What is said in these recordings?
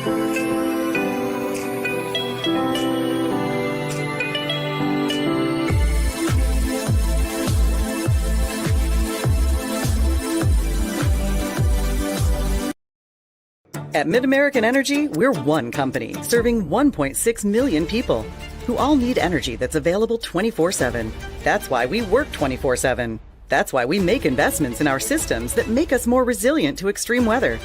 At Mid-American Energy, we're one company serving 1.6 million people who all need energy that's available 24/7. That's why we work 24/7. That's why we make investments in our systems that make us more resilient to extreme weather.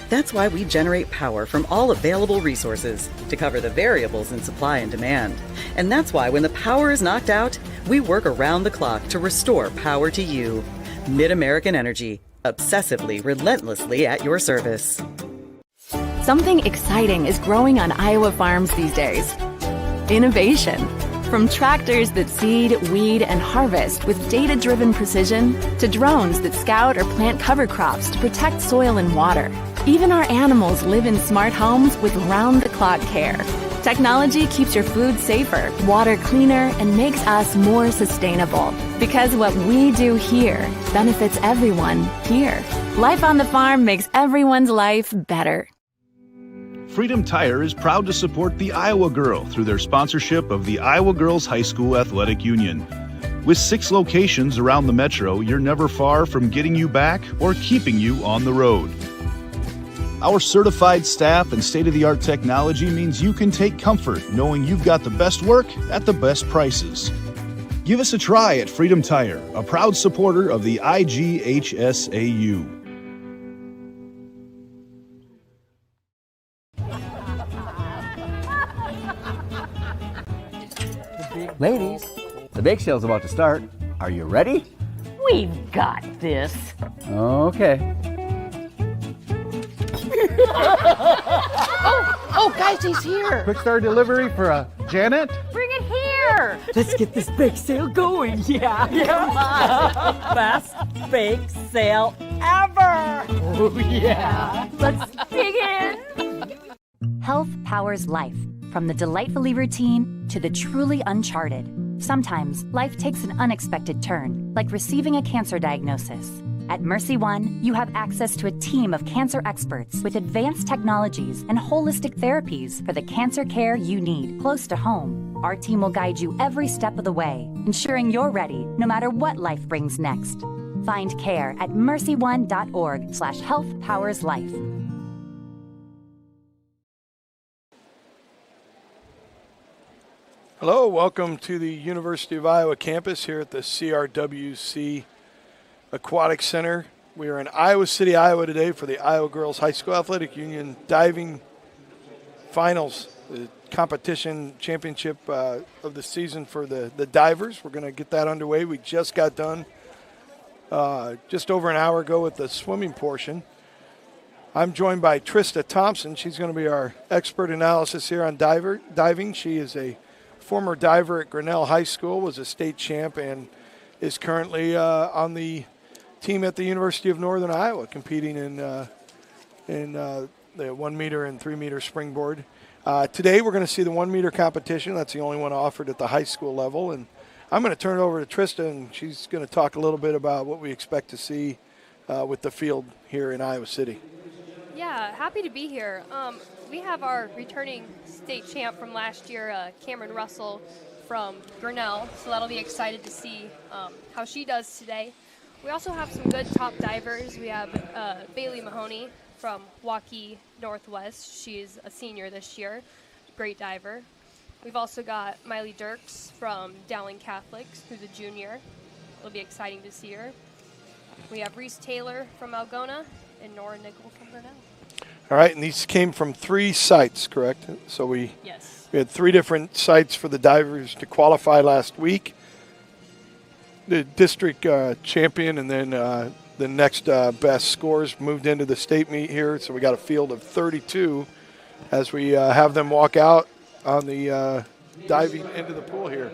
That's why we generate power from all available resources to cover the variables in supply and demand. And that's why when the power is knocked out, we work around the clock to restore power to you. Mid-American Energy, obsessively, relentlessly at your service. Something exciting is growing on Iowa farms these days. Innovation. From tractors that seed, weed, and harvest with data-driven precision to drones that scout or plant cover crops to protect soil and water. Even our animals live in smart homes with round-the-clock care. Technology keeps your food safer, water cleaner, and makes us more sustainable. Because what we do here benefits everyone here. Life on the farm makes everyone's life better. Freedom Tire is proud to support the Iowa Girl through their sponsorship of the Iowa Girls High School Athletic Union. With 6 locations around the metro, you're never far from getting you back or keeping you on the road. Our certified staff and state-of-the-art technology means you can take comfort knowing you've got the best work at the best prices. Give us a try at Freedom Tire, a proud supporter of the IGHSAU. Ladies, the bake sale's about to start. Are you ready? We've got this. Okay. Oh, guys, he's here. Quick start delivery for Janet. Bring it here. Let's get this bake sale going. Yeah, come on. Best bake sale ever. Oh, yeah. Let's dig in. Health powers life, from the delightfully routine to the truly uncharted. Sometimes life takes an unexpected turn, like receiving a cancer diagnosis. At Mercy One, you have access to a team of cancer experts with advanced technologies and holistic therapies for the cancer care you need close to home. Our team will guide you every step of the way, ensuring you're ready no matter what life brings next. Find care at mercyone.org/healthpowerslife. Hello, welcome to the University of Iowa campus here at the CRWC Aquatic Center. We are in Iowa City, Iowa today for the Iowa Girls High School Athletic Union diving finals, the competition championship of the season for the divers. We're going to get that underway. We just got done just over an hour ago with the swimming portion. I'm joined by Trista Thompson. She's going to be our expert analysis here on diving. She is a former diver at Grinnell High School, was a state champ, and is currently on the team at the University of Northern Iowa, competing in the 1 meter and 3 meter springboard. Today we're going to see the 1 meter competition. That's the only one offered at the high school level. And I'm going to turn it over to Trista, and she's going to talk a little bit about what we expect to see with the field here in Iowa City. Yeah, happy to be here. We have our returning state champ from last year, Cameron Russell from Grinnell, so that'll be excited to see how she does today. We also have some good top divers. We have Bailey Mahoney from Waukee Northwest. She's a senior this year, great diver. We've also got Miley Dirks from Dowling Catholics, who's a junior. It'll be exciting to see her. We have Reese Taylor from Algona and Nora Nickel from Grinnell. All right, and these came from 3 sites, correct? So we had 3 different sites for the divers to qualify last week. The district champion and then the next best scores moved into the state meet here. So we got a field of 32 as we have them walk out on the diving into the pool here.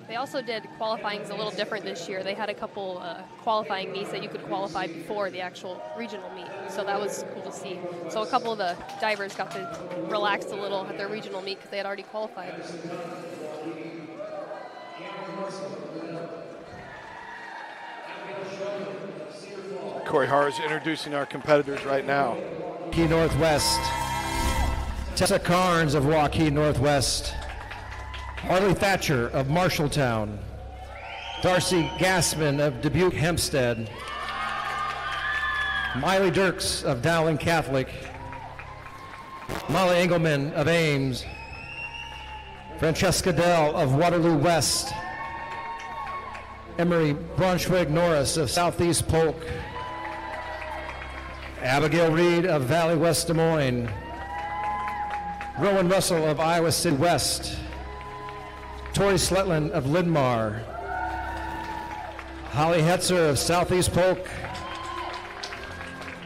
They also did qualifying a little different this year. They had a couple qualifying meets that you could qualify before the actual regional meet. So that was cool to see. So a couple of the divers got to relax a little at their regional meet because they had already qualified. Corey Harr is introducing our competitors right now. Key Northwest Tessa Carnes of Waukee Northwest, Harley Thatcher of Marshalltown, Darcy Gassman of Dubuque Hempstead, Miley Dirks of Dowling Catholic, Molly Engelman of Ames, Francesca Dell of Waterloo West, Emery Braunschweig Norris of Southeast Polk, Abigail Reed of Valley West Des Moines, Rowan Russell of Iowa City West, Tori Sletland of Linn-Mar, Holly Hetzer of Southeast Polk,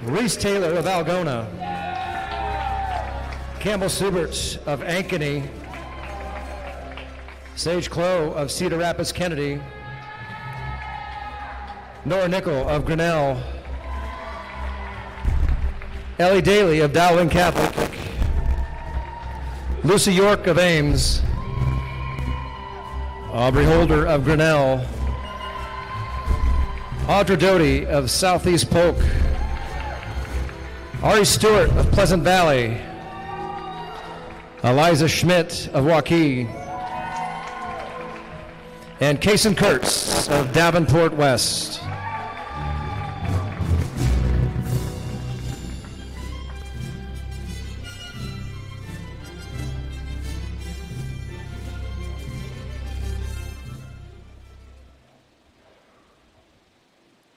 Reese Taylor of Algona, Campbell Subert of Ankeny, Sage Clow of Cedar Rapids Kennedy, Nora Nickel of Grinnell, Ellie Daly of Dowling Catholic, Lucy York of Ames, Aubrey Holder of Grinnell, Audra Doty of Southeast Polk, Ari Stewart of Pleasant Valley, Eliza Schmidt of Waukee, and Kason Kurtz of Davenport West.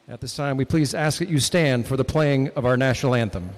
At this time, we please ask that you stand for the playing of our national anthem.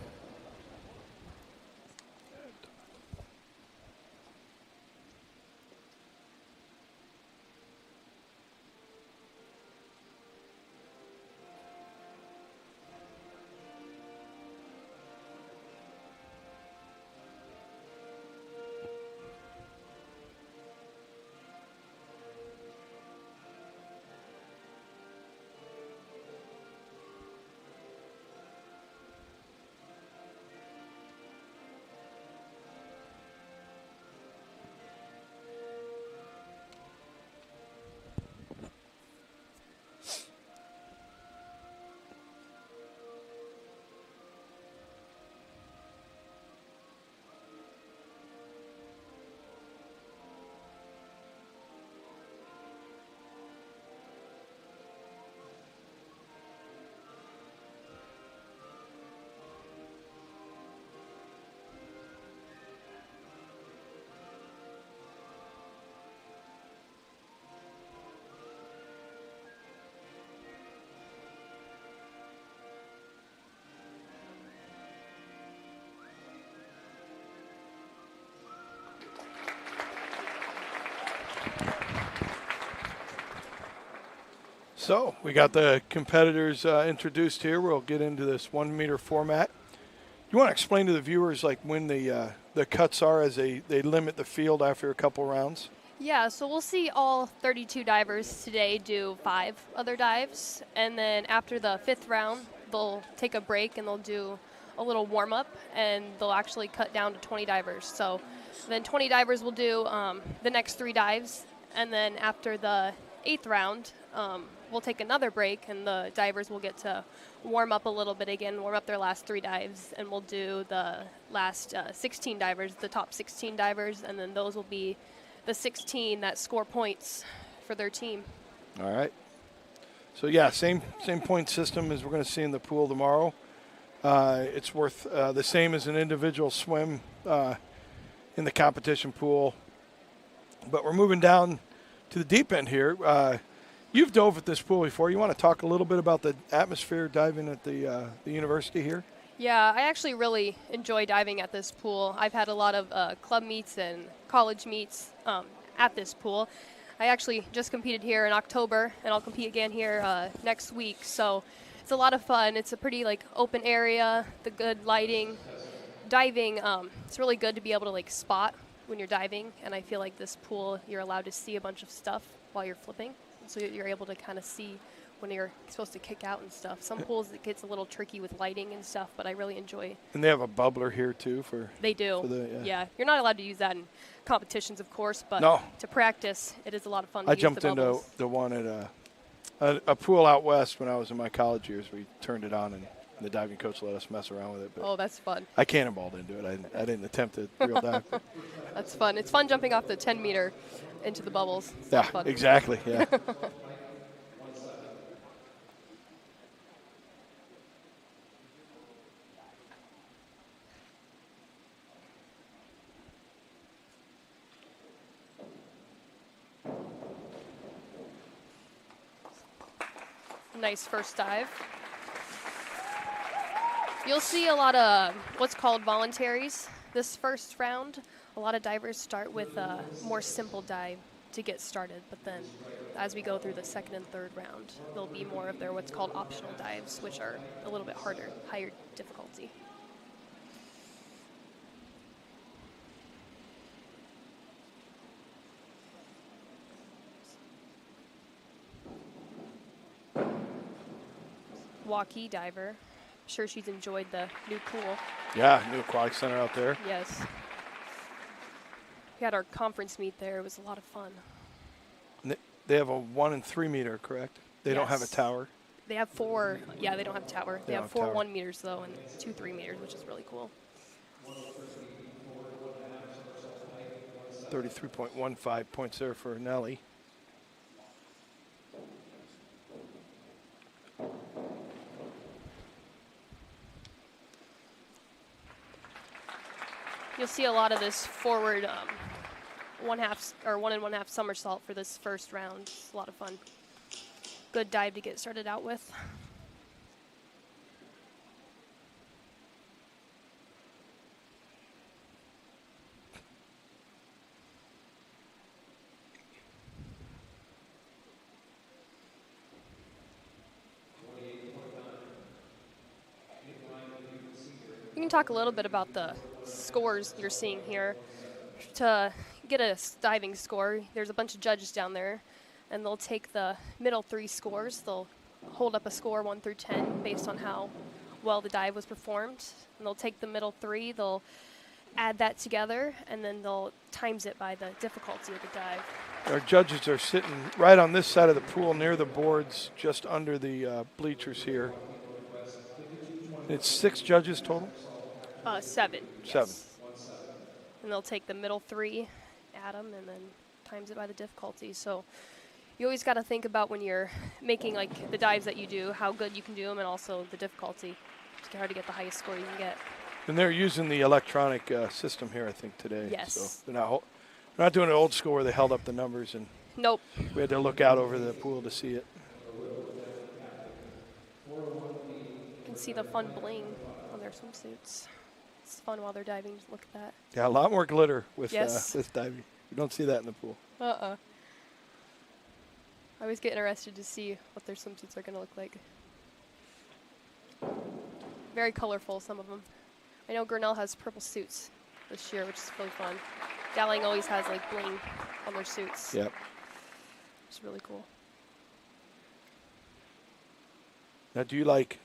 So we got the competitors introduced here. We'll get into this 1 meter format. You want to explain to the viewers like when the cuts are as they limit the field after a couple rounds? Yeah, so we'll see all 32 divers today do 5 other dives, and then after the 5th round, they'll take a break and they'll do a little warm-up, and they'll actually cut down to 20 divers. So then 20 divers will do the next 3 dives, and then after the 8th round, we'll take another break, and the divers will get to warm up a little bit again, warm up their last 3 dives, and we'll do the last 16 divers, the top 16 divers, and then those will be the 16 that score points for their team. All right. So yeah, same point system as we're going to see in the pool tomorrow. It's worth the same as an individual swim in the competition pool. But we're moving down to the deep end here. You've dove at this pool before. You want to talk a little bit about the atmosphere diving at the university here? Yeah, I actually really enjoy diving at this pool. I've had a lot of club meets and college meets at this pool. I actually just competed here in October, and I'll compete again here next week. So it's a lot of fun. It's a pretty open area, the good lighting. Diving, it's really good to be able to spot when you're diving, and I feel like this pool, you're allowed to see a bunch of stuff while you're flipping. So you're able to kind of see when you're supposed to kick out and stuff. Some pools it gets a little tricky with lighting and stuff, but I really enjoy. And they have a bubbler here too for. They do. Yeah, you're not allowed to use that in competitions, of course, but to practice, it is a lot of fun. I jumped into the one at a pool out west when I was in my college years. We turned it on, and The diving coach let us mess around with it. But Oh, that's fun. I cannonballed into it. I didn't attempt a real dive. That's fun. It's fun jumping off the 10-meter into the bubbles. It's Yeah, fun. exactly. Yeah. Nice first dive. You'll see a lot of what's called voluntaries this first round. A lot of divers start with a more simple dive to get started, but then as we go through the second and third round, there'll be more of their what's called optional dives, which are a little bit harder, higher difficulty. Walkie diver. Sure she's enjoyed the new pool. Yeah, new aquatic center out there. Yes. We had our conference meet there. It was a lot of fun. They have a 1 and 3 meter, correct? They don't have a Yes. tower. They have 4. Yeah, they don't have a tower. They don't have have 4 tower. 1 meters though, and 2 3 meters, which is really cool. 33.15 points there for Nelly. You'll see a lot of this forward 1 and 1/2 somersault for this first round. It's a lot of fun. Good dive to get started out with. You can talk a little bit about the scores you're seeing here. To get a diving score, there's a bunch of judges down there, and they'll take the middle 3 scores. They'll hold up a score 1 through 10 based on how well the dive was performed. And they'll take the middle 3, they'll add that together, and then they'll times it by the difficulty of the dive. Our judges are sitting right on this side of the pool near the boards, just under the bleachers here. It's 6 judges total? 7. 7. Yes. And they'll take the middle 3, add them, and then times it by the difficulty. So you always got to think about when you're making like the dives that you do, how good you can do them, and also the difficulty. It's hard to get the highest score you can get. And they're using the electronic system here, I think, today. Yes. So they're not doing an old school where they held up the numbers and Nope. we had to look out over the pool to see it. You can see the fun bling on their swimsuits. It's fun while they're diving. Just look at that. Yeah, a lot more glitter with Yes. this diving. You don't see that in the pool. I always get interested to see what their swimsuits are going to look like. Very colorful, some of them. I know Grinnell has purple suits this year, which is really fun. Dowling always has like bling on their suits. Yep. It's really cool. Now, do you like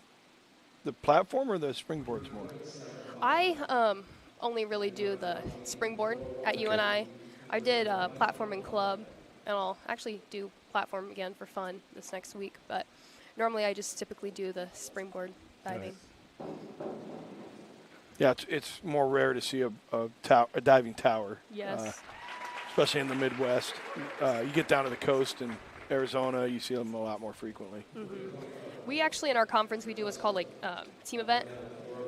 the platform or the springboards more? I only really do the springboard at UNI. I did a platforming club, and I'll actually do platform again for fun this next week. But normally I just typically do the springboard diving. Right. Yeah, it's more rare to see a diving tower. Yes. Especially in the Midwest. You get down to the coast in Arizona, you see them a lot more frequently. Mm-hmm. We actually, in our conference, we do what's called like team event,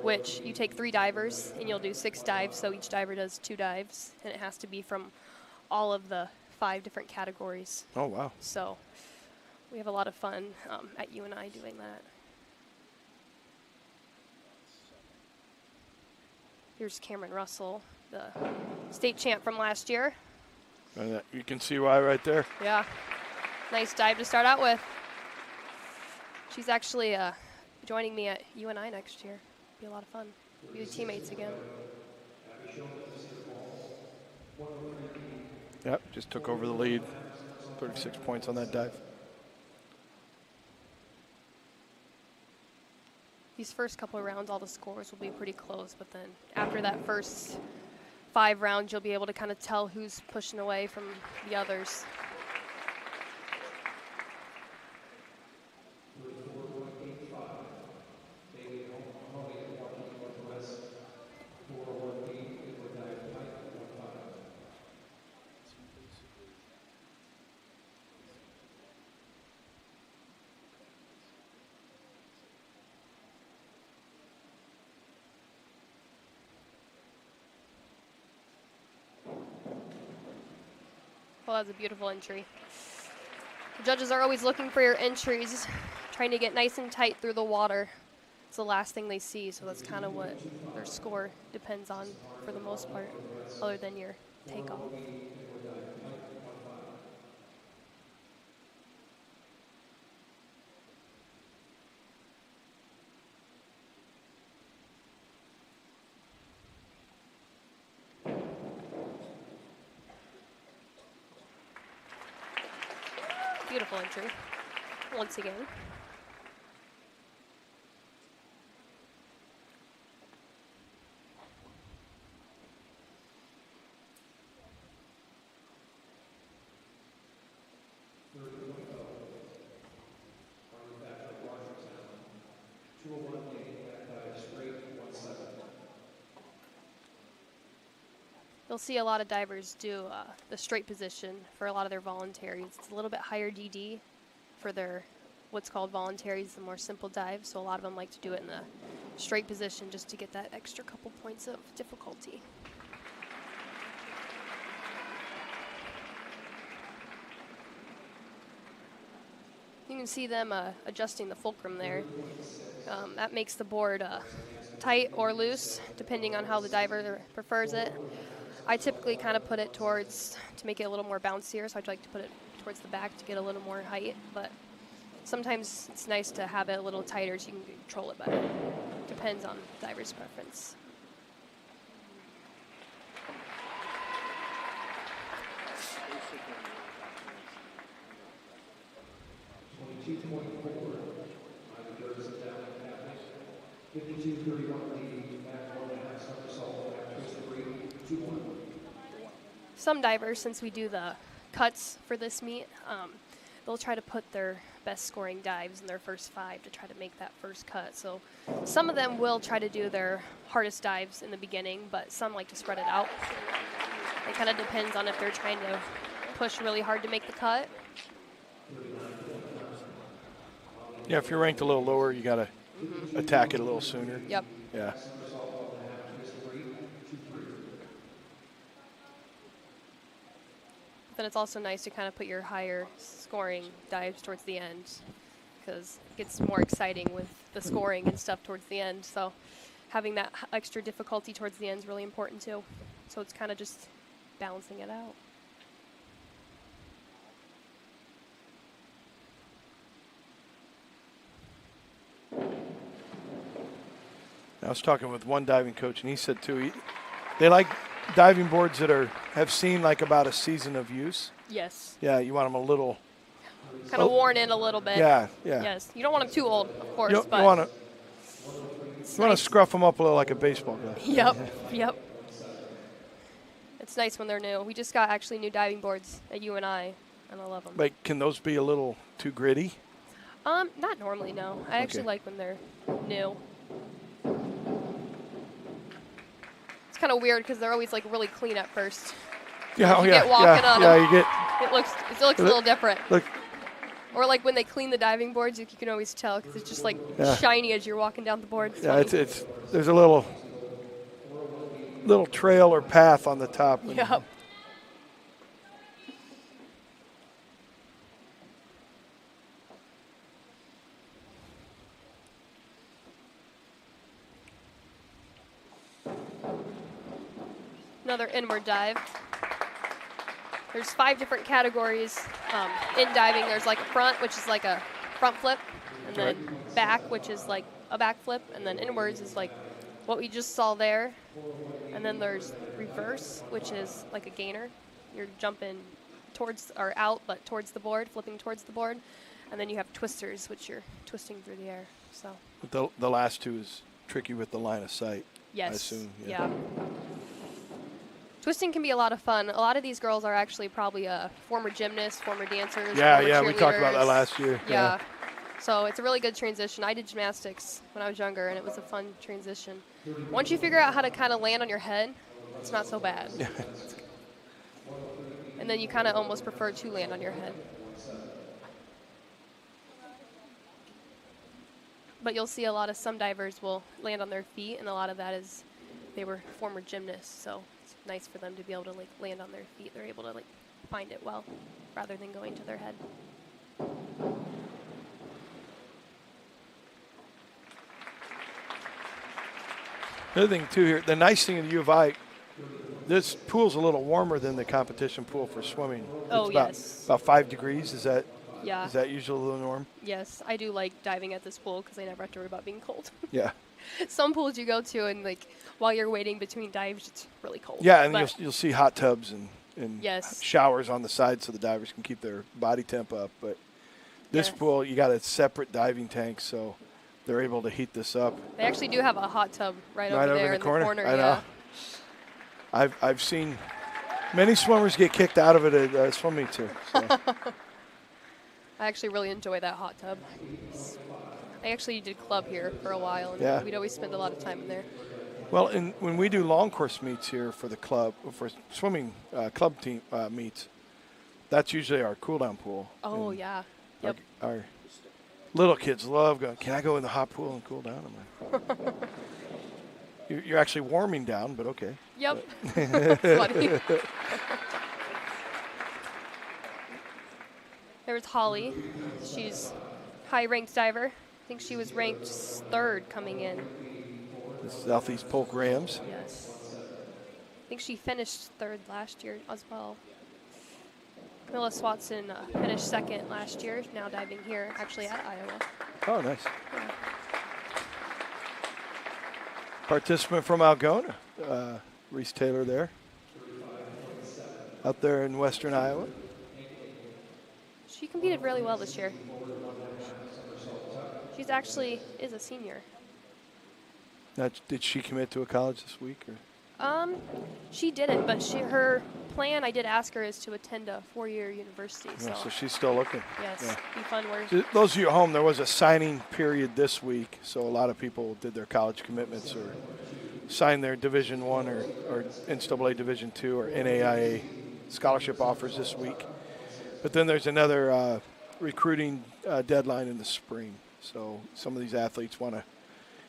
which you take 3 divers and you'll do 6 dives. So each diver does 2 dives, and it has to be from all of the 5 different categories. Oh, wow. So we have a lot of fun at UNI doing that. Here's Cameron Russell, the state champ from last year. And you can see why right there. Yeah, nice dive to start out with. She's actually joining me at UNI next year. Be a lot of fun. Be the teammates again. Yep, just took over the lead. 36 points on that dive. These first couple of rounds, all the scores will be pretty close, but then after that first 5 rounds, you'll be able to kind of tell who's pushing away from the others. Well, that was a beautiful entry. The judges are always looking for your entries, trying to get nice and tight through the water. It's the last thing they see, so that's kind of what their score depends on for the most part, other than your takeoff. Beautiful entry, once again. You'll see a lot of divers do the straight position for a lot of their voluntaries. It's a little bit higher DD for their what's called voluntaries, the more simple dives. So a lot of them like to do it in the straight position just to get that extra couple points of difficulty. You can see them adjusting the fulcrum there. That makes the board tight or loose, depending on how the diver prefers it. I typically kind of put it towards, to make it a little more bouncier, so I'd like to put it towards the back to get a little more height, but sometimes it's nice to have it a little tighter so you can control it better. Depends on the diver's preference. Some divers, since we do the cuts for this meet, they'll try to put their best scoring dives in their first 5 to try to make that first cut. So some of them will try to do their hardest dives in the beginning, but some like to spread it out. It kind of depends on if they're trying to push really hard to make the cut. Yeah, if you're ranked a little lower, you got to attack it a little sooner. Yep. Yeah. Then it's also nice to kind of put your higher scoring dives towards the end, because it gets more exciting with the scoring and stuff towards the end. So having that extra difficulty towards the end is really important too. So it's kind of just balancing it out. I was talking with one diving coach, and he said too, they like diving boards that have seen like about a season of use. Yes. Yeah, you want them a little kind of worn in a little bit. Yeah, yeah. Yes, you don't want them too old, of course. You but want to scruff them up a little like a baseball glove. Yep, yep. It's nice when they're new. We just got actually new diving boards at UNI, and I love them. Like, can those be a little too gritty? Not normally, no. I actually like when they're new. It's kind of weird because they're always like really clean at first. Yeah, you get walking on them, you get. It looks a little different. Look. Or like when they clean the diving boards, you can always tell because it's just like shiny as you're walking down the board. Yeah, it's there's a little trail or path on the top. Yep. Another inward dive. There's 5 different categories in diving. There's like a front, which is like a front flip, and then back, which is like a back flip, and then inwards is like what we just saw there. And then there's reverse, which is like a gainer. You're jumping towards or out, but towards the board, flipping towards the board. And then you have twisters, which you're twisting through the air. So. But the last 2 is tricky with the line of sight. Yes. I assume. Yeah. Twisting can be a lot of fun. A lot of these girls are actually probably former gymnasts, former dancers. Yeah, we talked about that last year. Yeah. So it's a really good transition. I did gymnastics when I was younger, and it was a fun transition. Once you figure out how to kind of land on your head, it's not so bad. And then you kind of almost prefer to land on your head. But you'll see a lot of some divers will land on their feet, and a lot of that is they were former gymnasts, so it's nice for them to be able to like land on their feet. They're able to like find it well rather than going to their head. The other thing, too, here, the nice thing in U of I, this pool's a little warmer than the competition pool for swimming. Oh, it's about 5 degrees. Is that usually the norm? Yes, I do like diving at this pool because I never have to worry about being cold. Yeah. Some pools you go to and like while you're waiting between dives, it's really cold. Yeah, and you'll see hot tubs and yes. showers on the side so the divers can keep their body temp up. But this pool, you got a separate diving tank, so they're able to heat this up. They actually do have a hot tub right over there in the corner. I know. I've seen many swimmers get kicked out of it at swim meets here. So. I actually really enjoy that hot tub. I actually did club here for a while, and we'd always spend a lot of time in there. Well, when we do long course meets here for the club, for swimming club team meets, that's usually our cool down pool. Oh, yeah. Yep. Our little kids love going, can I go in the hot pool and cool down? I'm like, you're actually warming down, but okay. Yep. Funny. There's Holly. She's high-ranked diver. I think she was ranked 3rd coming in. The Southeast Polk Rams. Yes. I think she finished 3rd last year as well. Camilla Swatson finished 2nd last year, now diving here, actually at Iowa. Oh, nice. Yeah. Participant from Algona, Reese Taylor there, out there in western Iowa. She competed really well this year. She's actually is a senior. Now, did she commit to a college this week? Or? She didn't, but her plan, I did ask her, is to attend a 4-year university. So she's still looking. Yes, be fun work. So those of you at home, there was a signing period this week, so a lot of people did their college commitments or signed their Division I or NCAA Division II or NAIA scholarship offers this week. But then there's another recruiting deadline in the spring. So some of these athletes want to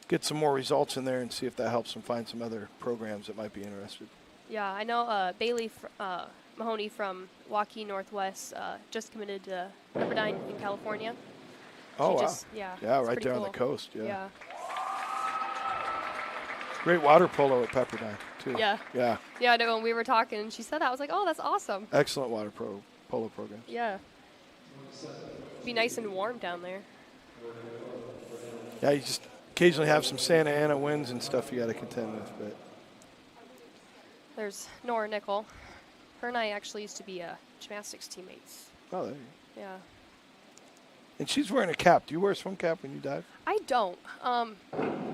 get some more results in there and see if that helps them find some other programs that might be interested. Yeah, I know Bailey Mahoney from Waukee Northwest just committed to Pepperdine in California. Oh, wow. Yeah, right there on the coast. Yeah. Great water polo at Pepperdine, too. Yeah. Yeah. Yeah, I know. When we were talking, and she said that, I was like, oh, that's awesome. Excellent water polo program. Yeah. Be nice and warm down there. Yeah, you just occasionally have some Santa Ana winds and stuff you got to contend with. But there's Nora Nickel. Her and I actually used to be gymnastics teammates. Oh, there you go. Yeah. And she's wearing a cap. Do you wear a swim cap when you dive? I don't.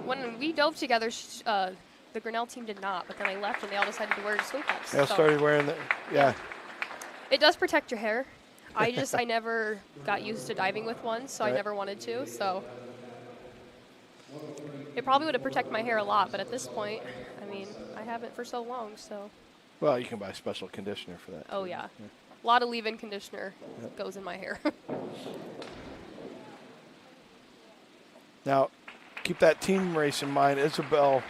When we dove together, the Grinnell team did not, but then I left and they all decided to wear swim caps. They all started wearing that. Yeah. It does protect your hair. I never got used to diving with one, so I never wanted to. So it probably would have protected my hair a lot, but at this point, I mean, I haven't for so long, so. Well, you can buy special conditioner for that. Oh, yeah. A lot of leave-in conditioner goes in my hair. Now, keep that team race in mind. Isabel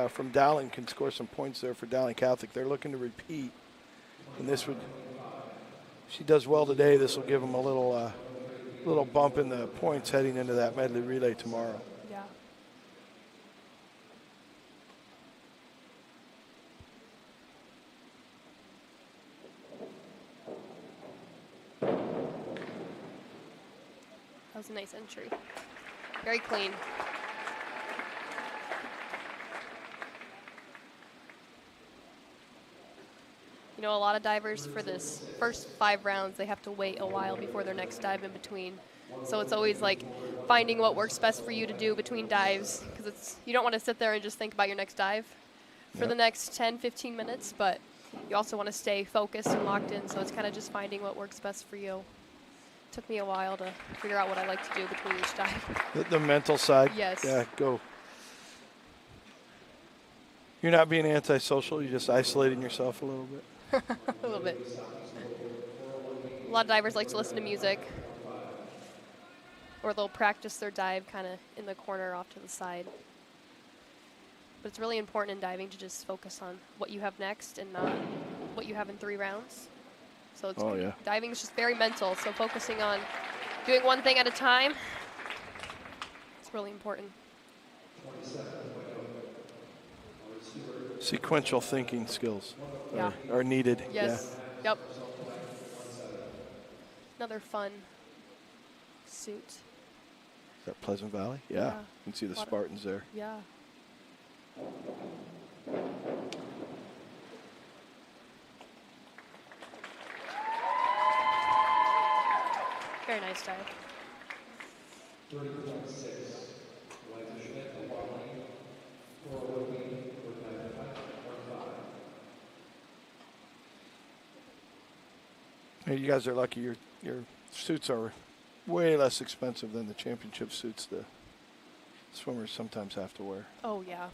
from Dowling can score some points there for Dowling Catholic. They're looking to repeat, and this would. She does well today. This will give them a little bump in the points heading into that medley relay tomorrow. Yeah. That was a nice entry. Very clean. You know, a lot of divers for this first 5 rounds, they have to wait a while before their next dive in between. So it's always like finding what works best for you to do between dives, because you don't want to sit there and just think about your next dive for the next 10, 15 minutes, but you also want to stay focused and locked in. So it's kind of just finding what works best for you. Took me a while to figure out what I like to do between each dive. The mental side. Yes. Yeah, go. You're not being antisocial. You're just isolating yourself a little bit. A little bit. A lot of divers like to listen to music, or they'll practice their dive kind of in the corner off to the side. But it's really important in diving to just focus on what you have next and not what you have in 3 rounds. So it's yeah. diving is just very mental. So focusing on doing one thing at a time, it's really important. Sequential thinking skills Yeah. are needed. Yes. Yep. Another fun suit. Is that Pleasant Valley? Yeah. You can see the Spartans there. Yeah. Very nice dive. 30.6. Hey, you guys are lucky. Your suits are way less expensive than the championship suits the swimmers sometimes have to wear. Oh, yeah.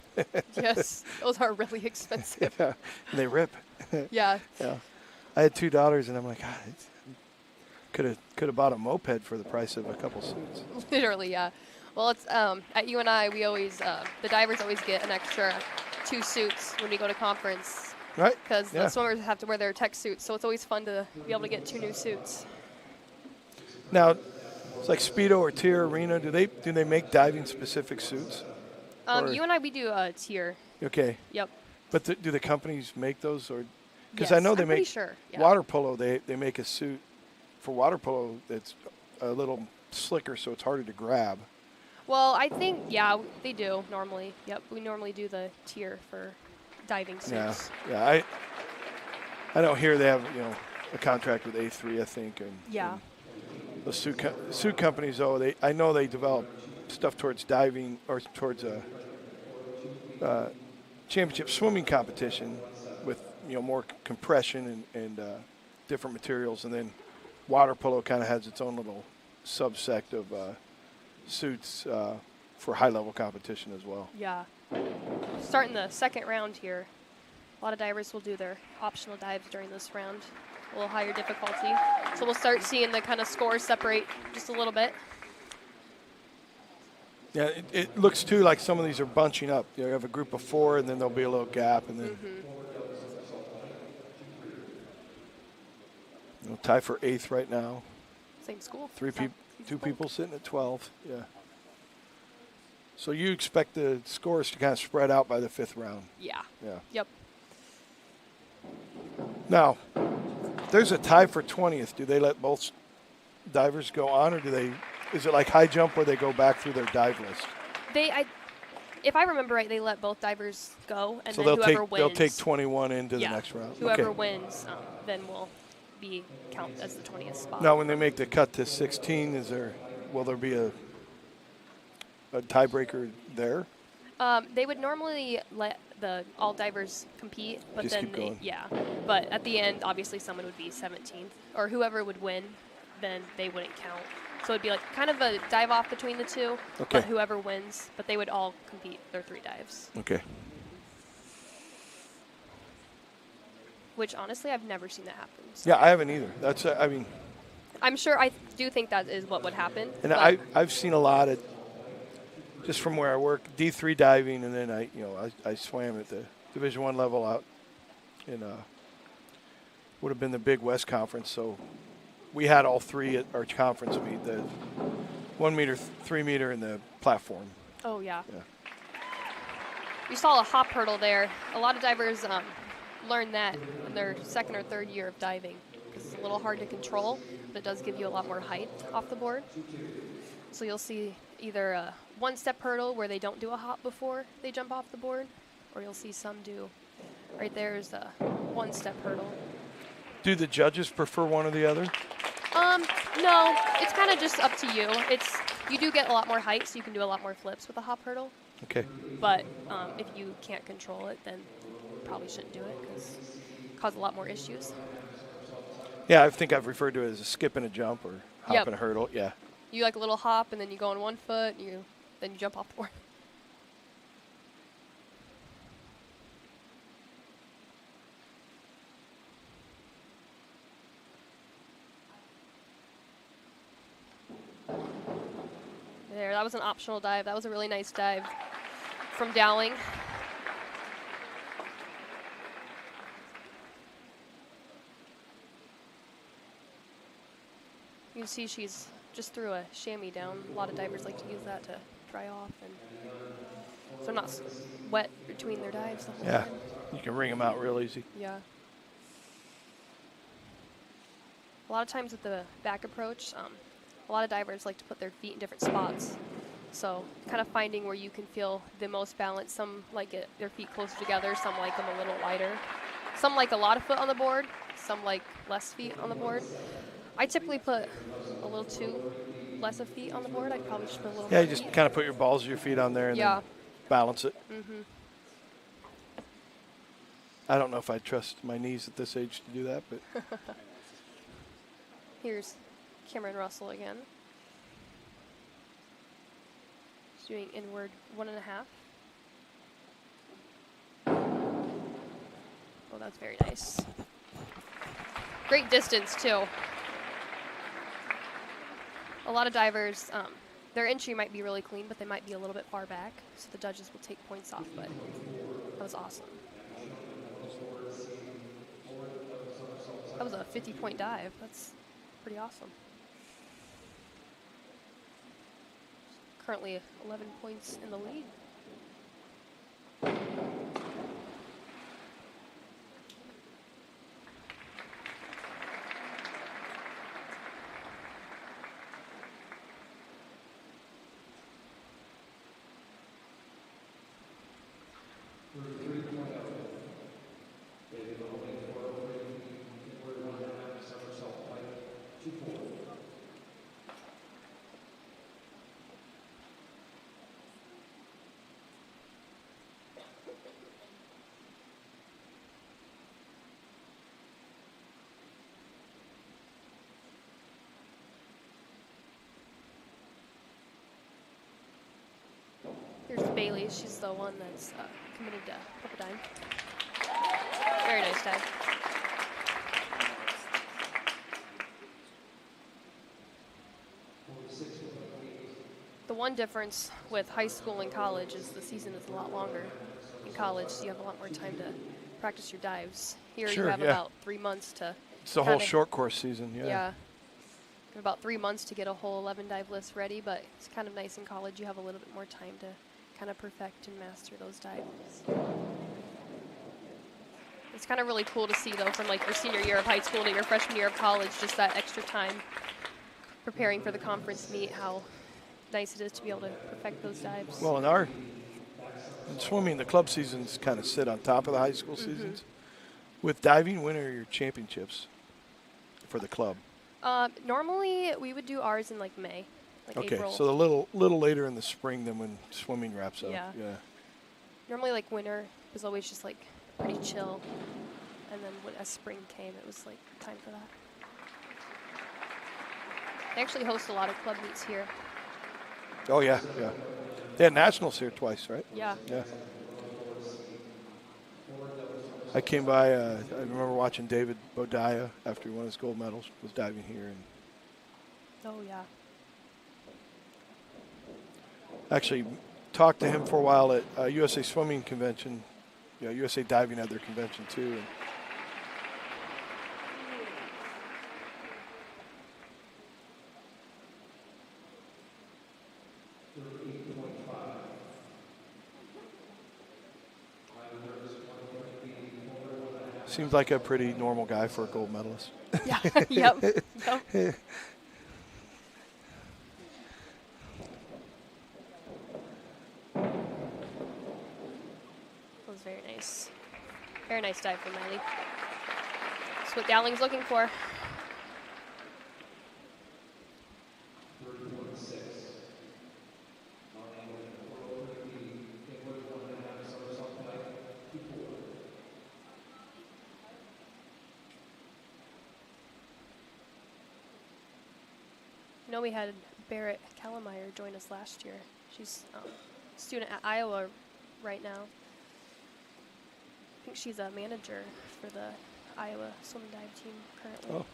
Yes. Those are really expensive. Yeah, and they rip. Yeah. Yeah. I had 2 daughters, and I'm like, God, could have bought a moped for the price of a couple suits. Literally, yeah. Well, it's at UNI, we always the divers always get an extra 2 suits when we go to conference. Right. Because the swimmers have to wear their tech suits, so it's always fun to be able to get 2 new suits. Now, it's like Speedo or Tier Arena. Do they make diving specific suits? UNI, we do tier. Okay. Yep. But do the companies make those, or because Yes, I know they I'm pretty make sure, yeah. water polo. They make a suit for water polo that's a little slicker, so it's harder to grab. Well, I think, yeah, they do normally. Yep, we normally do the tier for diving suits. Yeah. I know here they have a contract with A3, I think, and Yeah. and the suit companies though I know they develop stuff towards diving or towards a championship swimming competition with more compression and different materials, and then water polo kind of has its own little subsect of suits for high-level competition as well. Yeah. Starting the second round here. A lot of divers will do their optional dives during this round. A little higher difficulty. So we'll start seeing the kind of scores separate just a little bit. Yeah, it looks too like some of these are bunching up. You have a group of 4, and then there'll be a little gap, and then tie for 8th right now. Same school. 2 people sitting at 12. Yeah. So you expect the scores to kind of spread out by the 5th round. Yeah. Yeah. Yep. Now, there's a tie for 20th. Do they let both divers go on, or is it like high jump where they go back through their dive list? If I remember right, they let both divers go, and so then whoever wins. They'll take 21 into the next round. Whoever wins, then will count as the 20th spot. Now, when they make the cut to 16, will there be a tiebreaker there? They would normally let all divers compete, but Just then keep going. But at the end, obviously, someone would be 17th, or whoever would win, then they wouldn't count. So it'd be like kind of a dive off between the 2, Okay. but whoever wins, but they would all compete their 3 dives. Okay. Which honestly, I've never seen that happen. So. Yeah, I haven't either. That's I'm sure I do think that is what would happen. And I've seen a lot of, just from where I work, D3 diving, and then I swam at the Division I level out in would have been the Big West Conference. So we had all 3 at our conference meet: the 1 meter, 3 meter, and the platform. Oh yeah. Yeah. We saw a hop hurdle there. A lot of divers learn that in their 2nd or 3rd year of diving because it's a little hard to control, but it does give you a lot more height off the board. So you'll see either a 1-step hurdle where they don't do a hop before they jump off the board, or you'll see some do. Right there is a 1-step hurdle. Do the judges prefer one or the other? No, it's kind of just up to you. You do get a lot more height, so you can do a lot more flips with a hop hurdle. Okay. But if you can't control it, then you probably shouldn't do it because it causes a lot more issues. Yeah, I think I've referred to it as a skip and a jump or hop Yep. and a hurdle. Yeah. You like a little hop, and then you go on 1 foot, and then you jump off the board. There, that was an optional dive. That was a really nice dive from Dowling. You can see she's just threw a chamois down. A lot of divers like to use that to dry off, and so they're not wet between their dives the whole time. You can wring them out real easy. Yeah. A lot of times with the back approach, a lot of divers like to put their feet in different spots. So kind of finding where you can feel the most balance. Some like it, their feet closer together, some like them a little wider. Some like a lot of foot on the board, some like less feet on the board. I typically put a little too less of feet on the board. I'd probably just put a little more You just feet. kind of put your balls of your feet on there and then balance it. Mm-hmm. I don't know if I trust my knees at this age to do that, but Here's Cameron Russell again. She's doing inward 1.5. Oh, that's very nice. Great distance, too. A lot of divers, their entry might be really clean, but they might be a little bit far back, so the judges will take points off, but that was awesome. That was a 50-point dive. That's pretty awesome. Currently 11 points in the lead. Here's Bailey. She's the one that's committed to purple dive. Very nice dive. The one difference with high school and college is the season is a lot longer. In college, so you have a lot more time to practice your dives. Here you have about 3 months to... It's the whole short course season, Yeah. You have about 3 months to get a whole 11 dive list ready, but it's kind of nice in college. You have a little bit more time to kind of perfect and master those dives. It's kind of really cool to see, though, from like your senior year of high school to your freshman year of college, just that extra time preparing for the conference meet, how nice it is to be able to perfect those dives. Well, in swimming, the club seasons kind of sit on top of the high school seasons. With diving, when are your championships for the club? Normally, we would do ours in like May, like April. So a little later in the spring than when swimming wraps up. Yeah. Normally, like winter was always just like pretty chill, and then as spring came, it was like time for that. They actually host a lot of club meets here. Oh yeah. They had nationals here twice, right? Yeah. I came by. I remember watching David Bodaya after he won his gold medals. Was diving here, and Oh yeah. actually talked to him for a while at USA Swimming Convention. USA Diving had their convention too. And seems like a pretty normal guy for a gold medalist. Yeah. Yep. That was very nice. Very nice dive from Miley. That's what Dowling's looking for. I know we had Barrett Kalameyer join us last year. She's a student at Iowa right now. I think she's a manager for the Iowa swim and dive team currently. Oh.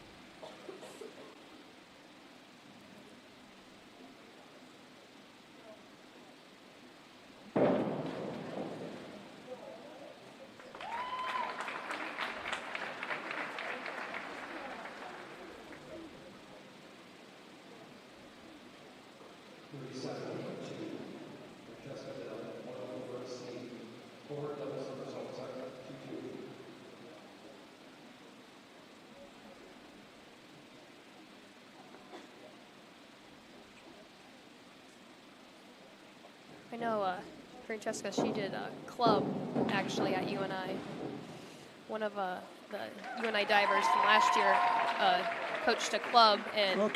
I know Francesca, she did a club actually at UNI. One of the UNI divers from last year coached a club, and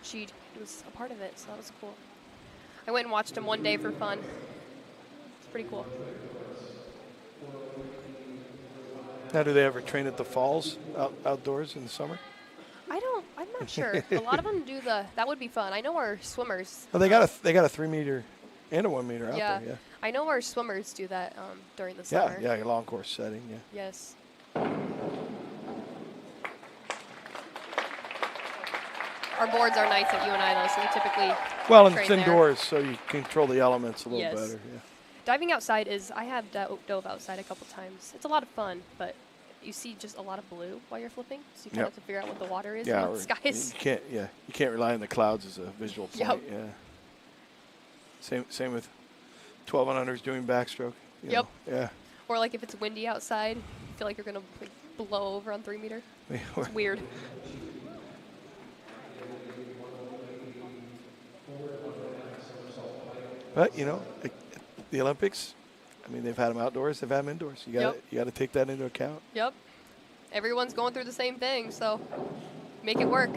she was a part of it, so that was cool. I went and watched him one day for fun. It's pretty cool. Now, do they ever train at the falls outdoors in the summer? I'm not sure. A lot of them do that would be fun. I know our swimmers. Well, they got a 3 meter and a 1 meter out there. Yeah. I know our swimmers do that during the summer. Yeah, long course setting. Yeah. Yes. Our boards are nice at UNI though, so we typically and it's train indoors, there. so you control the elements a little Yes. better. Yeah. Diving outside I have dove outside a couple times. It's a lot of fun, but you see just a lot of blue while you're flipping, so you kind of have to figure out what the water is and what the sky is. You can't rely on the clouds as a visual point. Yep. Yeah. Same with 1200s doing backstroke. You know. Yeah. Or like if it's windy outside, you feel like you're gonna blow over on 3 meter. It's weird. But the Olympics, I mean, they've had them outdoors, they've had them indoors. You got to take that into account. Yep. Everyone's going through the same thing, so make it work.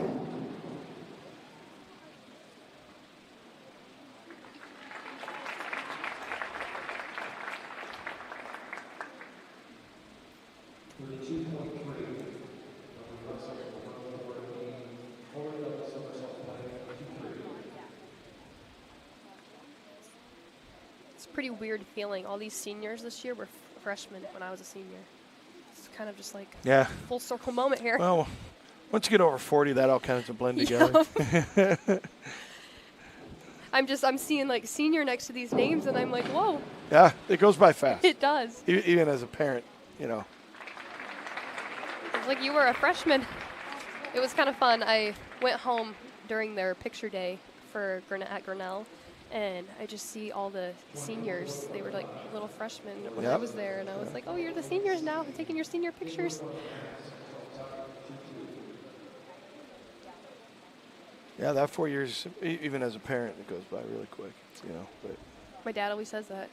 It's a pretty weird feeling. All these seniors this year were freshmen when I was a senior. It's kind of just like full circle moment here. Well, once you get over 40, that all kind of blend together. I'm seeing like senior next to these names, and I'm like, whoa. Yeah, it goes by fast. It does. Even as a parent, It's like you were a freshman. It was kind of fun. I went home during their picture day at Grinnell, and I just see all the seniors. They were like little freshmen when I was there, and I was like, oh, you're the seniors now. I'm taking your senior pictures. Yeah, that 4 years, even as a parent, it goes by really quick, But my dad always says that.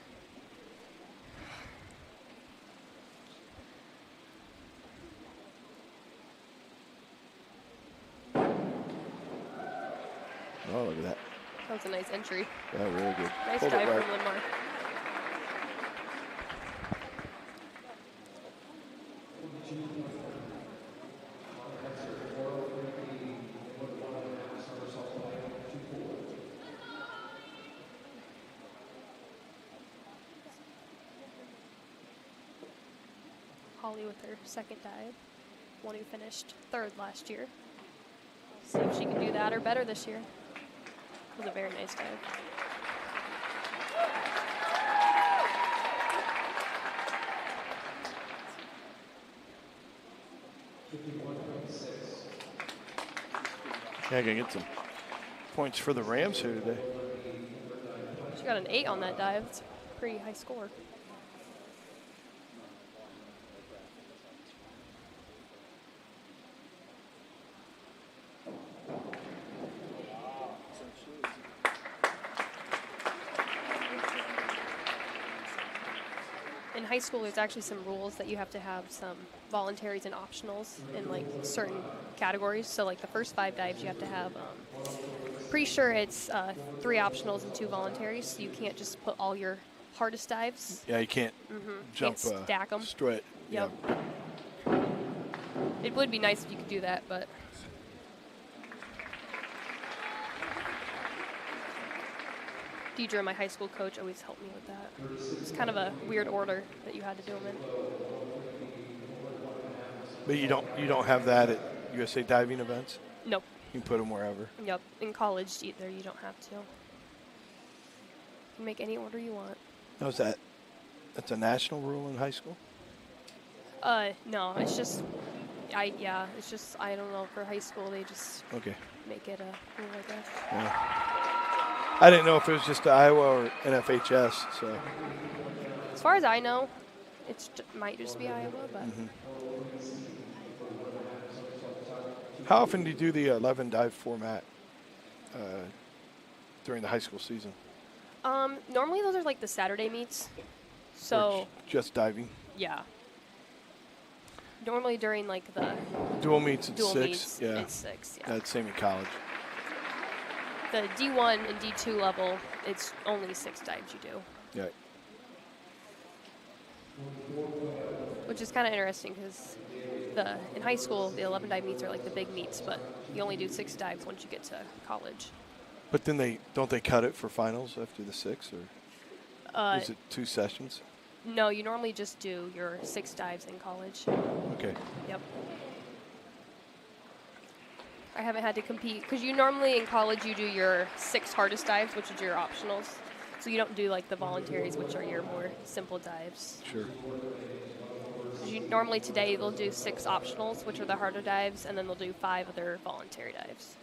Oh, look at that. That was a nice entry. Yeah, really good. Nice Hold dive it right. from Linmar. Holly with her second dive, one who finished third last year. See if she can do that or better this year. It was a very nice dive. Yeah, gonna get some points for the Rams here today. She got an 8 on that dive. It's a pretty high score. In high school, there's actually some rules that you have to have some voluntaries and optionals in like certain categories. So like the first 5 dives, you have to have, pretty sure it's 3 optionals and 2 voluntaries. So you can't just put all your hardest dives. Yeah, you can't jump, can't stack them. Straight. Yep. It would be nice if you could do that, but. Deidre, my high school coach, always helped me with that. It's kind of a weird order that you had to do them in. But you don't have that at USA diving events? Nope. You can put them wherever. Yep. In college, either you don't have to. You can make any order you want. How's that? That's a national rule in high school? No, it's just, I don't know, for high school, they just make it a rule, I guess. Yeah. I didn't know if it was just Iowa or NFHS, so. As far as I know, it might just be Iowa, but. How often do you do the 11 dive format during the high school season? Normally those are like the Saturday meets. So just diving. yeah. Normally during like the Dual meets at dual 6. meets, Yeah. it's 6. Yeah. That's same in college. The D1 and D2 level, it's only 6 dives you do. Yeah. Which is kind of interesting because in high school, the 11 dive meets are like the big meets, but you only do 6 dives once you get to college. But then they cut it for finals after the 6, or is it 2 sessions? No, you normally just do your 6 dives in college. Okay. Yep. I haven't had to compete because you normally in college you do your 6 hardest dives, which is your optionals. So you don't do like the voluntaries, which are your more simple dives. Sure. Normally today they'll do 6 optionals, which are the harder dives, and then they'll do 5 other voluntary dives.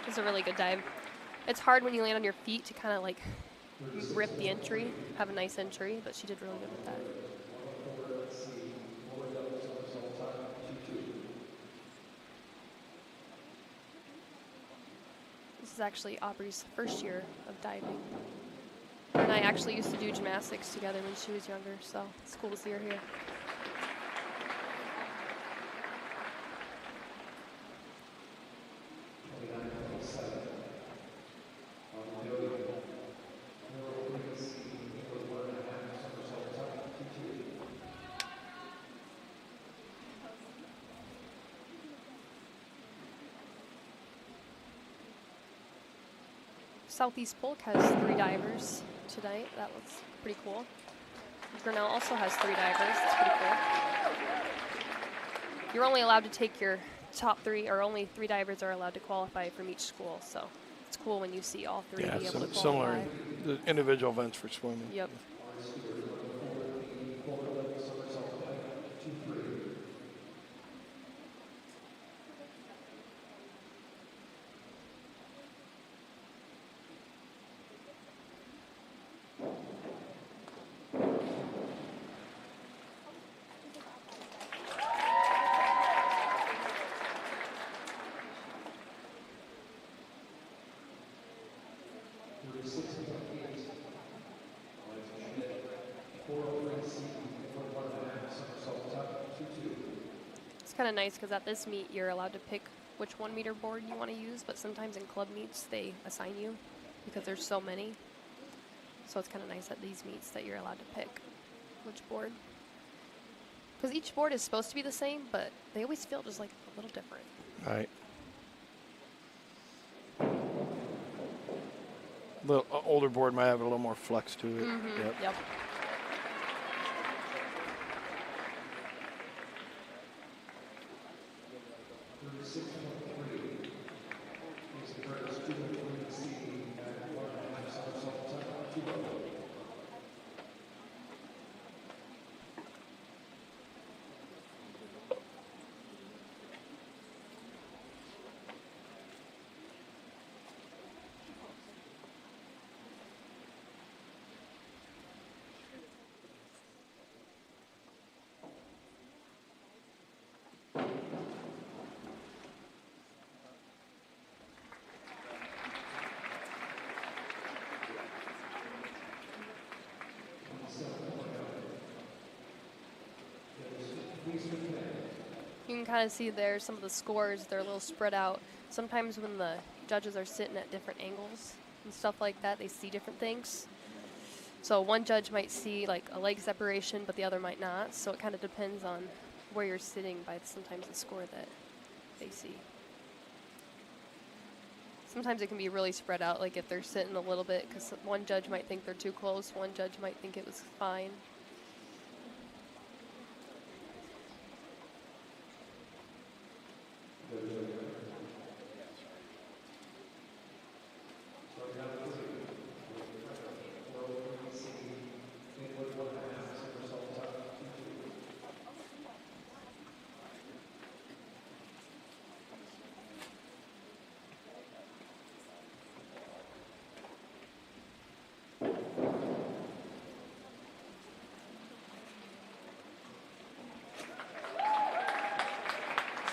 It's a really good dive. It's hard when you land on your feet to kind of like rip the entry, have a nice entry, but she did really good with that. This is actually Aubrey's first year of diving. And I actually used to do gymnastics together when she was younger, so it's cool to see her here. Southeast Polk has 3 divers tonight. That looks pretty cool. Grinnell also has 3 divers. That's pretty cool. You're only allowed to take your top 3, or only 3 divers are allowed to qualify from each school. So it's cool when you see all 3 be able to qualify. Similar the individual events for swimming. Yep. It's kind of nice because at this meet you're allowed to pick which 1 meter board you want to use, but sometimes in club meets they assign you because there's so many. So it's kind of nice at these meets that you're allowed to pick which board. Because each board is supposed to be the same, but they always feel just like a little different. Right. Little older board might have a little more flex to it. Mm-hmm. Yep. You can kind of see there some of the scores, they're a little spread out. Sometimes when the judges are sitting at different angles and stuff like that, they see different things. So one judge might see like a leg separation, but the other might not. So it kind of depends on where you're sitting by sometimes the score that they see. Sometimes it can be really spread out, like if they're sitting a little bit, because one judge might think they're too close, one judge might think it was fine.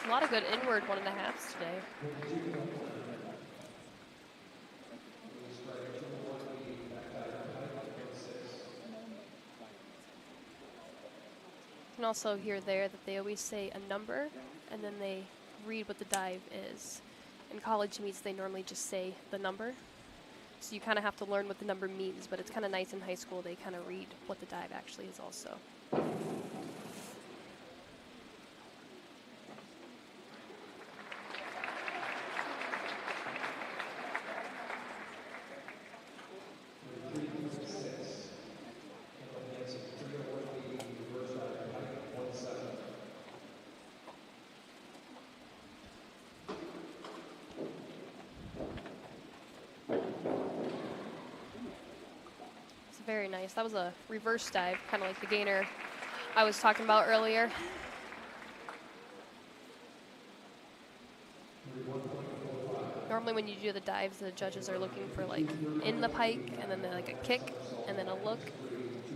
A lot of good inward 1.5s today. You can also hear there that they always say a number and then they read what the dive is. In college meets, they normally just say the number. So you kind of have to learn what the number means, but it's kind of nice in high school. They kind of read what the dive actually is also. Very nice. That was a reverse dive, kind of like the gainer I was talking about earlier. Normally when you do the dives, the judges are looking for like in the pike, and then like a kick, and then a look,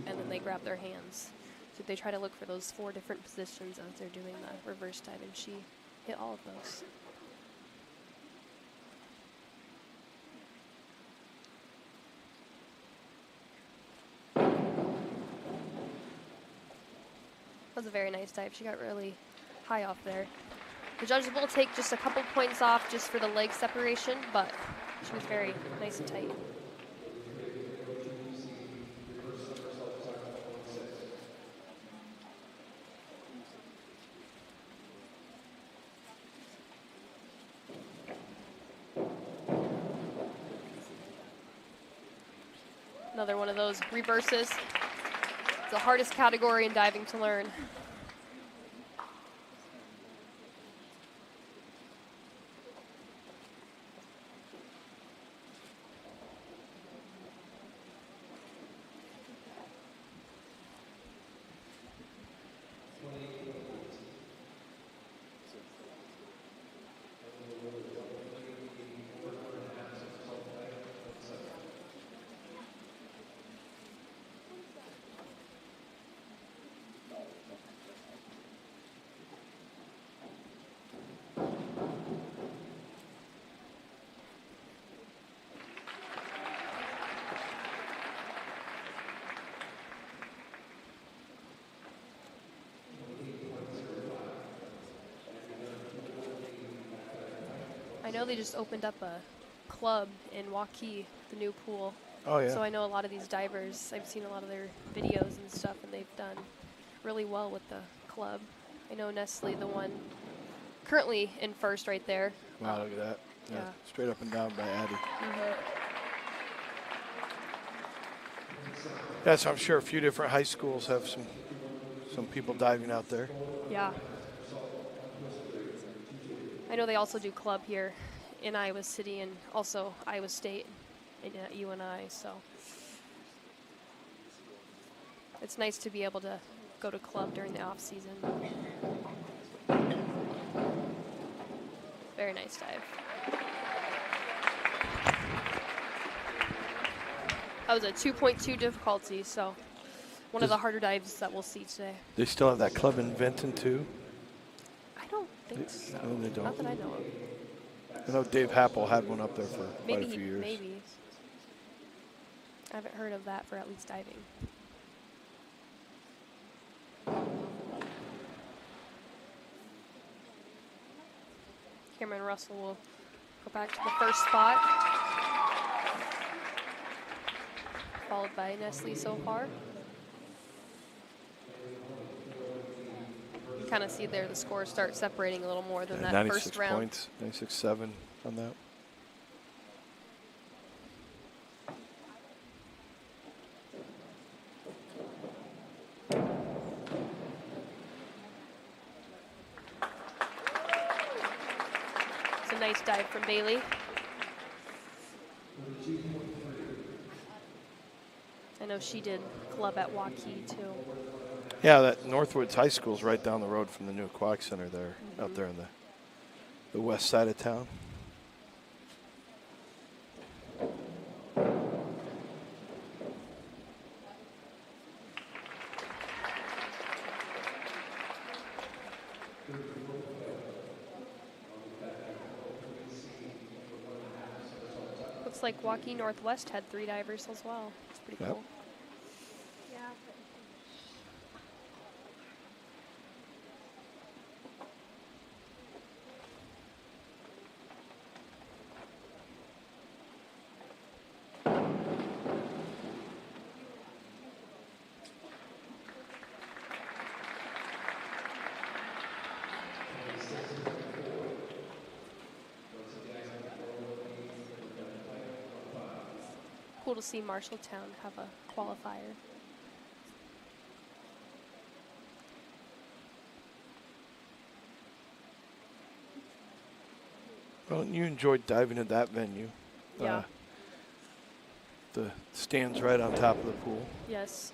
and then they grab their hands. So they try to look for those 4 different positions as they're doing the reverse dive, and she hit all of those. That was a very nice dive. She got really high off there. The judges will take just a couple points off just for the leg separation, but she was very nice and tight. Another one of those reverses. It's the hardest category in diving to learn. I know they just opened up a club in Waukee, the new pool. Oh, yeah. So I know a lot of these divers, I've seen a lot of their videos and stuff, and they've done really well with the club. I know Nestle, the one currently in first right there. Wow, look at that. Yeah. Straight up and down by Addie. Yeah, so I'm sure a few different high schools have some people diving out there. Yeah. I know they also do club here in Iowa City and also Iowa State and UNI, so it's nice to be able to go to club during the off season. Very nice dive. That was a 2.2 difficulty, so one of the harder dives that we'll see today. They still have that club in Benton too? I don't think so. No, they don't. Not that I know of. I know Dave Happel had one up there for quite a few years. Maybe. I haven't heard of that for at least diving. Cameron Russell will go back to the first spot, followed by Nestle so far. You kind of see there the scores start separating a little more than that first round. 96 points, 96-7 on that. It's a nice dive from Bailey. I know she did club at Waukee too. Yeah, that Northwoods High School is right down the road from the new aquatic center there, out there in the west side of town. looks like Waukee Northwest had 3 divers as well. It's pretty cool. Yeah. Cool to see Marshalltown have a qualifier. Well, you enjoyed diving at that venue. Yeah. The stands right on top of the pool. Yes.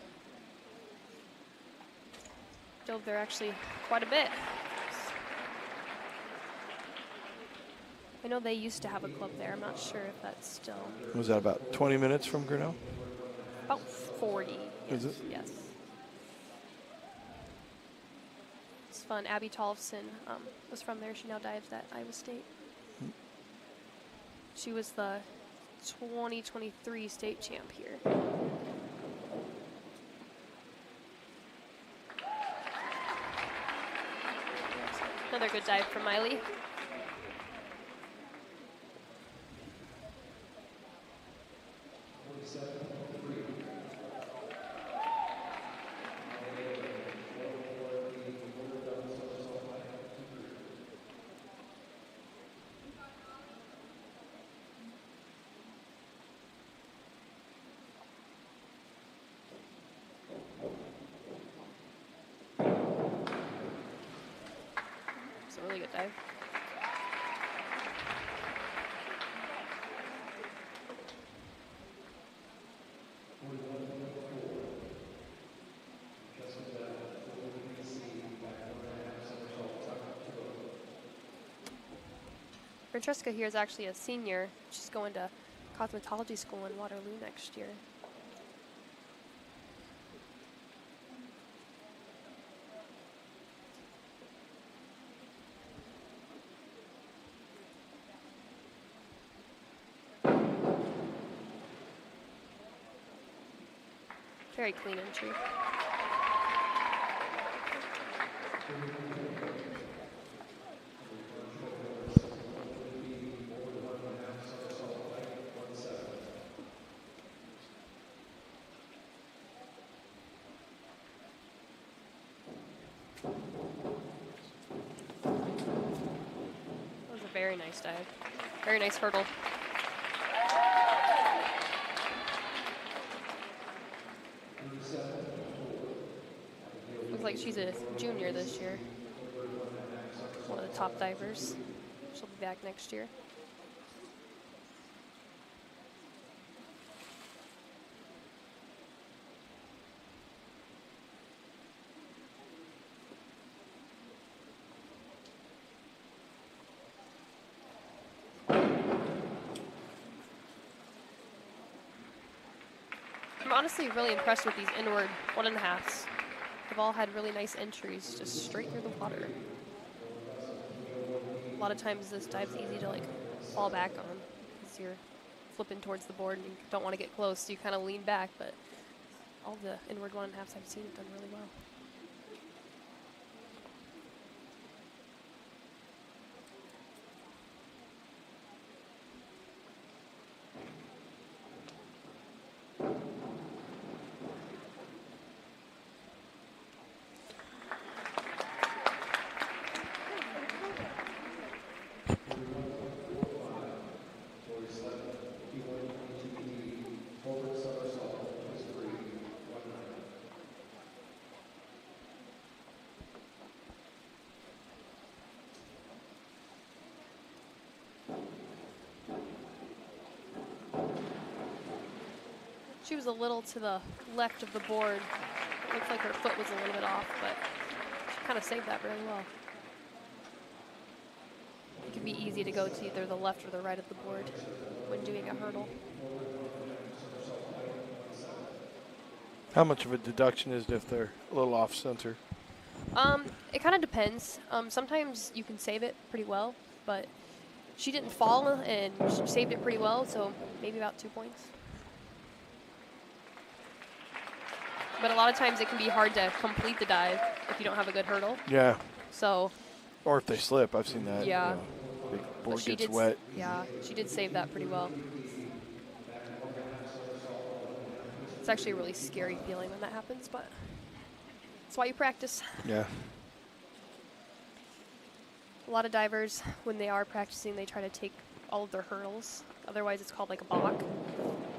Dove there actually quite a bit. I know they used to have a club there. I'm not sure if that's still. Was that about 20 minutes from Grinnell? About 40. Is it? Yes. It's fun. Abby Tollefson was from there. She now dives at Iowa State. She was the 2023 state champ here. Another good dive from Miley. It's a really good dive. Francesca here is actually a senior. She's going to cosmetology school in Waterloo next year. Very clean entry. That was a very nice dive. Very nice hurdle. Looks like she's a junior this year. One of the top divers. She'll be back next year. I'm honestly really impressed with these inward 1.5s. They've all had really nice entries, just straight through the water. A lot of times this dive's easy to like fall back on because you're flipping towards the board and you don't want to get close, so you kind of lean back, but all the inward 1.5s I've seen have done really well. She was a little to the left of the board. It looks like her foot was a little bit off, but she kind of saved that really well. It can be easy to go to either the left or the right of the board when doing a hurdle. How much of a deduction is it if they're a little off center? It kind of depends. Sometimes you can save it pretty well, but she didn't fall and she saved it pretty well, so maybe about 2 points. But a lot of times it can be hard to complete the dive if you don't have a good hurdle. Yeah. So. Or if they slip, I've seen that. Yeah. Big board She gets did wet. Yeah, she did save that pretty well. It's actually a really scary feeling when that happens, but that's why you practice. Yeah. A lot of divers, when they are practicing, they try to take all of their hurdles. Otherwise, it's called like a balk.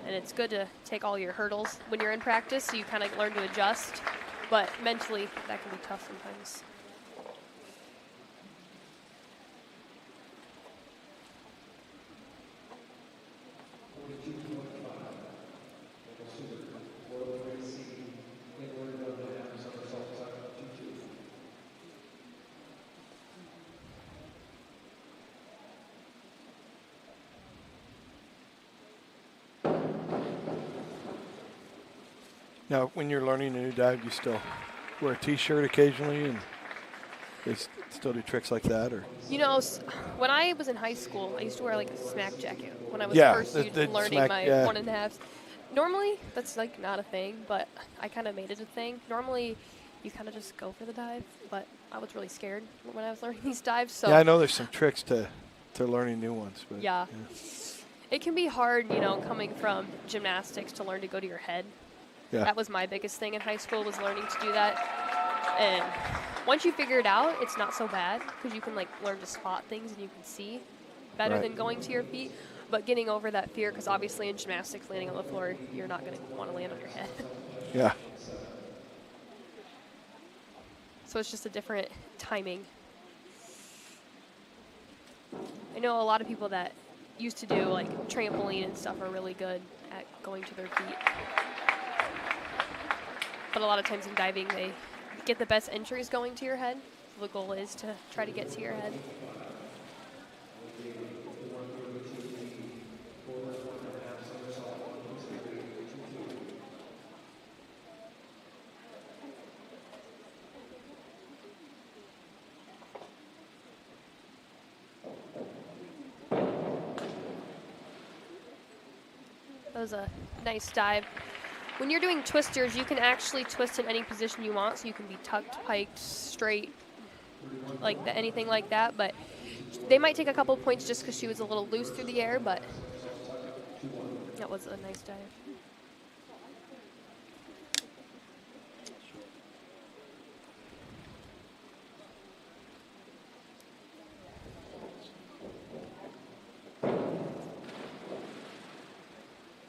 And it's good to take all your hurdles when you're in practice, so you kind of learn to adjust. But mentally, that can be tough sometimes. Now, when you're learning a new dive, you still wear a T-shirt occasionally, and they still do tricks like that, or? You know, when I was in high school, I used to wear like a smack jacket when I was first learning my 1.5. Normally, that's like not a thing, but I kind of made it a thing. Normally, you kind of just go for the dive, but I was really scared when I was learning these dives. So yeah, I know there's some tricks to learning new ones. But yeah. It can be hard, you know, coming from gymnastics to learn to go to your head. Yeah. That was my biggest thing in high school, was learning to do that. And once you figure it out, it's not so bad because you can like learn to spot things and you can see better than going to your feet. But getting over that fear, because obviously in gymnastics, landing on the floor, you're not going to want to land on your head. Yeah. So it's just a different timing. I know a lot of people that used to do like trampoline and stuff are really good at going to their feet. But a lot of times in diving, they get the best entries going to your head. The goal is to try to get to your head. That was a nice dive. When you're doing twisters, you can actually twist in any position you want, so you can be tucked, piked, straight, like anything like that. But they might take a couple points just because she was a little loose through the air, but that was a nice dive.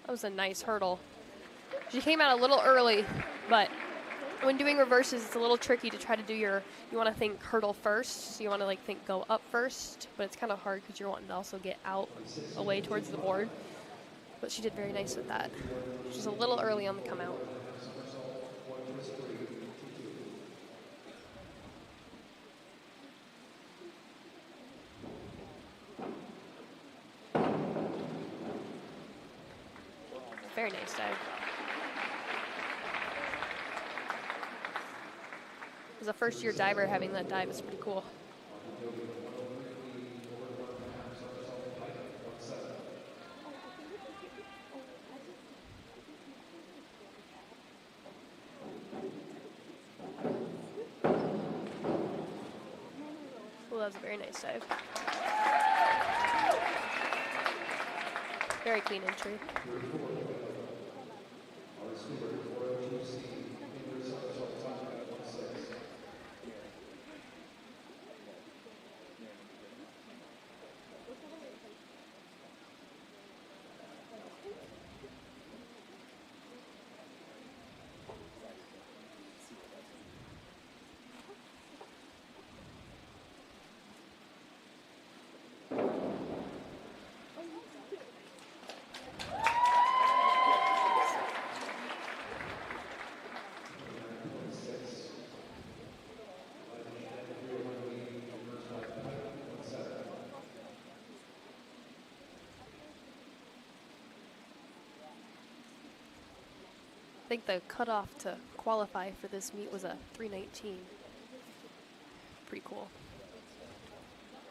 That was a nice hurdle. She came out a little early, but when doing reverses, it's a little tricky to try to do you want to think hurdle first, so you want to like think go up first, but it's kind of hard because you're wanting to also get out away towards the board. But she did very nice with that. She's a little early on the come out. Very nice dive. As a first-year diver, having that dive is pretty cool. Well, that was a very nice dive. Very clean entry. I think the cutoff to qualify for this meet was a 3:19. Pretty cool.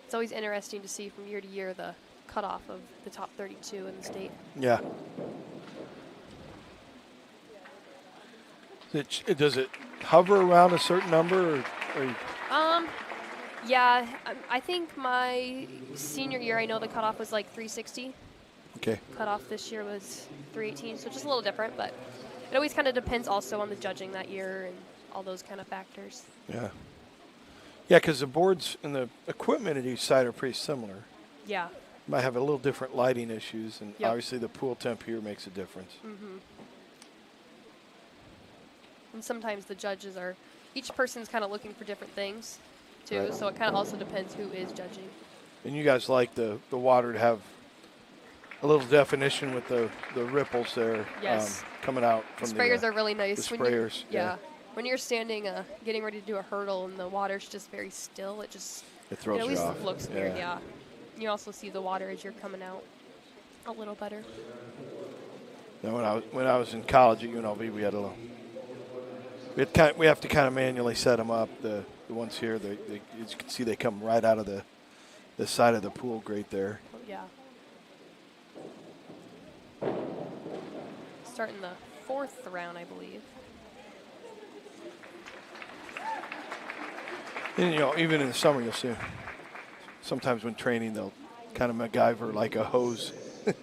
it's always interesting to see from year to year the cutoff of the top 32 in the state. Yeah. Does it hover around a certain number? Yeah, I think my senior year, I know the cutoff was like 360. Okay. Cutoff this year was 318, so just a little different, but it always kind of depends also on the judging that year and all those kind of factors. Yeah. Yeah, because the boards and the equipment at each side are pretty similar. Yeah. Might have a little different lighting issues, and Yep. obviously the pool temp here makes a difference. Mm-hmm. And sometimes the judges are, each person's kind of looking for different things, too, Right. so it kind of also depends who is judging. And you guys like the water to have a little definition with the ripples there. Yes. Coming out The from sprayers are really nice. The When you're- sprayers. yeah. When you're standing, getting ready to do a hurdle and the water's just very still, it just It throws at you least off. looks weird. Yeah. Yeah. You also see the water as you're coming out a little better. Now, when I was in college at UNLV, we had a little. We have to kind of manually set them up. The ones here, as you can see, they come right out of the side of the pool grate there. Oh, yeah. Starting the 4th round, I believe. And even in the summer, you'll see. Sometimes when training, they'll kind of MacGyver like a hose.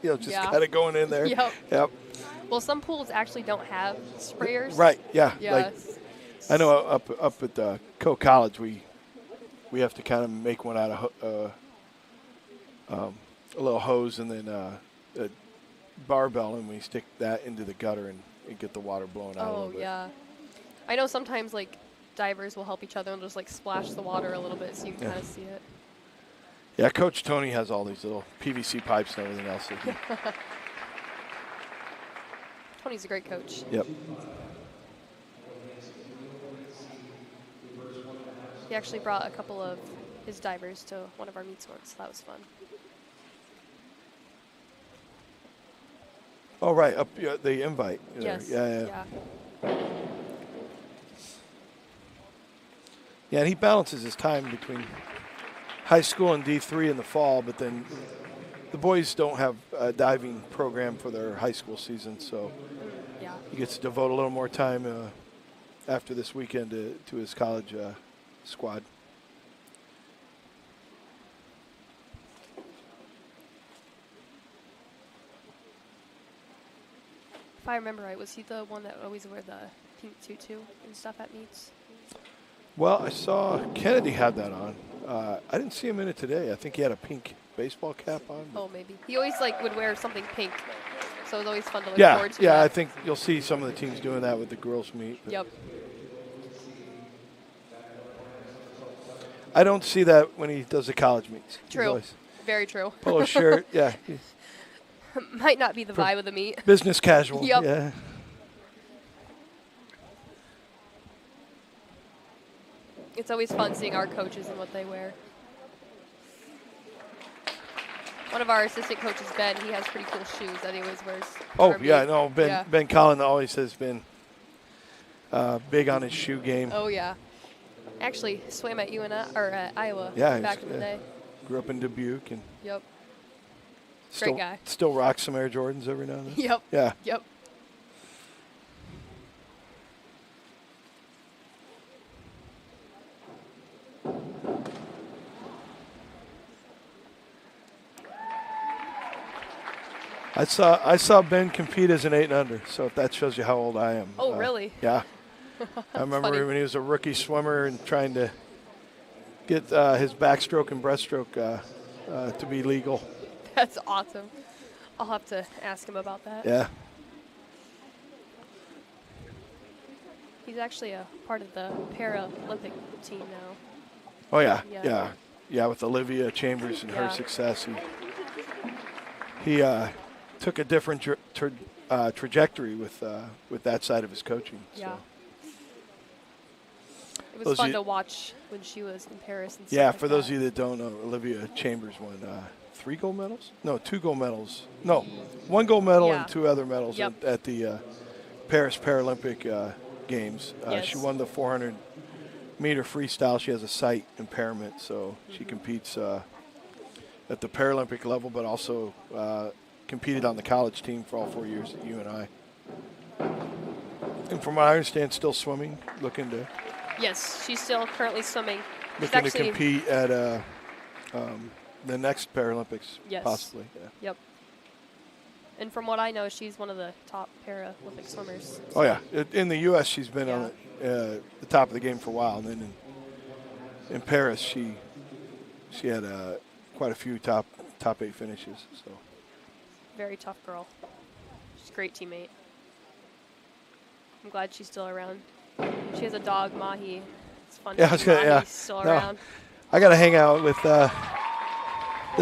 Just Yeah. kind of going in there. Yep. Yep. Well, some pools actually don't have sprayers. Right. Yeah. Yes. I know up at Coe College, we have to kind of make one out of a little hose and then a barbell, and we stick that into the gutter and get the water blowing out a little bit. Oh, yeah. I know sometimes, like, divers will help each other and just, like, splash the water a little bit so you can kind of see it. Yeah, Coach Tony has all these little PVC pipes and everything else. Tony's a great coach. Yep. He actually brought a couple of his divers to one of our meets once, so that was fun. Oh, right, up the invite. Yes. Yeah. Yeah, and he balances his time between high school and D3 in the fall, but then the boys don't have a diving program for their high school season, so Yeah. he gets to devote a little more time after this weekend to his college squad. If I remember right, was he the one that would always wear the pink tutu and stuff at meets? Well, I saw Kennedy had that on. I didn't see him in it today. I think he had a pink baseball cap on. Oh, maybe. He always would wear something pink, so it was always fun to look Yeah, forward to. yeah. that. I think you'll see some of the teams doing that with the girls' meet. Yep. I don't see that when he does the college meets. He's True. always Very true. polo shirt, yeah. Might not be the vibe of the meet. Business casual. Yep. Yeah. It's always fun seeing our coaches and what they wear. One of our assistant coaches, Ben, he has pretty cool shoes that he always wears. Oh for our yeah, meet. no. Ben Collin always has been big on his shoe game. Oh yeah. Actually, swam at at Iowa Yeah, back in the day. Grew up in Dubuque and Yep. still, guy. Still rocks some Air Jordans every now and then. Yep. Yeah. Yep. I saw Ben compete as an 8 and under, so if that shows you how old I am. Oh, really? Yeah. I remember funny. when he was a rookie swimmer and trying to get his backstroke and breaststroke to be legal. That's awesome. I'll have to ask him about that. Yeah. He's actually a part of the Paralympic team now. Oh, yeah. Yeah. Yeah. Yeah, with Olivia Chambers and Yeah. her success. He took a different trajectory with that side of his coaching. Yeah. So. It was Those fun you- to watch when she was in Paris and stuff Yeah, like for those that. of you that don't know, Olivia Chambers won 3 gold medals? No, 2 gold medals. No, 1 gold medal Yeah. and 2 other medals Yep. at the Paris Paralympic Games. Yes. She won the 400 meter freestyle. She has a sight impairment, so she competes at the Paralympic level, but also competed on the college team for all 4 years at UNI. And from what I understand, still swimming, looking to Yes, she's still currently swimming. looking to compete at the next Paralympics, Yes. possibly. Yeah. Yep. And from what I know, she's one of the top Paralympic swimmers. Oh yeah, in the U.S. she's been on the top of the game for a while, and then in Paris she had quite a few top 8 finishes. So Very tough girl. She's a great teammate. I'm glad she's still around. She has a dog, Mahi. It's fun yeah, to see Mahi still No, around. I got to hang out with the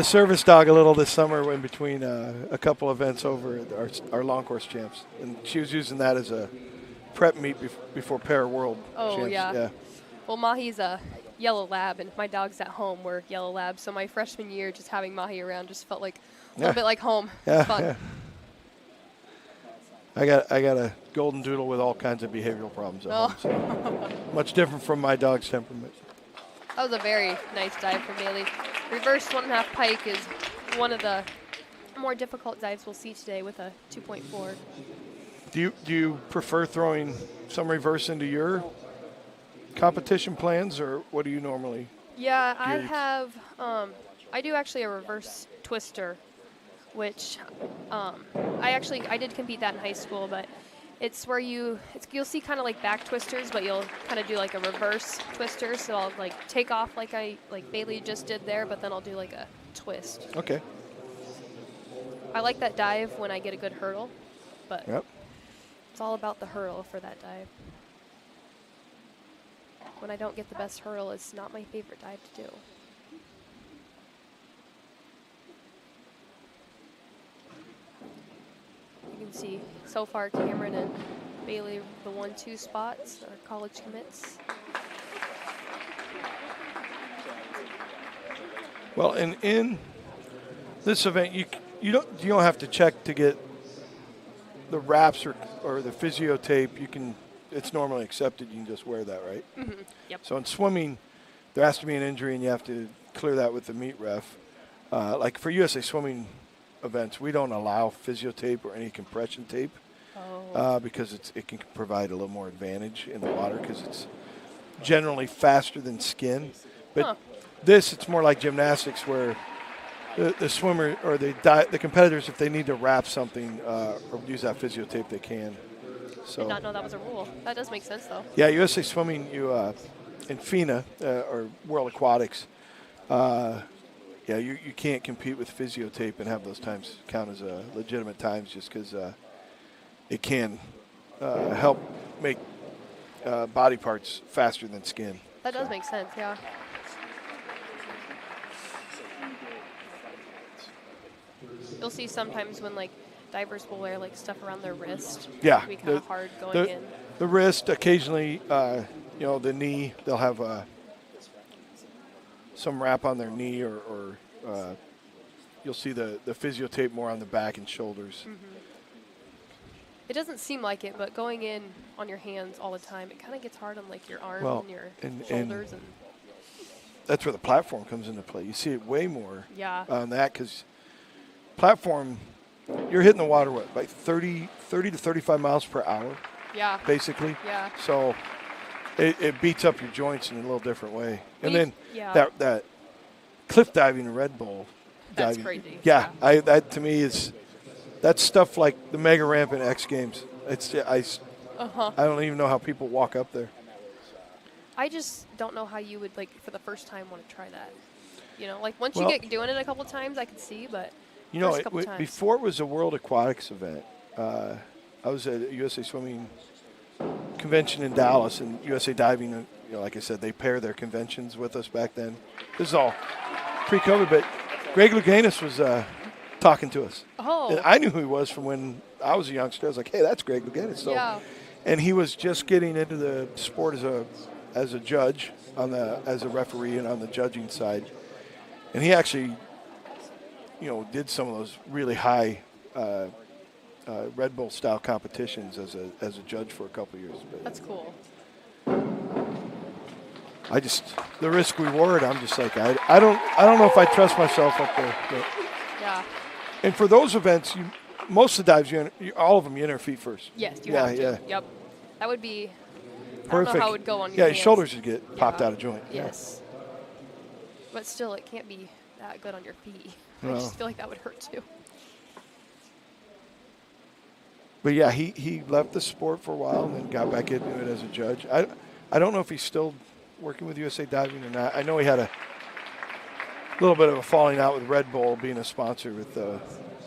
service dog a little this summer in between a couple events over at our long course champs, and she was using that as a prep meet before Para World champs. Yeah. Well, Mahi's a yellow lab, and my dogs at home were yellow labs. So my freshman year, just having Mahi around just felt like a little bit like home. It was fun. Yeah. I got a golden doodle with all kinds of behavioral problems at home. So much different from my dog's temperament. That was a very nice dive from Bailey. Reverse 1.5 pike is one of the more difficult dives we'll see today with a 2.4. Do you prefer throwing some reverse into your competition plans, or what do you normally? Yeah, I have. I do actually a reverse twister, which I did compete that in high school, but it's where you'll see kind of like back twisters, but you'll kind of do like a reverse twister. So I'll like take off like Bailey just did there, but then I'll do like a twist. Okay. I like that dive when I get a good hurdle, but Yep. it's all about the hurdle for that dive. When I don't get the best hurdle, it's not my favorite dive to do. You can see so far Cameron and Bailey the 1-2 spots, our college commits. Well, and in this event, you don't have to check to get the wraps or the physio tape. It's normally accepted. You can just wear that, right? Mm-hmm. Yep. So in swimming, there has to be an injury, and you have to clear that with the meet ref. Like for USA Swimming events, we don't allow physio tape or any compression tape because it can provide a little more advantage in the water because it's generally faster than skin. But it's more like gymnastics where the swimmer or the competitors, if they need to wrap something or use that physio tape, they can. So did not know that was a rule. That does make sense, though. Yeah, USA Swimming, in FINA or World Aquatics, you can't compete with physio tape and have those times count as legitimate times just because it can help make body parts faster than skin. That does make sense, yeah. You'll see sometimes when divers will wear stuff around their wrist. Yeah, it can be kind of hard going in. The wrist, occasionally, the knee. They'll have some wrap on their knee, or you'll see the physio tape more on the back and shoulders. Mm-hmm. It doesn't seem like it, but going in on your hands all the time, it kind of gets hard on your arms and your shoulders. And that's where the platform comes into play. You see it way more on that because platform, you're hitting the water, by 30 to 35 miles per hour? Yeah. Basically. Yeah. So it beats up your joints in a little different way. And then that cliff diving in Red Bull that's diving. Crazy. Yeah. That to me that's stuff like the mega ramp in X Games. I don't even know how people walk up there. I just don't know how you would, for the first time, want to try that. Once you get doing it a couple times, I could see, but before it was a World Aquatics event, I was at a USA Swimming convention in Dallas, and USA Diving, like I said, they pair their conventions with us back then. This is all pre-COVID, but Greg Louganis was talking to us. Oh. And I knew who he was from when I was a youngster. I was like, hey, that's Greg Louganis. So, and he was just getting into the sport as a judge, as a referee and on the judging side. And he actually did some of those really high Red Bull style competitions as a judge for a couple of years. But that's cool. the risk reward. I'm just like I don't know if I trust myself up there. But. Yeah. And for those events, most of the dives, all of them, you enter feet first. Yes, you have to. Yeah. Yep. That would be. Perfect. I don't know how it would go on your your hands. shoulders would get popped out of joint. Yes. But still, it can't be that good on your feet. No. I just feel like that would hurt too. But yeah, he left the sport for a while and then got back into it as a judge. I don't know if he's still working with USA Diving or not. I know he had a little bit of a falling out with Red Bull being a sponsor with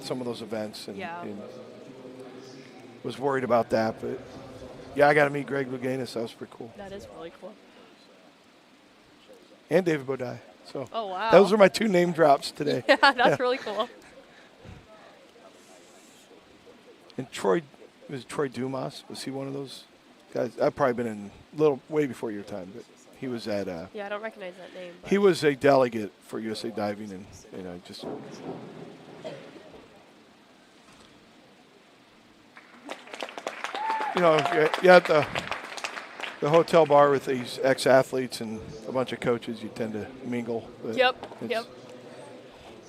some of those events, and was worried about that. But yeah, I got to meet Greg Louganis. That was pretty cool. That is really cool. And David Bodai. So oh wow, those are my 2 name drops today. Yeah, that's really cool. And Troy Dumas, was he one of those guys? I've probably been in way before your time, but he was at. Yeah, I don't recognize that name. But. He was a delegate for USA Diving, and just. You at the hotel bar with these ex-athletes and a bunch of coaches, you tend to mingle. Yep.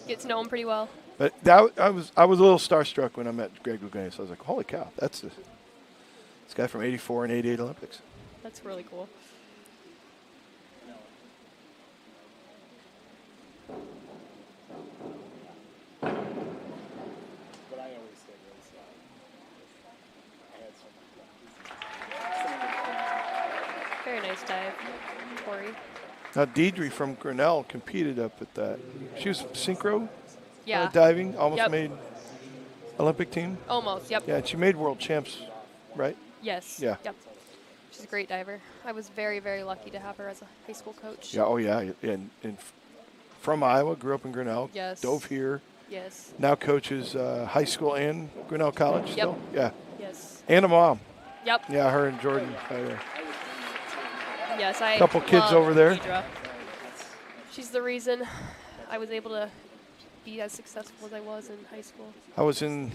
Get to know them pretty well. But I was a little starstruck when I met Greg Louganis. I was like, holy cow, that's this guy from '84 and '88 Olympics. That's really cool. Very nice dive, Tori. Now, Deidre from Grinnell competed up at that. She was synchro Yeah. diving, almost made Olympic team. Almost, yep. Yeah, and she made world champs, right? Yes. Yeah. Yep. She's a great diver. I was very, very lucky to have her as a high school coach. Yeah, oh yeah. And from Iowa, grew up in Grinnell. Yes. Dove here. Yes. Now coaches high school and Grinnell College still. Yeah. Yes. And a mom. Yep. Yeah, her and Jordan. Yes, I couple kids love over there. Deidre. She's the reason I was able to be as successful as I was in high school. I was in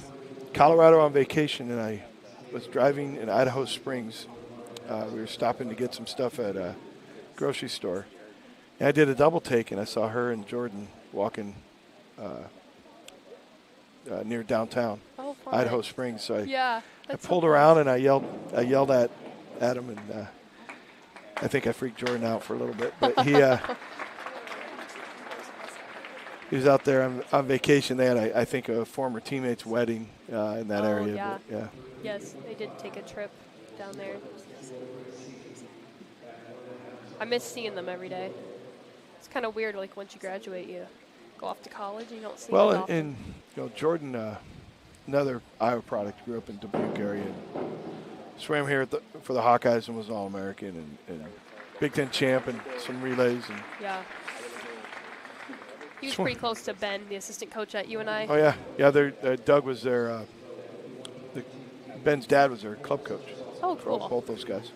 Colorado on vacation, and I was driving in Idaho Springs. We were stopping to get some stuff at a grocery store. And I did a double take, and I saw her and Jordan walking near downtown Idaho Springs. So I pulled around and I yelled at him, and I think I freaked Jordan out for a little bit. But he was out there on vacation. They had, I think, a former teammate's wedding in that area. Yeah. But, yeah. Yes, they did take a trip down there. I miss seeing them every day. It's kind of weird, like once you graduate, you go off to college and you don't see them often. And Jordan, another Iowa product, grew up in Dubuque area and swam here for the Hawkeyes and was All-American and Big Ten champ and some relays. And yeah. He was pretty close to Ben, the assistant coach at UNI. Oh, yeah. Yeah, Doug was their Ben's dad was their club coach. Oh, cool. Both those guys.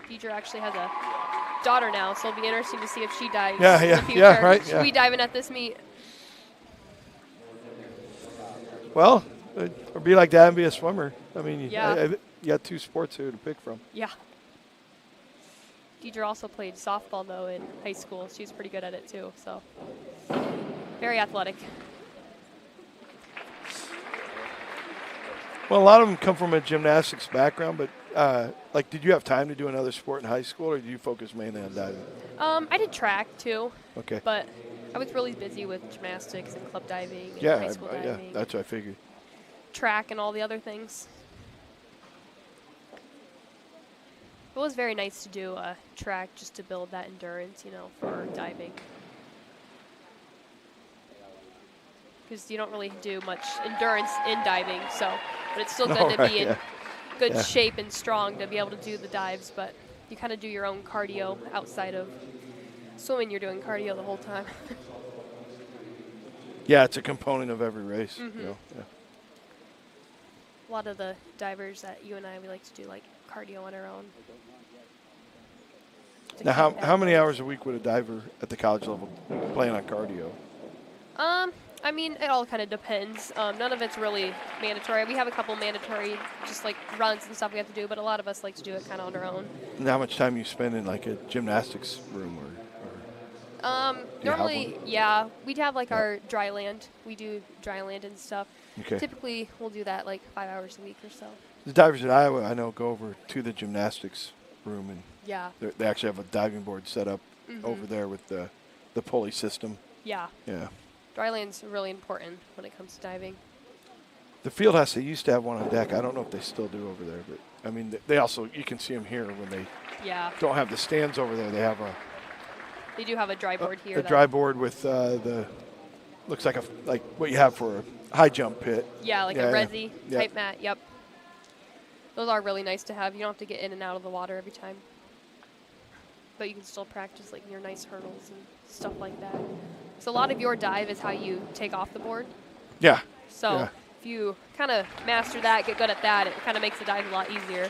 Deidre actually has a daughter now, so it'll be interesting to see if she dives in the future. Yeah, right. She'll be diving at this meet. Well, or be like dad and be a swimmer. I mean, you got 2 sports here to pick from. Yeah. Deidre also played softball, though, in high school. She's pretty good at it, too. So, very athletic. Well, a lot of them come from a gymnastics background, but did you have time to do another sport in high school, or did you focus mainly on diving? I did track, too. Okay. But I was really busy with gymnastics and club diving and high school diving. Yeah, that's what I figured. Track and all the other things. It was very nice to do a track just to build that endurance, for diving. Because you don't really do much endurance in diving, but it's still good to be in good shape and strong to be able to do the dives, but you kind of do your own cardio outside of swimming. You're doing cardio the whole time. Yeah, it's a component of every race. Mm-hmm. A lot of the divers at UNI, we like to do cardio on our own. to Now, keep how many hours a week would a diver at the college level plan on cardio? I mean, it all kind of depends. None of it's really mandatory. We have a couple mandatory, just like runs and stuff we have to do, but a lot of us like to do it kind of on our own. And how much time you spend in like a gymnastics room or Normally, yeah, we'd have like our dry land. We do dry land and stuff. Okay. Typically, we'll do that like 5 hours a week or so. The divers at Iowa, I know, go over to the gymnastics room, and Yeah. they actually have a diving board set up over there with the pulley system. Yeah. Yeah. Dry land's really important when it comes to diving. The field house, they used to have one on deck. I don't know if they still do over there, but I mean, they also, you can see them here when they don't have the stands over there. They have They do have a dry board here. a dry board with looks like what you have for a high jump pit. Yeah, like a resi type mat. Yep. Those are really nice to have. You don't have to get in and out of the water every time. But you can still practice like your nice hurdles and stuff like that. So a lot of your dive is how you take off the board. Yeah. So if you kind of master that, get good at that, it kind of makes the dive a lot easier.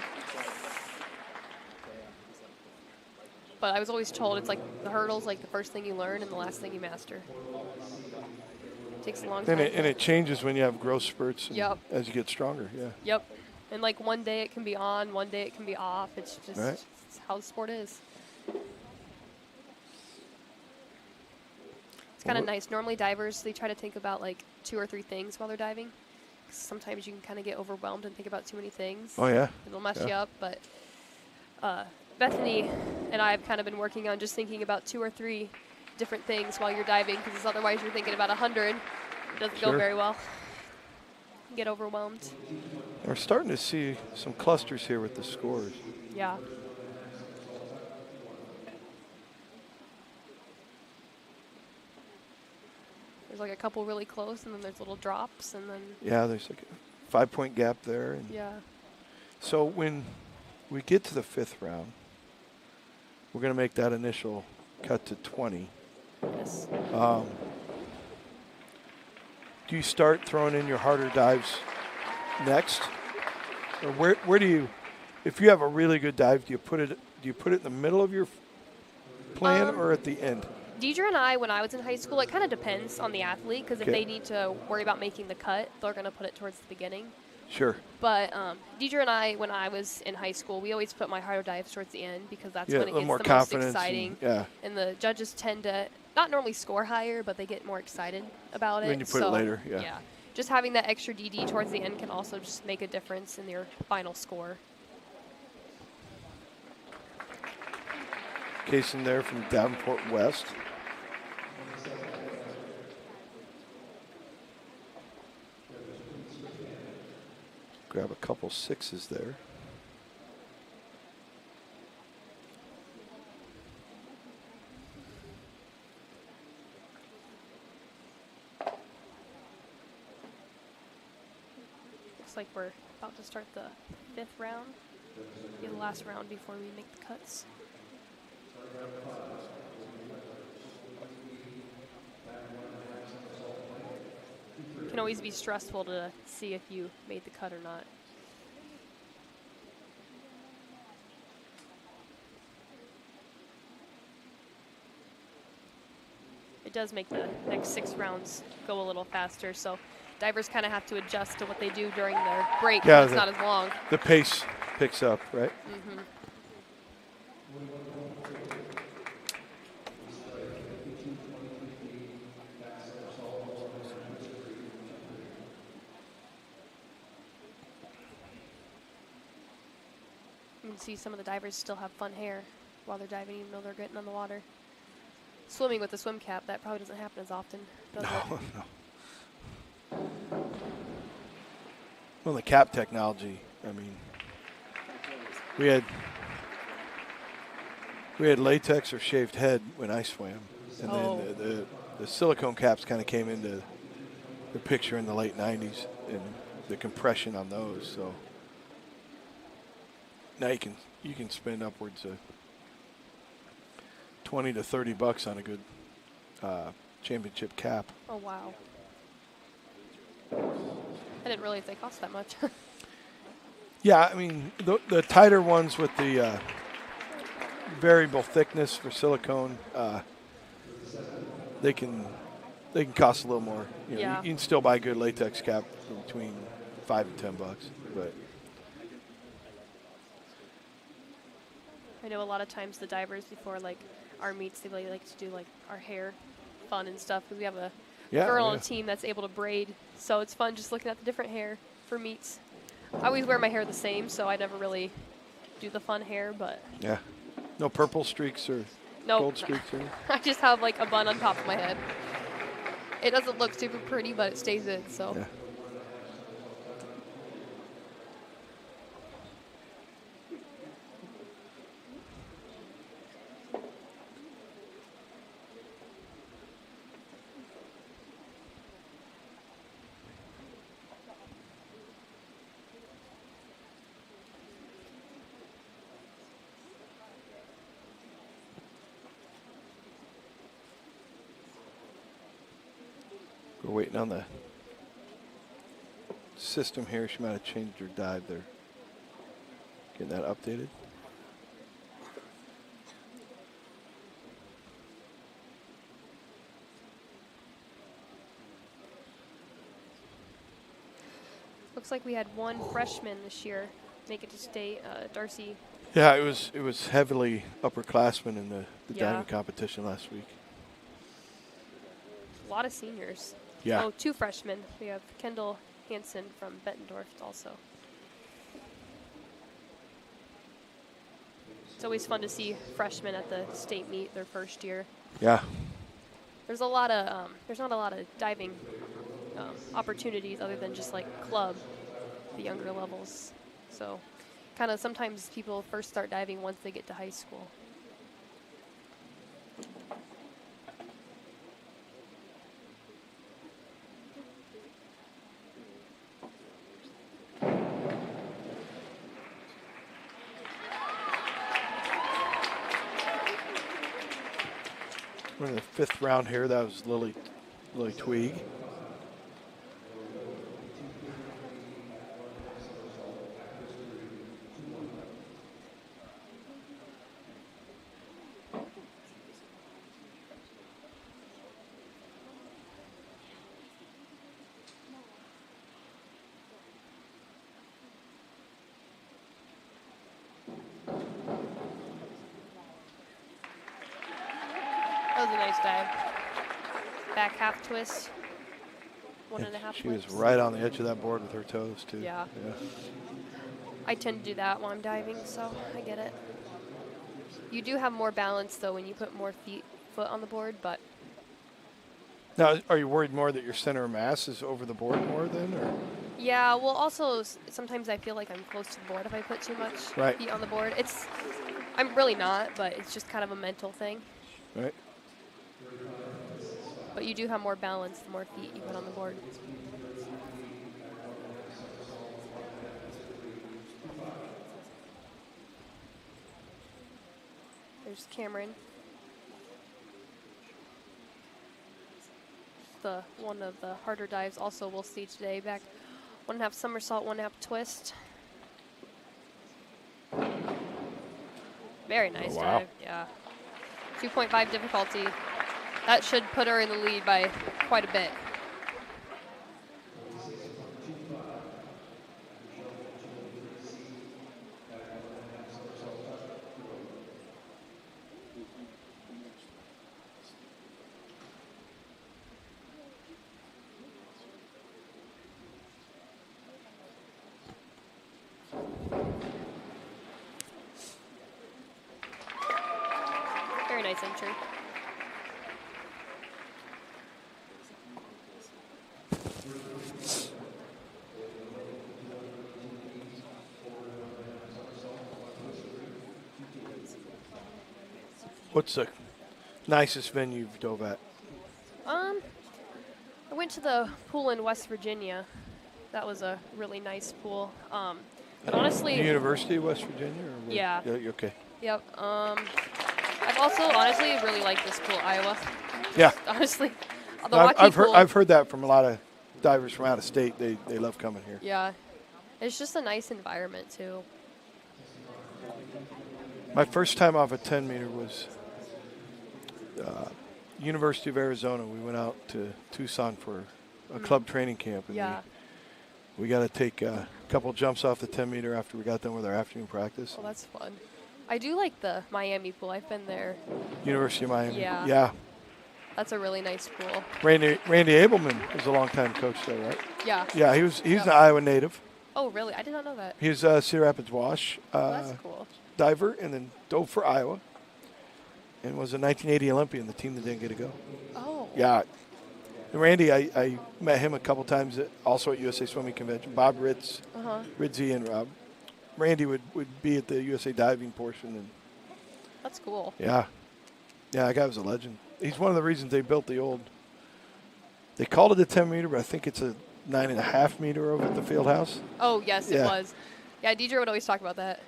But I was always told it's like the hurdle's like the first thing you learn and the last thing you master. It takes a long time. And it changes when you have growth spurts and as you get stronger, Yep. And like one day it can be on, one day it can be off. It's just it's how the sport is. It's kind of nice. Normally divers, they try to think about like 2 or 3 things while they're diving. Sometimes you can kind of get overwhelmed and think about too many things. Oh, yeah. It'll mess you up. But Bethany and I have kind of been working on just thinking about 2 or 3 different things while you're diving, because otherwise you're thinking about 100. It doesn't go very well. You get overwhelmed. We're starting to see some clusters here with the scores. Yeah. There's like a couple really close, and then there's little drops, and then... Yeah, there's like a 5-point gap there. And so when we get to the 5th round, we're going to make that initial cut to 20. Yes. Do you start throwing in your harder dives next? Or where do you, if you have a really good dive, do you put it in the middle of your plan or at the end? Deidre and I, when I was in high school, it kind of depends on the athlete, because if they need to worry about making the cut, they're going to put it towards the beginning. Sure. But Deidre and I, when I was in high school, we always put my harder dives towards the end, because that's when it gets the most exciting. And the judges tend to not normally score higher, but they get more excited about it. When you put it later, Just having that extra DD towards the end can also just make a difference in your final score. Kaysen there from Davenport West. Grab a couple 6s there. Looks like we're about to start the 5th round. Be the last round before we make the cuts. It can always be stressful to see if you made the cut or not. It does make the next 6 rounds go a little faster, so divers kind of have to adjust to what they do during their break. Yeah, it's not as long. The pace picks up, right? Mm-hmm. You can see some of the divers still have fun hair while they're diving, even though they're getting on the water. Swimming with a swim cap, that probably doesn't happen as often, does it? No. Well, the cap technology, I mean, we had latex or shaved head when I swam, and then the silicone caps kind of came into the picture in the late 90s, and the compression on those. So now you can spend upwards of $20 to $30 on a good championship cap. Oh wow! I didn't realize they cost that much. Yeah, I mean the tighter ones with the variable thickness for silicone. They can cost a little more. You know, Yeah. you can still buy a good latex cap for between $5 and $10, but I know a lot of times the divers before like our meets, they really like to do like our hair fun and stuff because we have a girl on the team that's able to braid, so it's fun just looking at the different hair for meets. I always wear my hair the same, so I never really do the fun hair, but yeah, no purple streaks or nope. gold streaks. Or I just have like a bun on top of my head. It doesn't look super pretty, but it stays in, so. Yeah. We're waiting on the system here. She might have changed her dive there. Getting that updated. Looks like we had one freshman this year make it to state, Darcy. Yeah, it was heavily upperclassmen in the Yeah. diving competition last week. A lot of seniors. Yeah. Oh, 2 freshmen. We have Kendall Hansen from Bettendorf also. It's always fun to see freshmen at the state meet their first year. Yeah. There's a lot of there's not a lot of diving opportunities other than just like club, the younger levels. So kind of sometimes people first start diving once they get to high school. We're in the 5th round here. That was Lily Tweeg. That was a nice dive. Back half twist. 1.5 She was flips. right on the edge of that board with her toes, too. Yeah. I tend to do that while I'm diving, so I get it. You do have more balance, though, when you put more foot on the board, but Now, are you worried more that your center of mass is over the board more then? Or? yeah, well, also sometimes I feel like I'm close to the board if I put too much feet on the board. I'm really not, but it's just kind of a mental thing. Right. But you do have more balance the more feet you put on the board. There's Cameron. One of the harder dives also we'll see today. Back 1.5 somersault, 1.5 twist. Very nice dive, yeah. 2.5 difficulty. That should put her in the lead by quite a bit. Very nice entry. What's the nicest venue you've dove at? I went to the pool in West Virginia. That was a really nice pool. But honestly, The University of West Virginia? Or where? Yeah. Okay. Yep. I've also honestly really liked this pool, Iowa. Yeah. Honestly, the I've Waukee heard pool. I've heard that from a lot of divers from out of state. They love coming here. Yeah, it's just a nice environment too. My first time off a 10 meter was University of Arizona. We went out to Tucson for a club training camp, and we got to take a couple jumps off the 10 meter after we got done with our afternoon practice. Well, that's fun. I do like the Miami pool. I've been there. University of Miami. Yeah. That's a really nice pool. Randy Abelman was a longtime coach there, right? Yeah. Yeah, he's an Iowa native. Oh, really? I did not know that. He's Cedar Rapids Wash That's cool. diver, and then dove for Iowa, and was a 1980 Olympian, the team that didn't get to go. Oh. Yeah. And Randy, I met him a couple times also at USA Swimming Convention. Bob Ritz, Ritzy, and Rob. Randy would be at the USA diving portion. And that's cool. Yeah. Yeah, that guy was a legend. He's one of the reasons they built they called it a 10 meter, but I think it's a 9.5 meter over at the field house. Oh, yes, it was. Yeah, Deidre would always talk about that.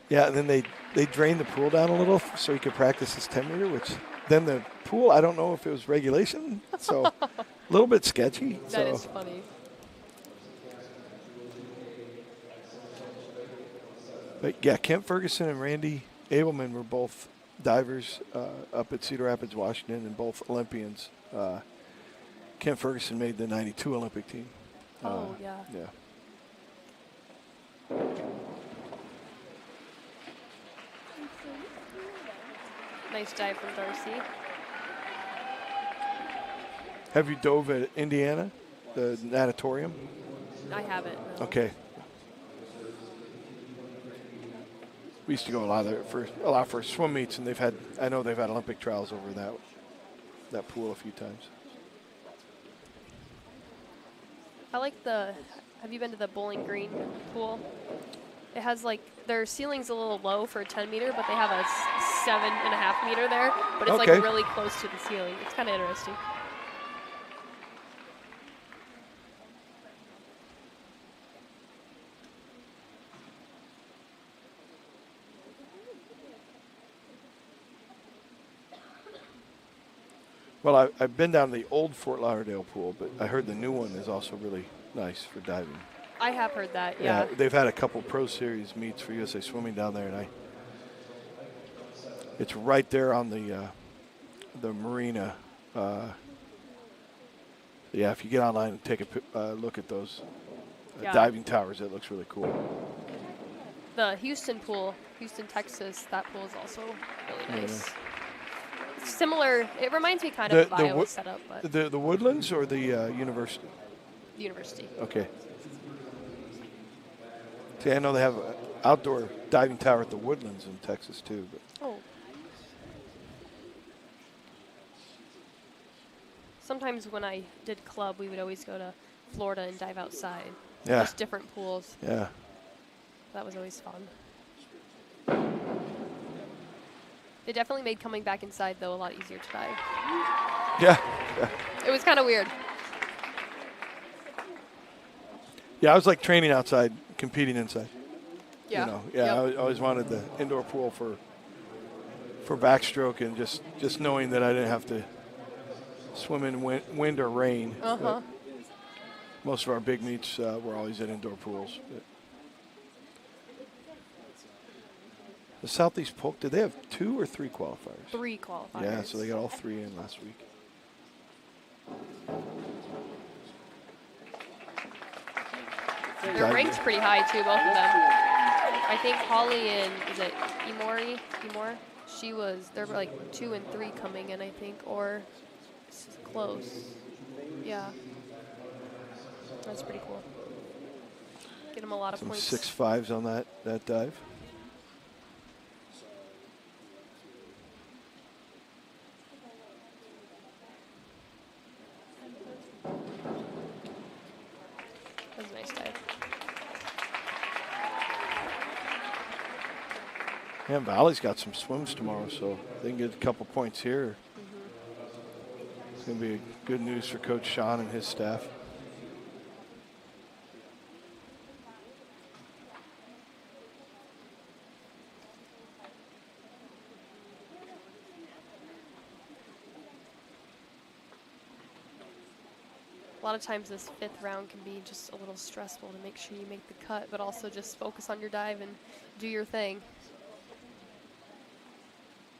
Yeah, and then they drained the pool down a little so he could practice his 10 meter, which then the pool, I don't know if it was regulation, so a little bit sketchy. That is funny. But yeah, Kent Ferguson and Randy Abelman were both divers up at Cedar Rapids, Washington, and both Olympians. Kent Ferguson made the 92 Olympic team. Yeah. Nice dive from Darcy. Have you dove at Indiana, the natatorium? I haven't. No. Okay. We used to go a lot for swim meets, and I know they've had Olympic trials over that pool a few times. I like have you been to the Bowling Green pool? It has their ceiling's a little low for a 10 meter, but they have a 7.5 meter there, but it's really close to the ceiling. It's kind of interesting. Well, I've been down to the old Fort Lauderdale pool, but I heard the new one is also really nice for diving. I have heard that, yeah. They've had a couple Pro Series meets for USA Swimming down there, and it's right there on the marina. If you get online and take a look at those diving towers, it looks really cool. The Houston pool, Houston, Texas, that pool is also really nice. Yeah. It's similar. It reminds me kind of Iowa setup, but the Woodlands or the university? The university. Okay. See, I know they have an outdoor diving tower at the Woodlands in Texas too. But. Oh. Sometimes when I did club, we would always go to Florida and dive outside. Yeah. Just different pools. Yeah. That was always fun. It definitely made coming back inside, though, a lot easier to dive. Yeah. It was kind of weird. Yeah, I was like training outside, competing inside. Yeah. You know, I always wanted the indoor pool for backstroke and just knowing that I didn't have to swim in wind or rain. Most of our big meets were always at indoor pools. But the Southeast Polk, did they have 2 or 3 qualifiers? 3 qualifiers. Yeah, so they got all 3 in last week. They're ranked pretty high, too, both of them. I think Holly and, is it Emor? They're like 2 and 3 coming in, I think, or close. Yeah. That's pretty cool. Get them a lot of Some points. 6.5s on that dive. That was a nice dive. Yeah, Valley's got some swims tomorrow, so they can get a couple points here. It's going to be good news for Coach Sean and his staff. A lot of times this 5th round can be just a little stressful to make sure you make the cut, but also just focus on your dive and do your thing.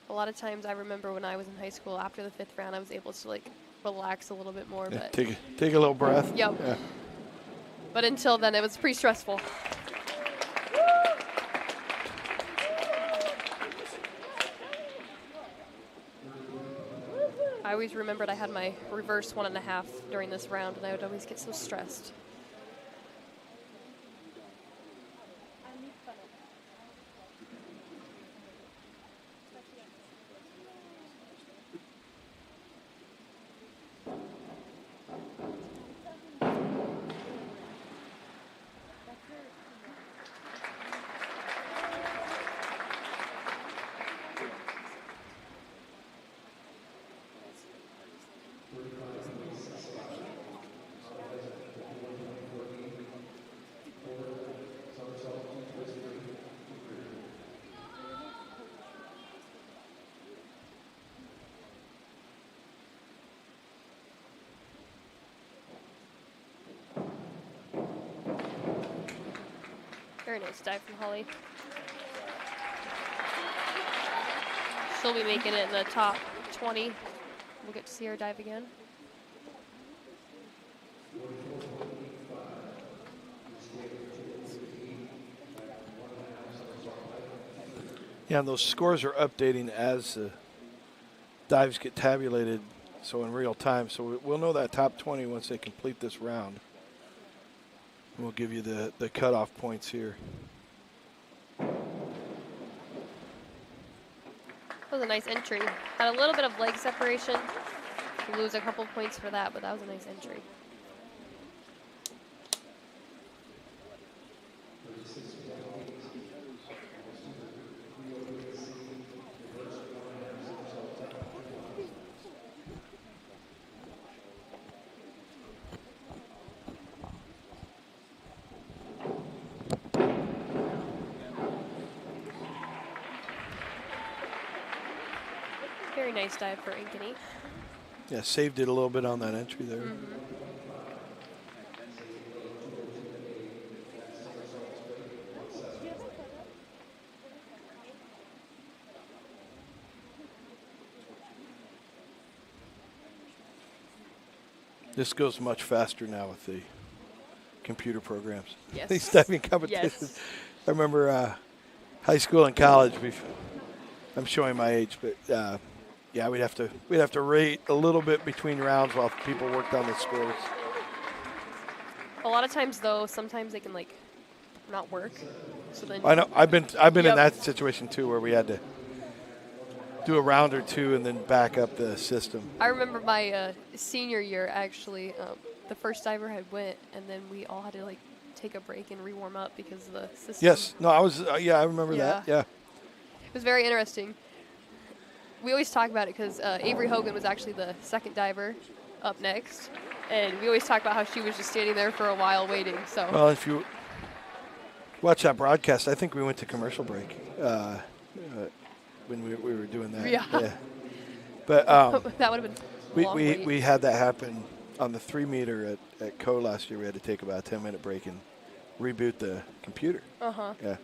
A lot of times I remember when I was in high school, after the 5th round, I was able to like relax a little bit more. Yeah, But take a little breath. Yep. Yeah. But until then, it was pretty stressful. I always remembered I had my reverse 1.5 during this round, and I would always get so stressed. Very nice dive from Holly. She'll be making it in the top 20. We'll get to see her dive again. Yeah, and those scores are updating as the dives get tabulated, so in real time. So we'll know that top 20 once they complete this round. We'll give you the cutoff points here. That was a nice entry. Had a little bit of leg separation. You lose a couple points for that, but that was a nice entry. Very nice dive for Ankeny. Yeah, saved it a little bit on that entry there. Mm-hmm. This goes much faster now with the computer programs. Yes. These diving competitions. Yes. I remember high school and college. I'm showing my age, but yeah, we'd have to rate a little bit between rounds while people worked on the scores. A lot of times, though, sometimes they can like not work. So then I know. I've been in Yep. that situation too, where we had to do a round or two and then back up the system. I remember my senior year, actually, the first diver had went, and then we all had to like take a break and re-warm up because of the system. Yes. No, I was. Yeah, I remember that. Yeah. It was very interesting. We always talk about it because Avery Hogan was actually the second diver up next, and we always talk about how she was just standing there for a while waiting. So. Well, if you watch that broadcast, I think we went to commercial break when we were doing that. Yeah. But that would have been. A long wait. we had that happen on the 3-meter at Co last year. We had to take about a 10-minute break and reboot the computer. Uh-huh. Yeah.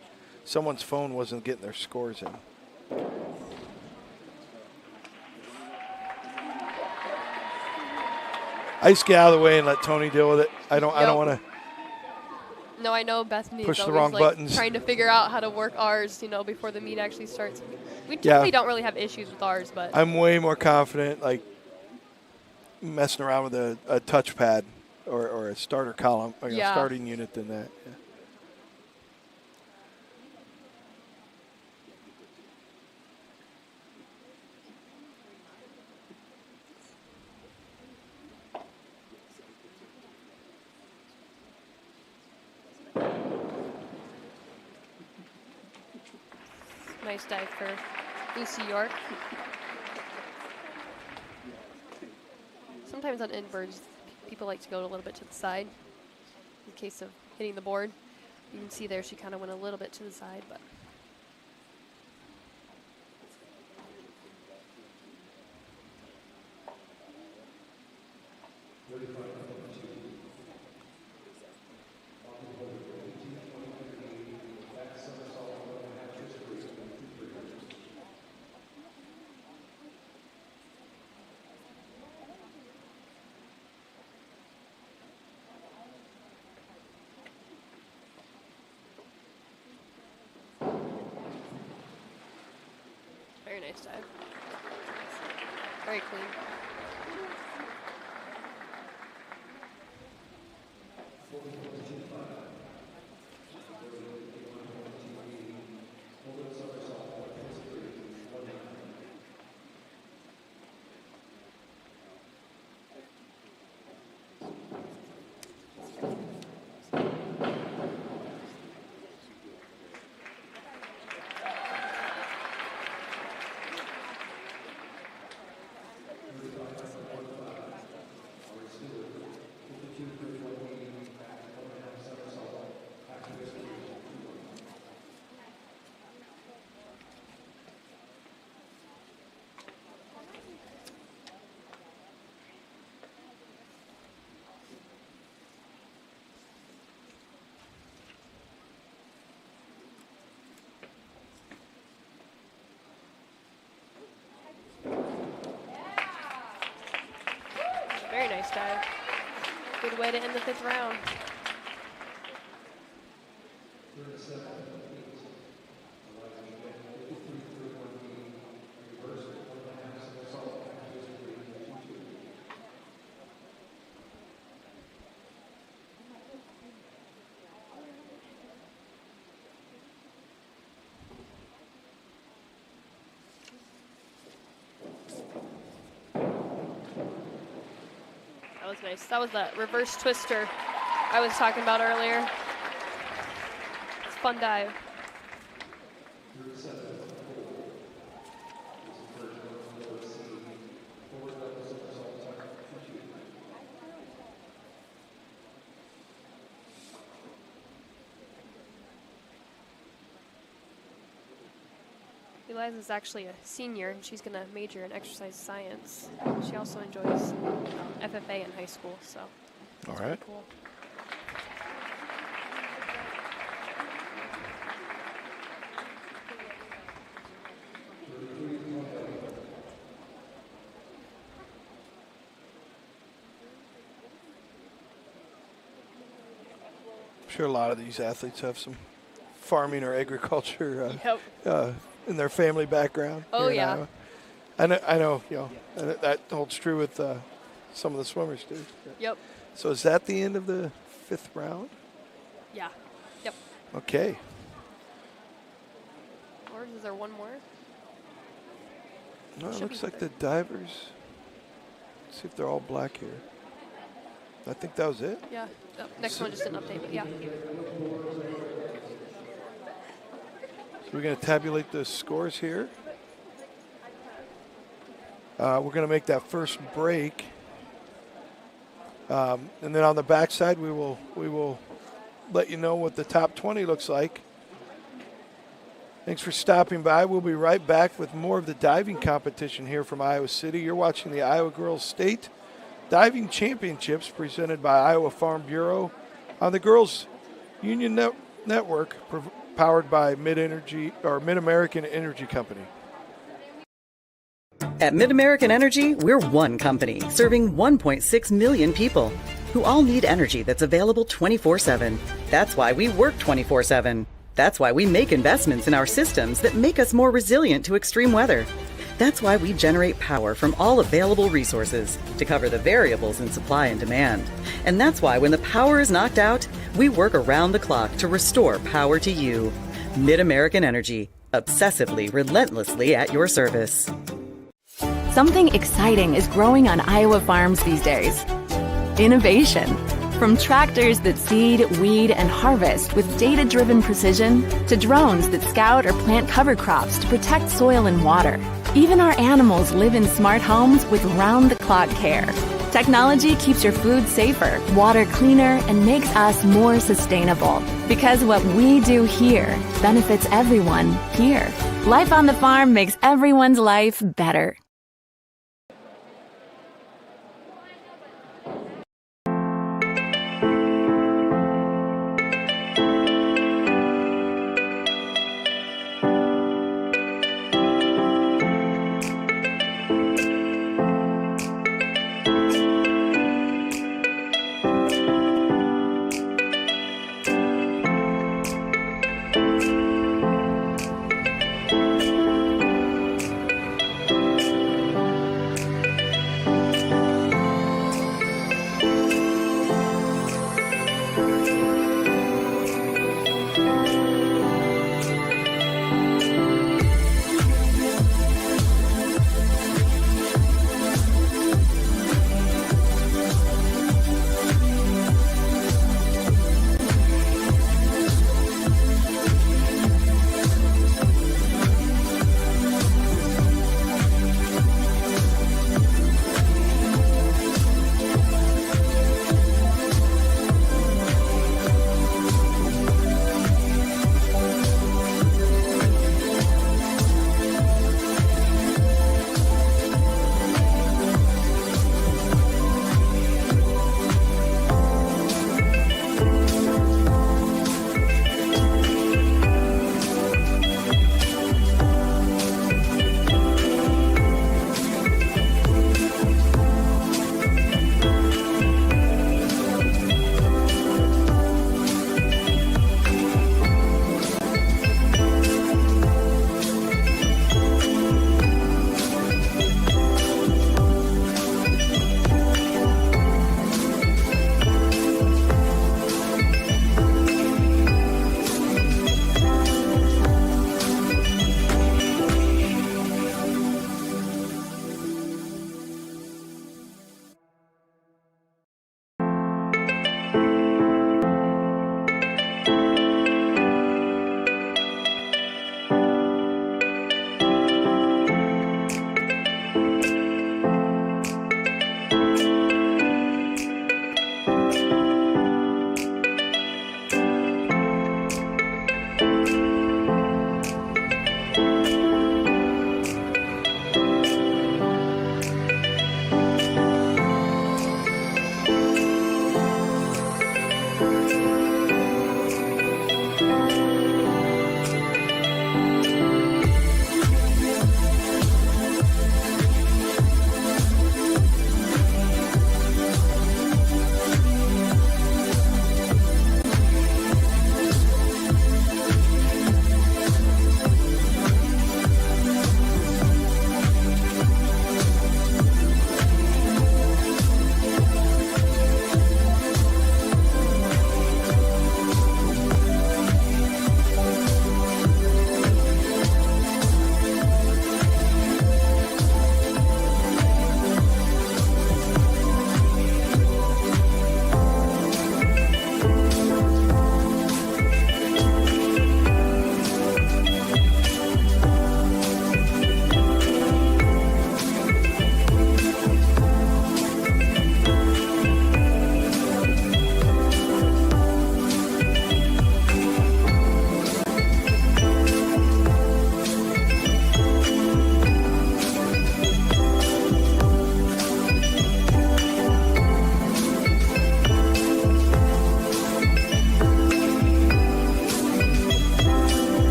Someone's phone wasn't getting their scores in. I just get out of the way and let Tony deal with it. I don't want to. No, I know Bethany Push is the always wrong like buttons. trying to figure out how to work ours, before the meet actually starts. We typically don't really have issues with ours, but I'm way more confident, like messing around with a touchpad or a starter column, or a starting unit than that. Yeah. nice dive for Lucy York. Sometimes on inverts, people like to go a little bit to the side in case of hitting the board. You can see there she kind of went a little bit to the side, but. Very nice dive. Very clean. Very nice dive. Good way to end the 5th round. That was nice. That was the reverse twister I was talking about earlier. It's a fun dive. Eliza's actually a senior, and she's going to major in exercise science. She also enjoys FFA in high school, so all right. Cool. I'm sure a lot of these athletes have some farming or agriculture in their family background. Oh, yeah. I know, that holds true with some of the swimmers too. Yep. So is that the end of the 5th round? Yeah. Yep. Okay. Or is there one more? No, it looks like the divers. Let's see if they're all black here. I think that was it. Yeah. Oh, next one just an update, but yeah. So we're going to tabulate the scores here. We're going to make that first break. And then on the backside, we will let you know what the top 20 looks like. Thanks for stopping by. We'll be right back with more of the diving competition here from Iowa City. You're watching the Iowa Girls State Diving Championships presented by Iowa Farm Bureau on the Girls Union Network, powered by Mid-American Energy Company. At Mid-American Energy, we're one company serving 1.6 million people who all need energy that's available 24/7. That's why we work 24/7. That's why we make investments in our systems that make us more resilient to extreme weather. That's why we generate power from all available resources to cover the variables in supply and demand. And that's why when the power is knocked out, we work around the clock to restore power to you. Mid-American Energy, obsessively, relentlessly at your service. Something exciting is growing on Iowa farms these days. Innovation. From tractors that seed, weed, and harvest with data-driven precision to drones that scout or plant cover crops to protect soil and water. Even our animals live in smart homes with round-the-clock care. Technology keeps your food safer, water cleaner, and makes us more sustainable. Because what we do here benefits everyone here. Life on the farm makes everyone's life better.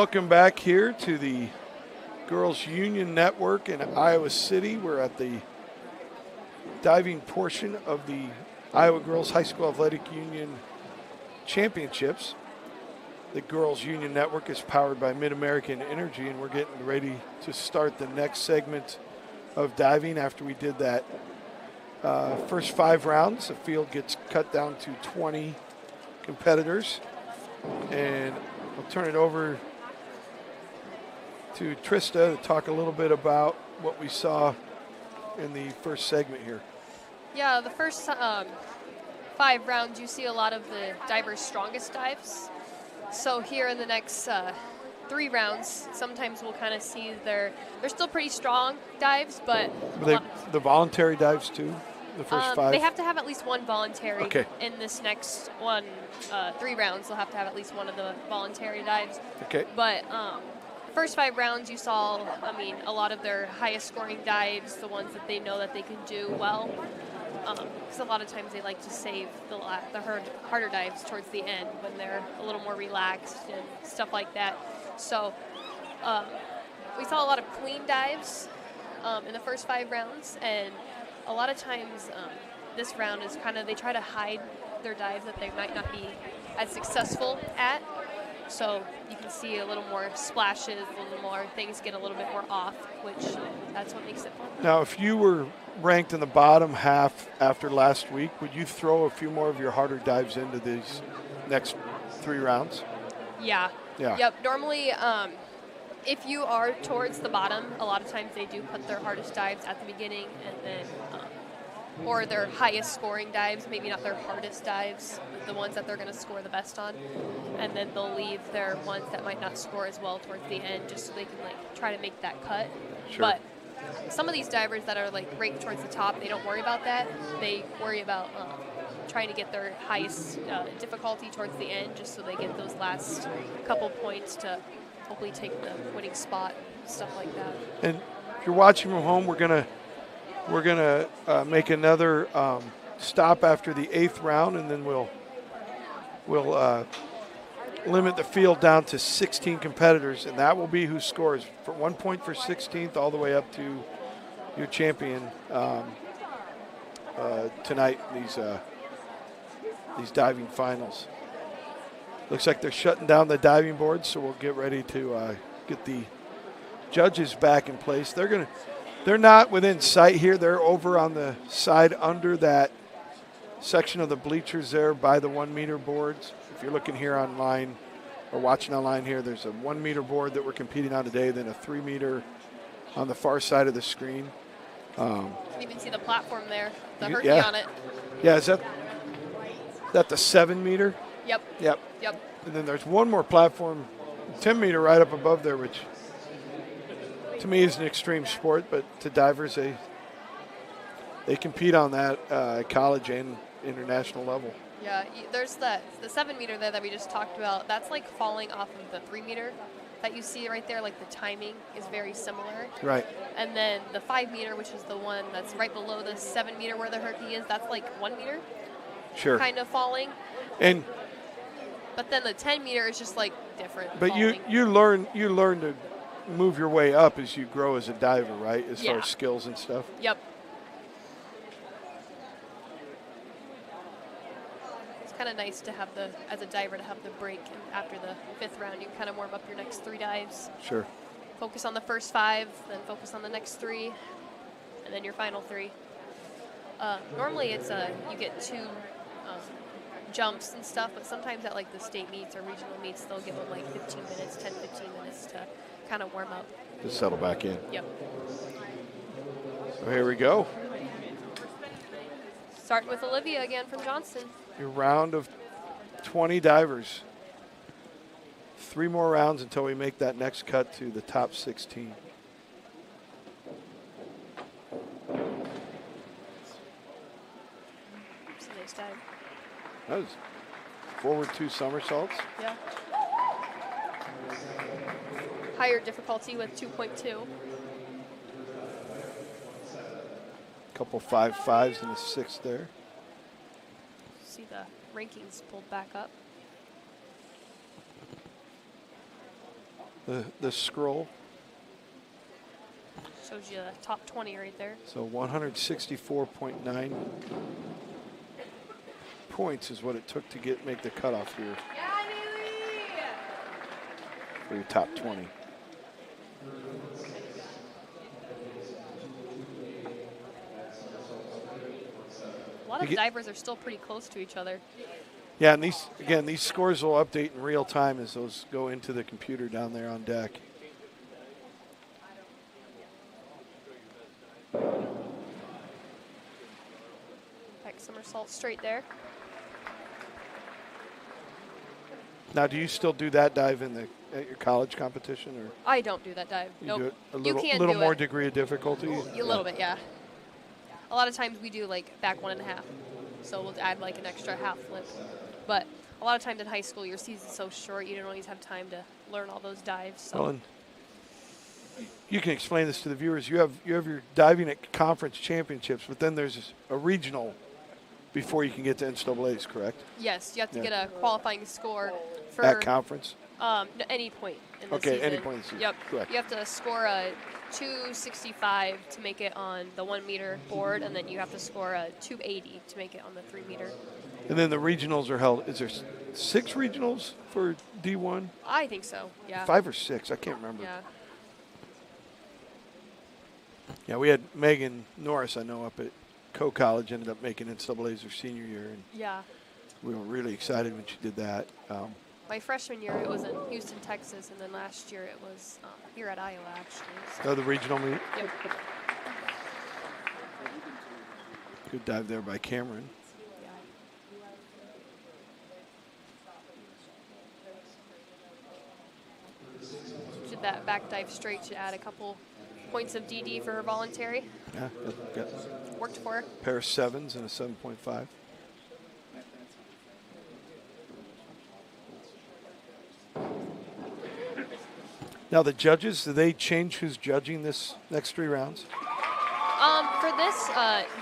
Welcome back here to the Girls Union Network in Iowa City. We're at the diving portion of the Iowa Girls High School Athletic Union Championships. The Girls Union Network is powered by Mid-American Energy, and we're getting ready to start the next segment of diving. After we did that first 5 rounds, the field gets cut down to 20 competitors. And I'll turn it over to Trista to talk a little bit about what we saw in the first segment here. Yeah, the first 5 rounds, you see a lot of the divers' strongest dives. So here in the next 3 rounds, sometimes we'll kind of see they're still pretty strong dives, but the voluntary dives too. The first 5. They have to have at least one voluntary. Okay. In this next 3 rounds. They'll have to have at least one of the voluntary dives. Okay. But first 5 rounds, you saw, a lot of their highest scoring dives, the ones that they know that they can do well. Because a lot of times they like to save the harder dives towards the end when they're a little more relaxed and stuff like that. So we saw a lot of clean dives in the first 5 rounds, and a lot of times this round is kind of, they try to hide their dives that they might not be as successful at. So you can see a little more splashes, a little more things get a little bit more off, which that's what makes it fun. Now, if you were ranked in the bottom half after last week, would you throw a few more of your harder dives into these next 3 rounds? Yeah. Yeah. Yep. Normally, if you are towards the bottom, a lot of times they do put their hardest dives at the beginning, and then or their highest scoring dives, maybe not their hardest dives, but the ones that they're going to score the best on, and then they'll leave their ones that might not score as well towards the end, just so they can try to make that cut. Sure. But some of these divers that are ranked towards the top, they don't worry about that. They worry about trying to get their highest difficulty towards the end, just so they get those last couple points to hopefully take the winning spot, stuff like that. And if you're watching from home, we're gonna make another stop after the 8th round, and then we'll limit the field down to 16 competitors, and that will be who scores for 1 point for 16th all the way up to your champion tonight in these diving finals. Looks like they're shutting down the diving board, so we'll get ready to get the judges back in place. They're not within sight here. They're over on the side under that section of the bleachers there by the 1 meter boards. If you're looking here online or watching online here, there's a 1 meter board that we're competing on today, then a 3 meter on the far side of the screen. You can even see the platform there, the herky on it. Yeah, is that the 7 meter? Yep. And then there's one more platform, 10 meter right up above there, which to me is an extreme sport, but to divers, they compete on that at college and international level. Yeah, there's the 7 meter there that we just talked about. That's like falling off of the 3 meter that you see right there. Like the timing is very similar. Right. And then the 5 meter, which is the one that's right below the 7 meter where the herky is, that's like 1 meter. Sure. Kind of falling. But then the 10 meter is just like different. But falling. you learn to move your way up as you grow as a diver, right? As far as skills and stuff. Yep. It's kind of nice to have as a diver, to have the break, and after the 5th round, you can kind of warm up your next 3 dives. Sure. Focus on the first 5, then focus on the next 3, and then your final 3. Normally, it's you get 2 jumps and stuff, but sometimes at like the state meets or regional meets, they'll give them like 15 minutes, 10, 15 minutes to kind of warm up. To settle back in. Yep. So here we go. Starting with Olivia again from Johnston. Your round of 20 divers. 3 more rounds until we make that next cut to the top 16. It's a nice dive. That was forward 2 somersaults. Yeah. Higher difficulty with 2.2. Couple 5.5s and a 6 there. See the rankings pulled back up. the scroll. Shows you the top 20 right there. So 164.9 points is what it took to make the cutoff here for your top 20. A lot of divers are still pretty close to each other. Yeah, and these scores will update in real time as those go into the computer down there on deck. Back somersault straight there. Now, do you still do that dive at your college competition, or I don't do that dive. you Nope. do it You can't little do more it. degree of difficulty? A little bit, yeah. A lot of times we do like back 1.5, so we'll add like an extra half flip. But a lot of times in high school, your season's so short, you don't always have time to learn all those dives. So. Well, and you can explain this to the viewers. You have your diving at conference championships, but then there's a regional before you can get to NCAA's, correct? Yes, you have to get a qualifying score for at conference. Any point in the Okay, season. any point in the season. Yep. Correct. You have to score a 265 to make it on the 1 meter board, and then you have to score a 280 to make it on the 3 meter. And then the regionals are held. Is there 6 regionals for D1? I think so. Yeah. 5 or 6, I can't remember. Yeah. Yeah, we had Megan Norris, I know, up at Co-College, ended up making NCAA's her senior year, and Yeah. we were really excited when she did that. My freshman year, it was in Houston, Texas, and then last year it was here at Iowa, actually. So. The regional meet. Yep. Good dive there by Cameron. Did that back dive straight to add a couple points of DD for her voluntary. Yeah, got Worked for her. pair of 7s and a 7.5. Now the judges, do they change who's judging this next 3 rounds? For this,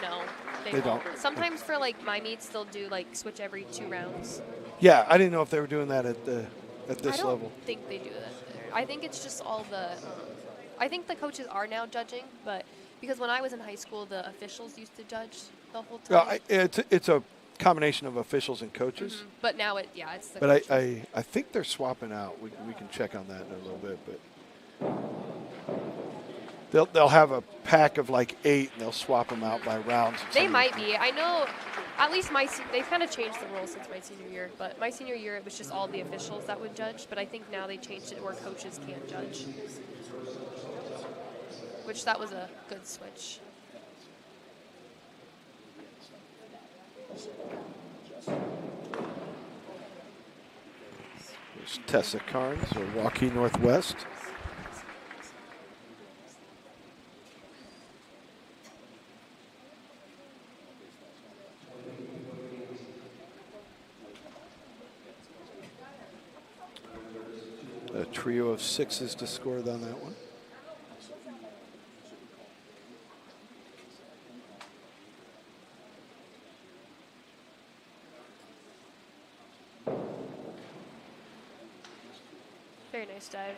no, They don't. Sometimes for like my meets, they'll do like switch every 2 rounds. Yeah, I didn't know if they were doing that at this level. I don't think they do that there. I think it's just all the. I think the coaches are now judging, but because when I was in high school, the officials used to judge the whole time. Well, it's a combination of officials and coaches. Mm-hmm. But now it's the. But coaches. I think they're swapping out. We can check on that in a little bit, but they'll have a pack of like 8 and they'll swap them out by rounds. They might be. I know. At least they've kind of changed the rules since my senior year. But my senior year, it was just all the officials that would judge. But I think now they changed it where coaches can't judge. Which that was a good switch. There's Tessa Carnes, or Waukee Northwest. A trio of 6s to score on that one. Very nice dive.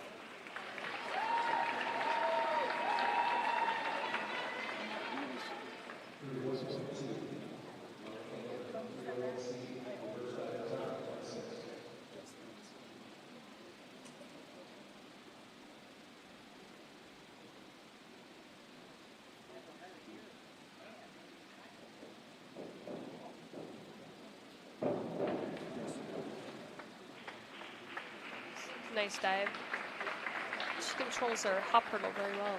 Nice dive. She controls her hop hurdle very well.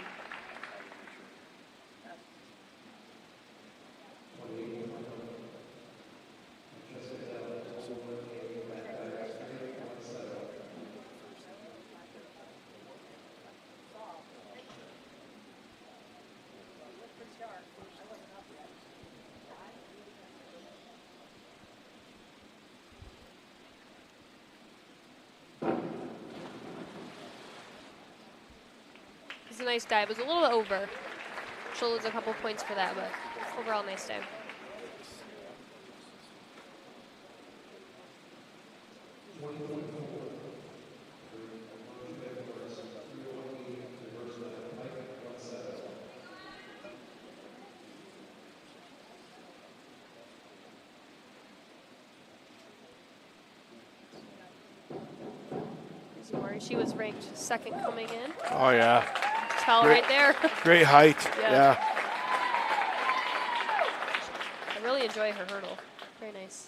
It's a nice dive. It was a little bit over. She'll lose a couple points for that, but overall nice dive. category. She was ranked second coming in. Oh, yeah. Tell right there. Great height. Yeah. I really enjoy her hurdle. Very nice.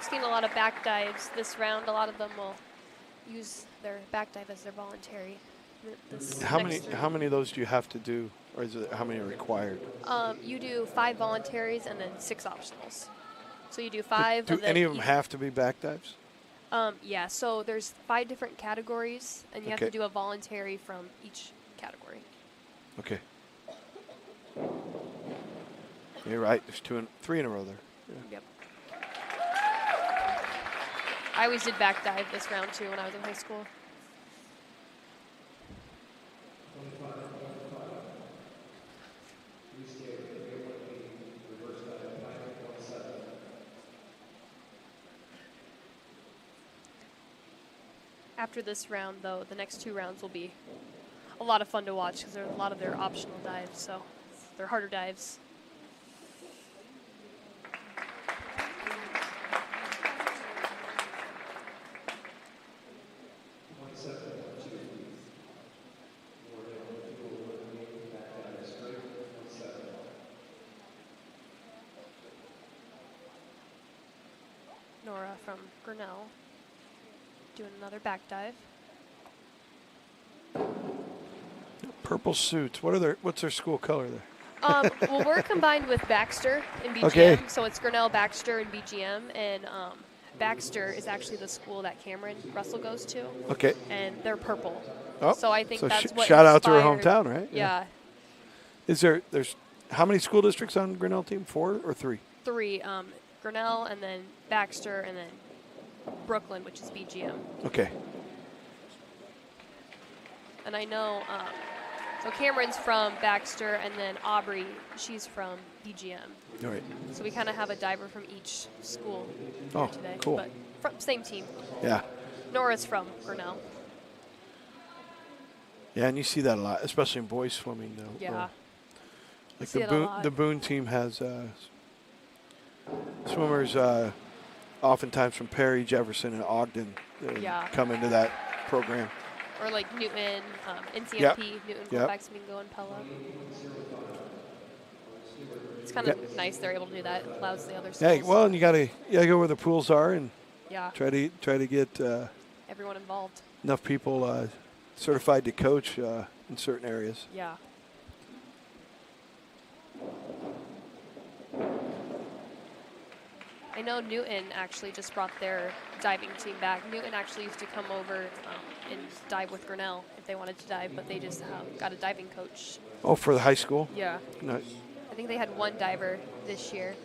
Seen a lot of back dives this round. A lot of them will use their back dive as their voluntary. How many of those do you have to do, or is it how many are required? You do 5 voluntaries and then 6 optionals. So you do 5. Do any of them have to be back dives? Yeah. So there's 5 different categories, and you have to do a voluntary from each category. Okay. You're right. There's 3 in a row there. Yeah. Yep. I always did back dive this round too when I was in high school. After this round, though, the next 2 rounds will be a lot of fun to watch because there are a lot of their optional dives, so they're harder dives. Nora from Grinnell doing another back dive. Purple suits. What's their school color there? Well, we're combined with Baxter in BGM, Okay. So it's Grinnell, Baxter, and BGM, and Baxter is actually the school that Cameron Russell goes to. Okay. And they're purple. Oh, so I think that's what shout out to her inspired- hometown, right? Yeah. There's how many school districts on the Grinnell team? 4 or 3? 3. Grinnell, and then Baxter, and then Brooklyn, which is BGM. Okay. And I know, so Cameron's from Baxter, and then Aubrey, she's from BGM. All right. So we kind of have a diver from each school Oh, here today. cool. But from same team. Yeah. Nora's from Grinnell. Yeah, and you see that a lot, especially in boys swimming, though. Yeah. Like See it a lot. the Boone team has swimmers oftentimes from Perry, Jefferson, and Ogden that come into that program. Or like Newton, NCMP, Yep. Newton, Yep. Colfax, Mingo, and Pella. It's kind of nice they're able to do that. It allows the other schools. Hey, well, and you gotta go where the pools are and try to get everyone involved. enough people certified to coach in certain areas. Yeah. I know Newton actually just brought their diving team back. Newton actually used to come over and dive with Grinnell if they wanted to dive, but they just got a diving coach. Oh, for the high school? Yeah. Nice. I think they had 1 diver this year.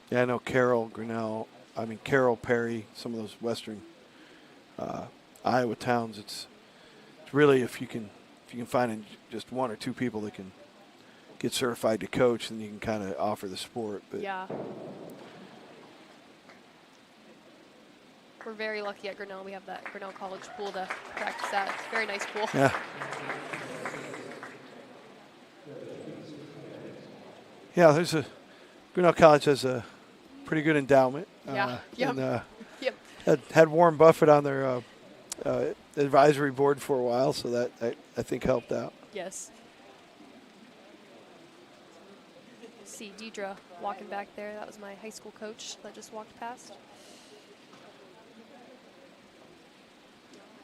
Yeah, I know Carroll, Perry, some of those western Iowa towns. It's really if you can find just 1 or 2 people that can get certified to coach, then you can kind of offer the sport. But Yeah. We're very lucky at Grinnell. We have that Grinnell College pool to practice at. It's a very nice pool. Yeah. Yeah, Grinnell College has a pretty good endowment. Yeah. Yep. And, Yep. had Warren Buffett on their advisory board for a while, so that I think helped out. Yes. See Deidre walking back there. That was my high school coach that just walked past.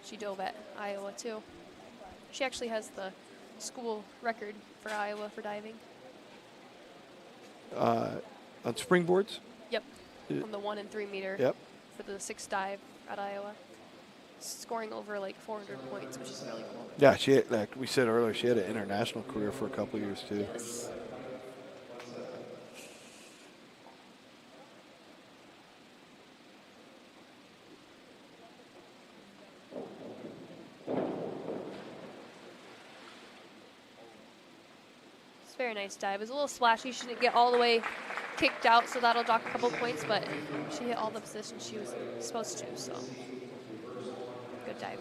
She dove at Iowa too. She actually has the school record for Iowa for diving. On springboards? Yep. On the 1 and 3 meter. Yep. For the 6th dive at Iowa. Scoring over like 400 points, which is really cool. Yeah, she had, like we said earlier, she had an international career for a couple of years too. Yes. very nice dive. It was a little splashy. She didn't get all the way kicked out, so that'll dock a couple points, but she hit all the positions she was supposed to, so good dive.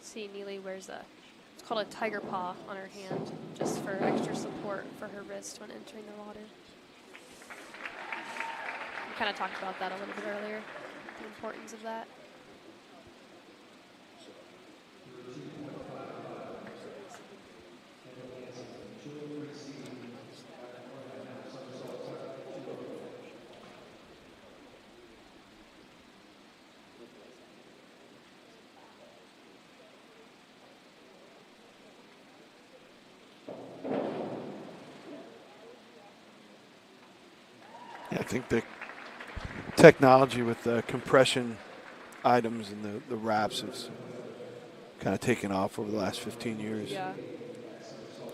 See, Neely wears it's called a tiger paw on her hand, just for extra support for her wrist when entering the water. We kind of talked about that a little bit earlier, the importance of that. I think the technology with the compression items and the wraps has kind of taken off over the last 15 years. Yeah.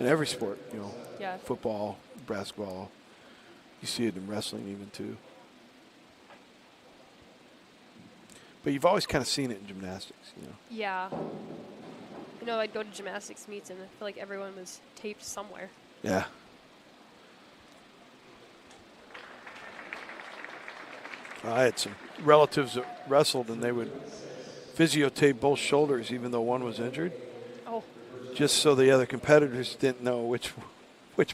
In every sport, Yeah. Football, basketball. You see it in wrestling even too. But you've always kind of seen it in gymnastics, Yeah. I'd go to gymnastics meets and I feel like everyone was taped somewhere. Yeah. I had some relatives that wrestled, and they would physiotape both shoulders, even though one was injured. Oh. Just so the other competitors didn't know which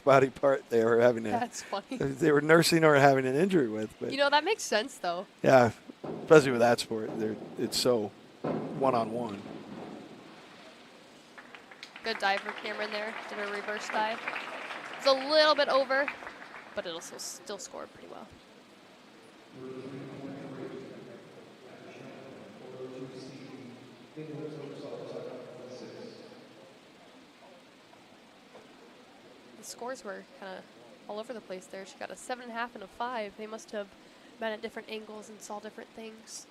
body part they were having. That's funny. They were nursing or having an injury with. But that makes sense, though. Yeah, especially with that sport, it's so one-on-one. Good dive for Cameron there. Did a reverse dive. It's a little bit over, but it'll still score pretty well. The scores were kind of all over the place there. She got a 7.5 and a 5. They must have been at different angles and saw different things.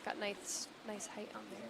'Got nice height on there.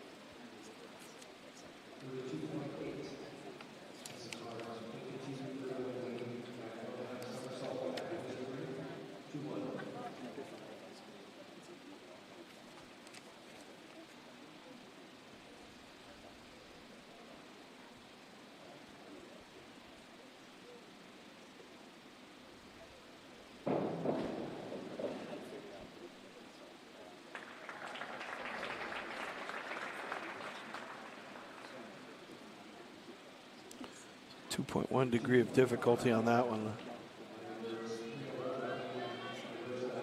.1 degree of difficulty on that one.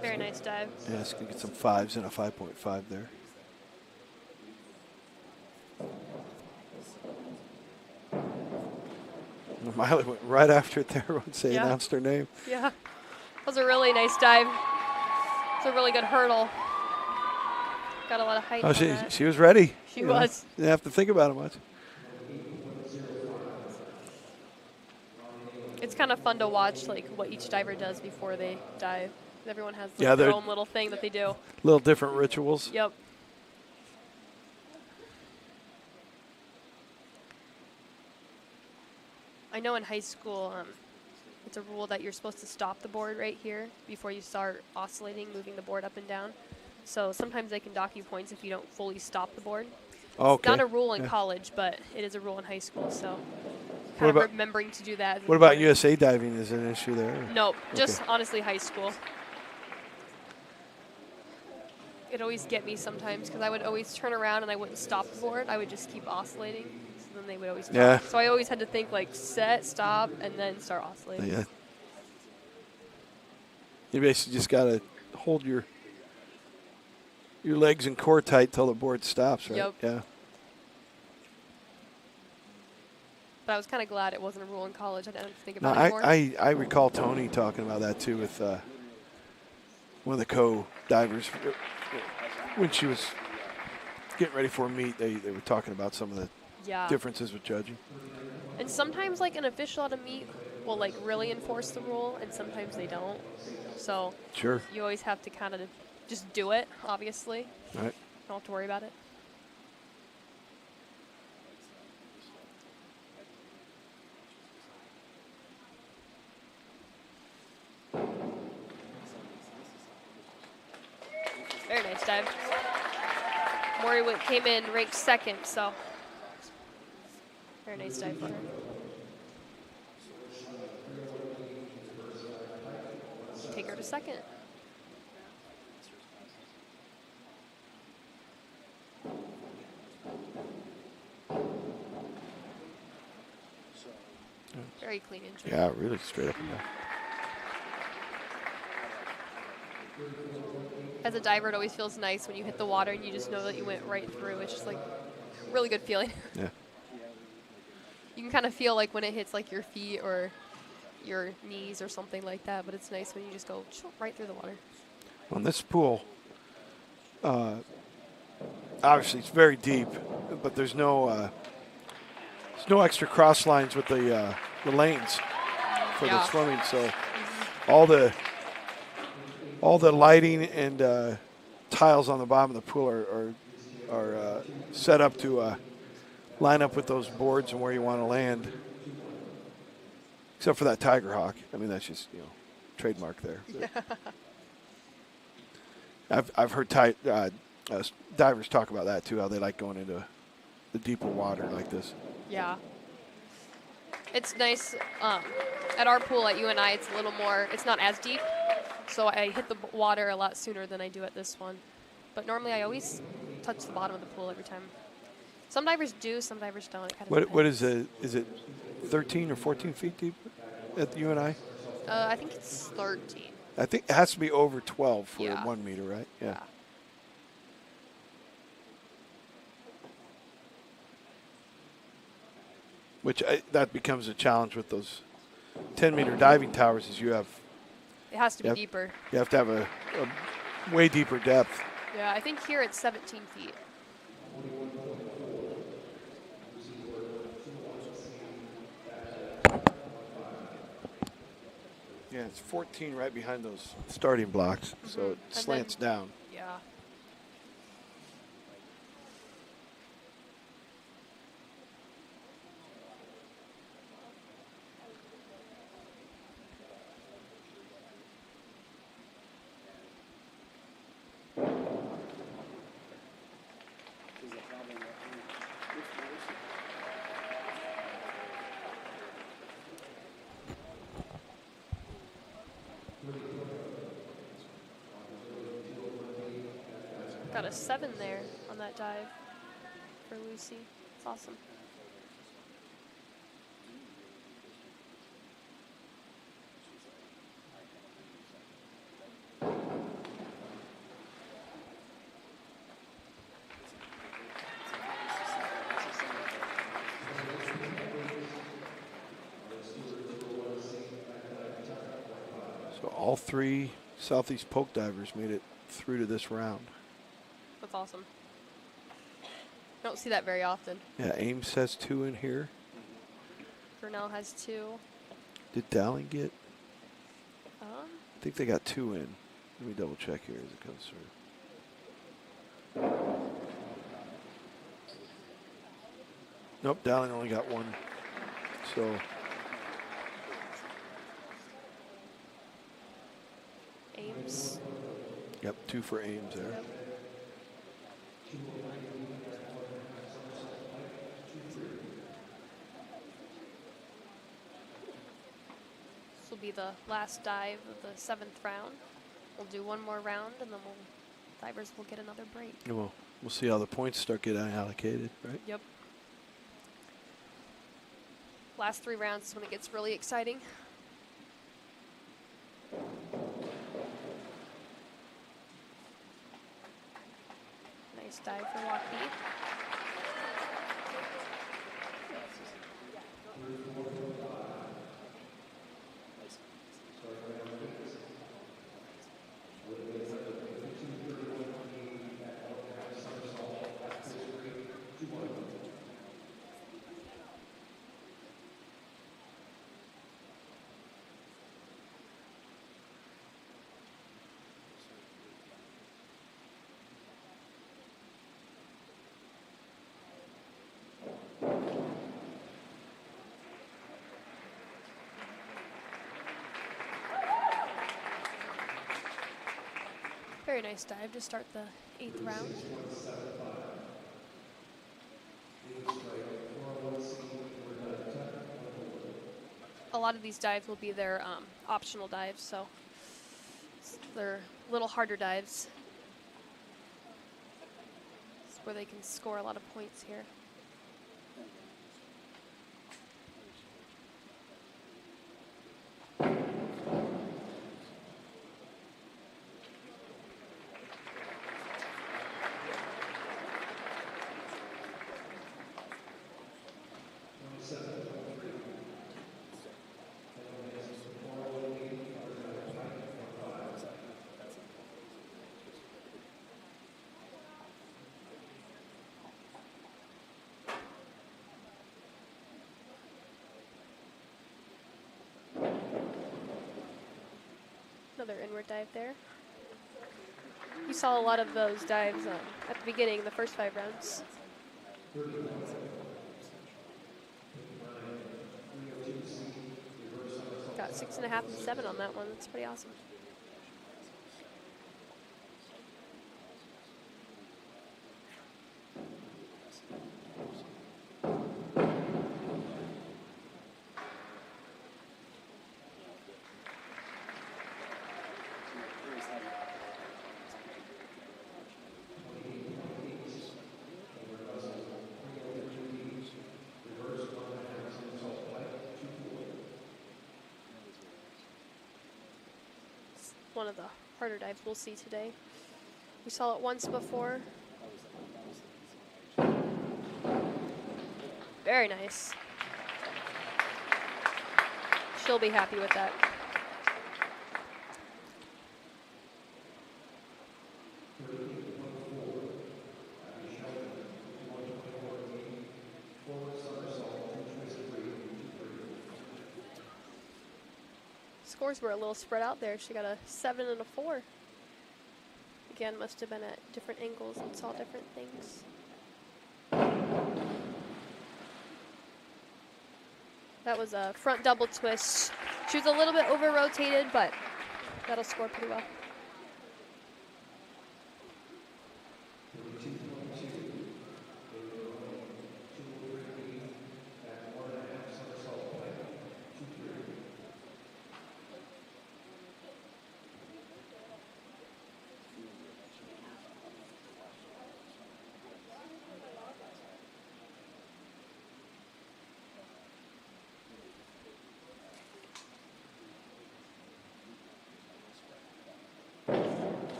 Very nice dive. Yeah, it's going to get some 5s and a 5.5 there. Miley went right after it there once they announced her name. Yeah, that was a really nice dive. It's a really good hurdle. Got a lot of height. Oh, on that. she was ready. She was. Didn't have to think about it much. It's kind of fun to watch, like what each diver does before they dive. Everyone has Yeah, their own little thing that they do. Little different rituals. Yep. I know in high school, it's a rule that you're supposed to stop the board right here before you start oscillating, moving the board up and down. So sometimes they can dock you points if you don't fully stop the board. Okay. It's not a rule in college, but it is a rule in high school. So kind of remembering to do that. What about USA diving? Is an issue there? Nope, just honestly high school. It always get me sometimes because I would always turn around and I wouldn't stop the board. I would just keep oscillating. then they would always stop. Yeah. So I always had to think like set, stop, and then start oscillating. Yeah. You basically just got to hold your legs and core tight till the board stops, right? Yep. Yeah. But I was kind of glad it wasn't a rule in college. I didn't have to think No, about it anymore. I recall Tony talking about that too with one of the co-divers. When she was getting ready for a meet, they were talking about some of the differences with judging. And sometimes like an official at a meet will like really enforce the rule, and sometimes they don't. So Sure. you always have to kind of just do it, obviously. Right. Don't have to worry about it. Very nice dive. Maury came in ranked second, so very nice dive for her. Take her to second. Very clean entry. Yeah, really straight up and down. As a diver, it always feels nice when you hit the water and you just know that you went right through. It's just like a really good feeling. Yeah. You can kind of feel like when it hits like your feet or your knees or something like that, but it's nice when you just go right through the water. On this pool, obviously it's very deep, but there's no extra cross lines with the lanes for the swimming. So all the lighting and tiles on the bottom of the pool are set up to line up with those boards and where you want to land. Except for that Tiger Hawk. I mean, that's just, trademark there. I've heard divers talk about that too, how they like going into the deeper water like this. Yeah. It's nice. At our pool at UNI, it's a little more, it's not as deep. So I hit the water a lot sooner than I do at this one. But normally I always touch the bottom of the pool every time. Some divers do, some divers don't. It kind of What is it? Is it 13 or 14 feet deep at UNI? I think it's 13. I think it has to be over 12 for Yeah. 1 meter, right? Yeah. Which that becomes a challenge with those 10-meter diving towers, is you have. It has to be deeper. You have to have a way deeper depth. Yeah, I think here it's 17 feet. Yeah, it's 14 right behind those starting blocks, so it slants down. Yeah. Got a 7 there on that dive for Lucy. It's awesome. So all 3 Southeast Polk divers made it through to this round. That's awesome. Don't see that very often. Yeah, Ames has 2 in here. Grinnell has 2. Did Dowling get? I think they got 2 in. Let me double check here as it comes through. Nope, Dowling only got 1. So Ames. yep, 2 for Ames there. Yep. This will be the last dive of the 7th round. We'll do one more round, and then divers will get another break. We'll see how the points start getting allocated, right? Yep. Last 3 rounds is when it gets really exciting. Nice dive for Lockheed. Very nice dive to start the 8th round. A lot of these dives will be their optional dives, so they're a little harder dives. It's where they can score a lot of points here. Another inward dive there. You saw a lot of those dives at the beginning, the first 5 rounds. Got 6.5 and 7 on that one. That's pretty awesome. One of the harder dives we'll see today. We saw it once before. Very nice. She'll be happy with that. Scores were a little spread out there. She got a 7 and a 4. Again, must have been at different angles and saw different things. That was a front double twist. She was a little bit over-rotated, but that'll score pretty well.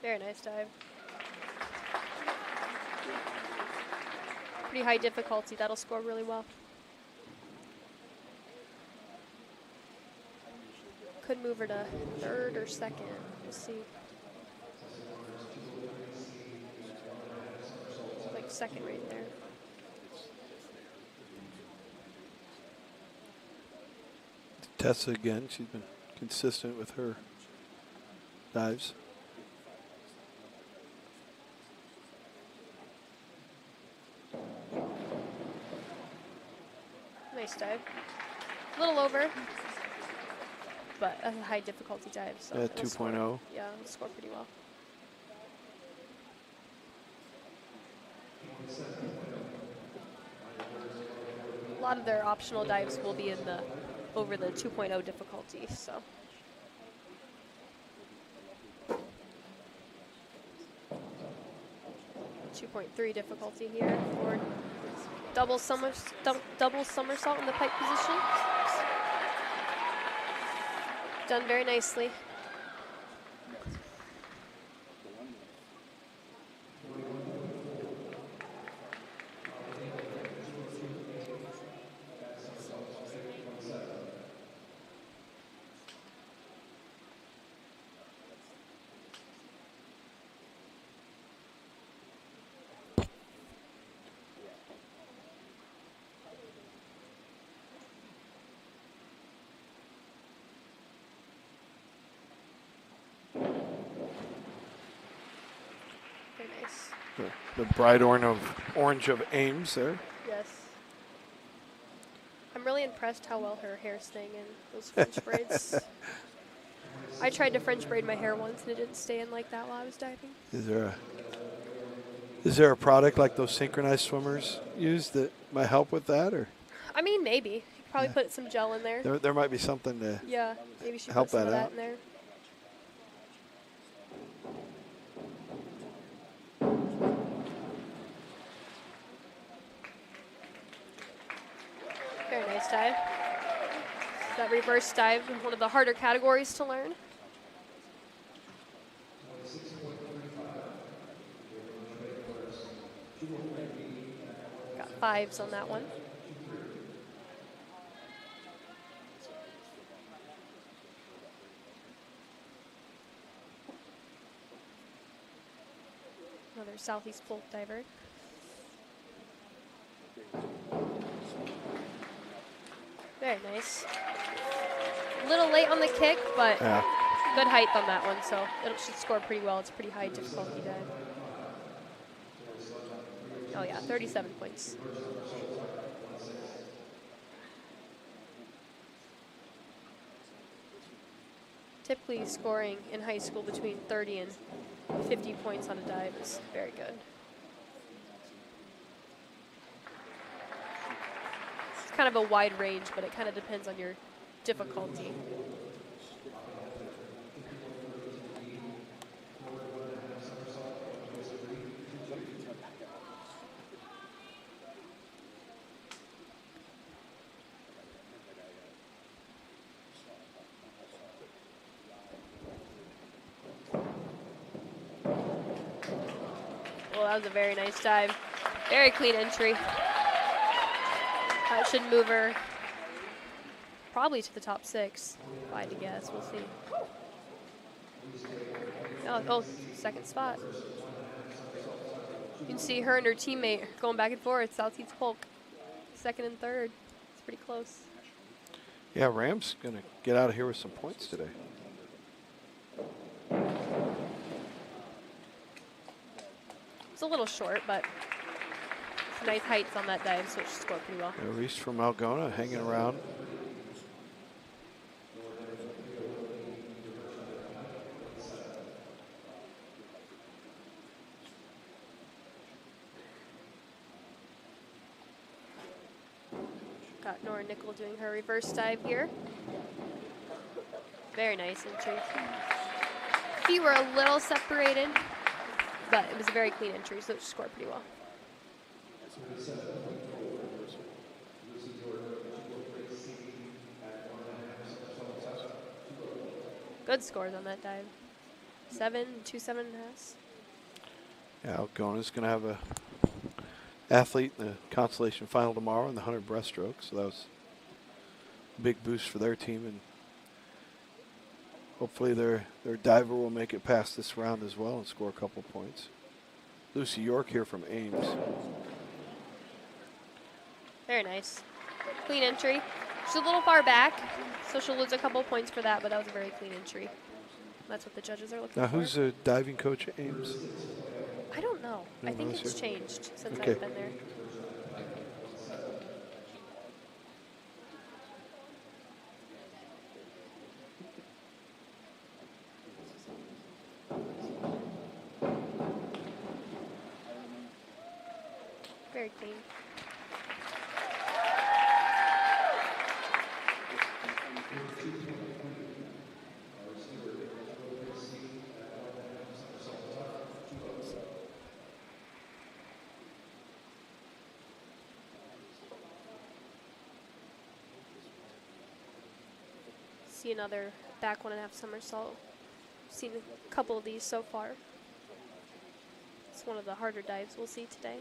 Very nice dive. Pretty high difficulty. That'll score really well. Could move her to 3rd or 2nd. We'll see. Like 2nd right there. Tessa again. She's been consistent with her dives. Nice dive. A little over, but a high difficulty dive. So yeah, 2.0. Yeah, it'll score pretty well. A lot of their optional dives will be in the over the 2.0 difficulty, so. .3 difficulty here. Forward. double somersault in the pike position. Done very nicely. Very nice. The bright orange of Ames there. Yes. I'm really impressed how well her hair's staying in those French braids. I tried to French braid my hair once and it didn't stay in like that while I was diving. Is there a product like those synchronized swimmers use that might help with that, or? I mean, maybe. You could probably put some gel in there. There might be something to Yeah, maybe she help put some that of that out. in there. Very nice dive. That reverse dive, one of the harder categories to learn. Got fives on that one. Another southeast pole diver. Very nice. A little late on the kick, but good height on that one, so it should score pretty well. It's a pretty high difficulty dive. Oh yeah, 37 points. Typically scoring in high school between 30 and 50 points on a dive is very good. It's kind of a wide range, but it kind of depends on your difficulty. Well, that was a very nice dive. Very clean entry. That should move her probably to the top 6, if I had to guess. We'll see. Oh, second spot. You can see her and her teammate going back and forth. Southeast Polk, second and third. It's pretty close. Yeah, Ram's going to get out of here with some points today. It's a little short, but nice heights on that dive, so it should score pretty well. Yeah, Reese from Algona hanging around. Got Nora Nickel doing her reverse dive here. Very nice entry. Feet were a little separated, but it was a very clean entry, so it should score pretty well. Good scores on that dive. 7, 2 7.5. Yeah, Algona's going to have a athlete in the consolation final tomorrow in the 100 breaststroke, so that was a big boost for their team, and hopefully their diver will make it past this round as well and score a couple points. Lucy York here from Ames. Very nice. Clean entry. She's a little far back, so she'll lose a couple points for that, but that was a very clean entry. That's what the judges are looking Now, for. who's the diving coach at Ames? I don't know. No I think knows it's here? changed since Okay. I've been there. Very clean. see another back 1.5 somersault. Seen a couple of these so far. It's one of the harder dives we'll see today.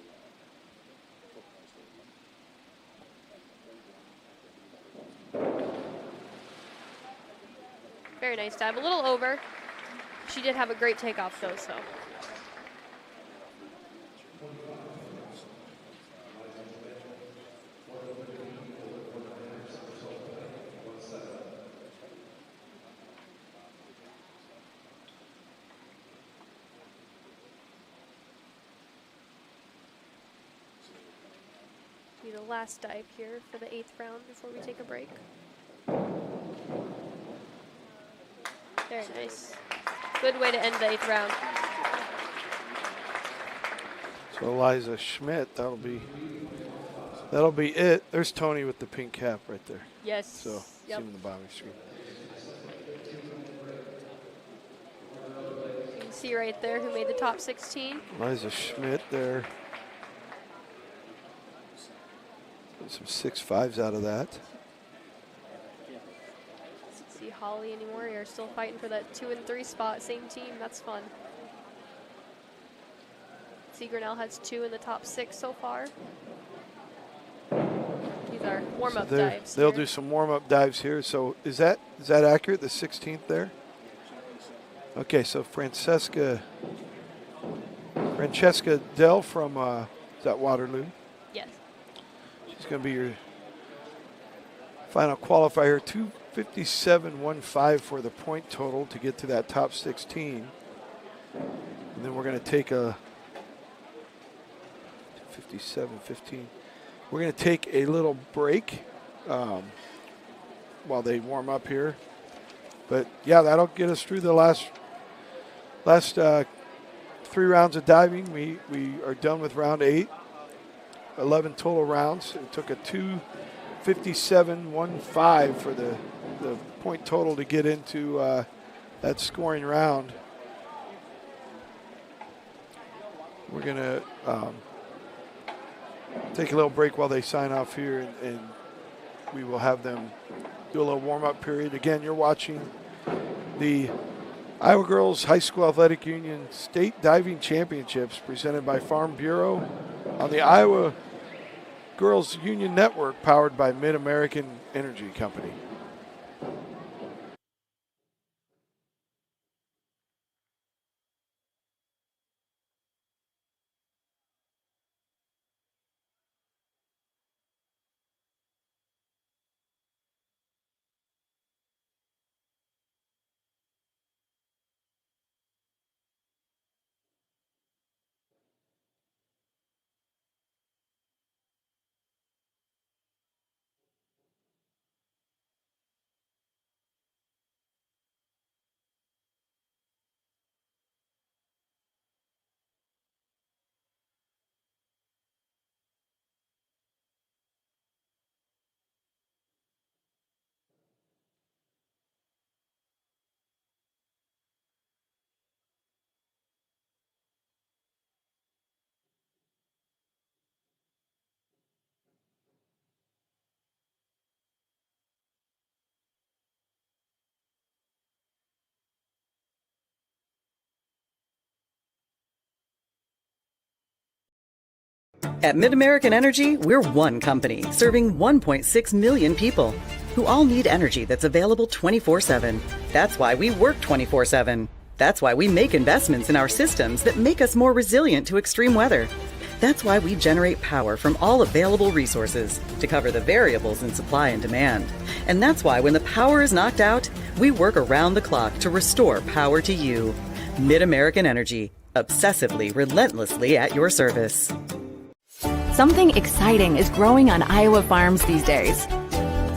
Very nice dive, a little over. She did have a great takeoff though, so. Do the last dive here for the 8th round before we take a break. Very nice. Good way to end the 8th round. So Eliza Schmidt, that'll be it. There's Tony with the pink cap right there. Yes. So see him in the bottom of the screen. You can see right there who made the top 16. Eliza Schmidt there. Some 6.5s out of that. See Holly anymore. You're still fighting for that 2 and 3 spot. Same team. That's fun. See Grinnell has 2 in the top 6 so far. These are warm-up dives. They'll do some warm-up dives here. So is that accurate? The 16th there. Okay, so Francesca Dell from is that Waterloo? Yes. She's going to be your final qualifier. 257.15 for the point total to get to that top 16. And then we're going to take a 57.15. We're going to take a little break while they warm up here. But yeah, that'll get us through the last 3 rounds of diving. We are done with round 8. 11 total rounds. It took a 257.15 for the point total to get into that scoring round. We're going to take a little break while they sign off here, and we will have them do a little warm-up period. Again, you're watching the Iowa Girls High School Athletic Union State Diving Championships presented by Farm Bureau on the Iowa Girls Union Network, powered by Mid-American Energy Company. At Mid-American Energy, we're one company serving 1.6 million people who all need energy that's available 24/7. That's why we work 24/7. That's why we make investments in our systems that make us more resilient to extreme weather. That's why we generate power from all available resources to cover the variables in supply and demand. And that's why when the power is knocked out, we work around the clock to restore power to you. Mid-American Energy, obsessively, relentlessly at your service. Something exciting is growing on Iowa farms these days.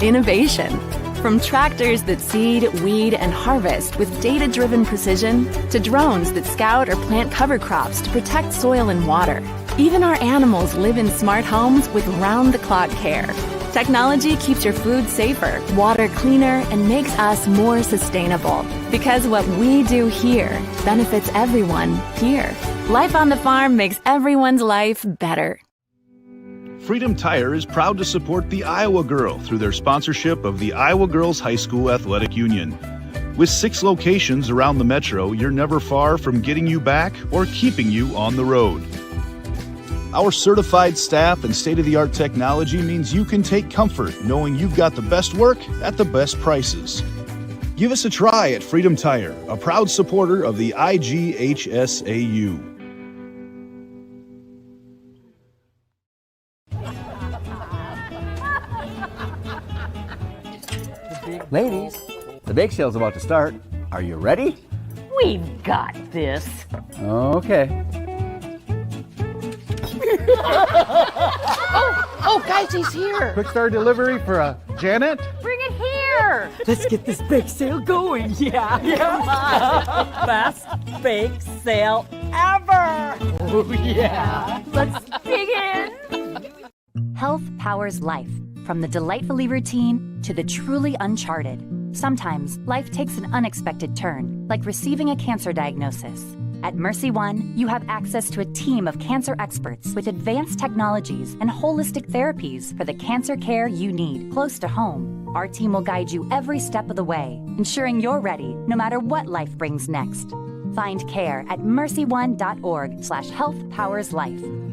Innovation. From tractors that seed, weed, and harvest with data-driven precision to drones that scout or plant cover crops to protect soil and water. Even our animals live in smart homes with round-the-clock care. Technology keeps your food safer, water cleaner, and makes us more sustainable. Because what we do here benefits everyone here. Life on the farm makes everyone's life better. Freedom Tire is proud to support the Iowa Girl through their sponsorship of the Iowa Girls High School Athletic Union. With 6 locations around the metro, you're never far from getting you back or keeping you on the road. Our certified staff and state-of-the-art technology means you can take comfort knowing you've got the best work at the best prices. Give us a try at Freedom Tire, a proud supporter of the IGHSAU. Ladies, the bake sale's about to start. Are you ready? We've got this. Okay. Oh, guys, he's here. Quick start delivery for Janet. Bring it here. Let's get this bake sale going. Yeah. Come on. Best bake sale ever. Oh, yeah. Let's dig in. Health powers life, from the delightfully routine to the truly uncharted. Sometimes life takes an unexpected turn, like receiving a cancer diagnosis. At Mercy One, you have access to a team of cancer experts with advanced technologies and holistic therapies for the cancer care you need close to home. Our team will guide you every step of the way, ensuring you're ready no matter what life brings next. Find care at mercyone.org/healthpowerslife.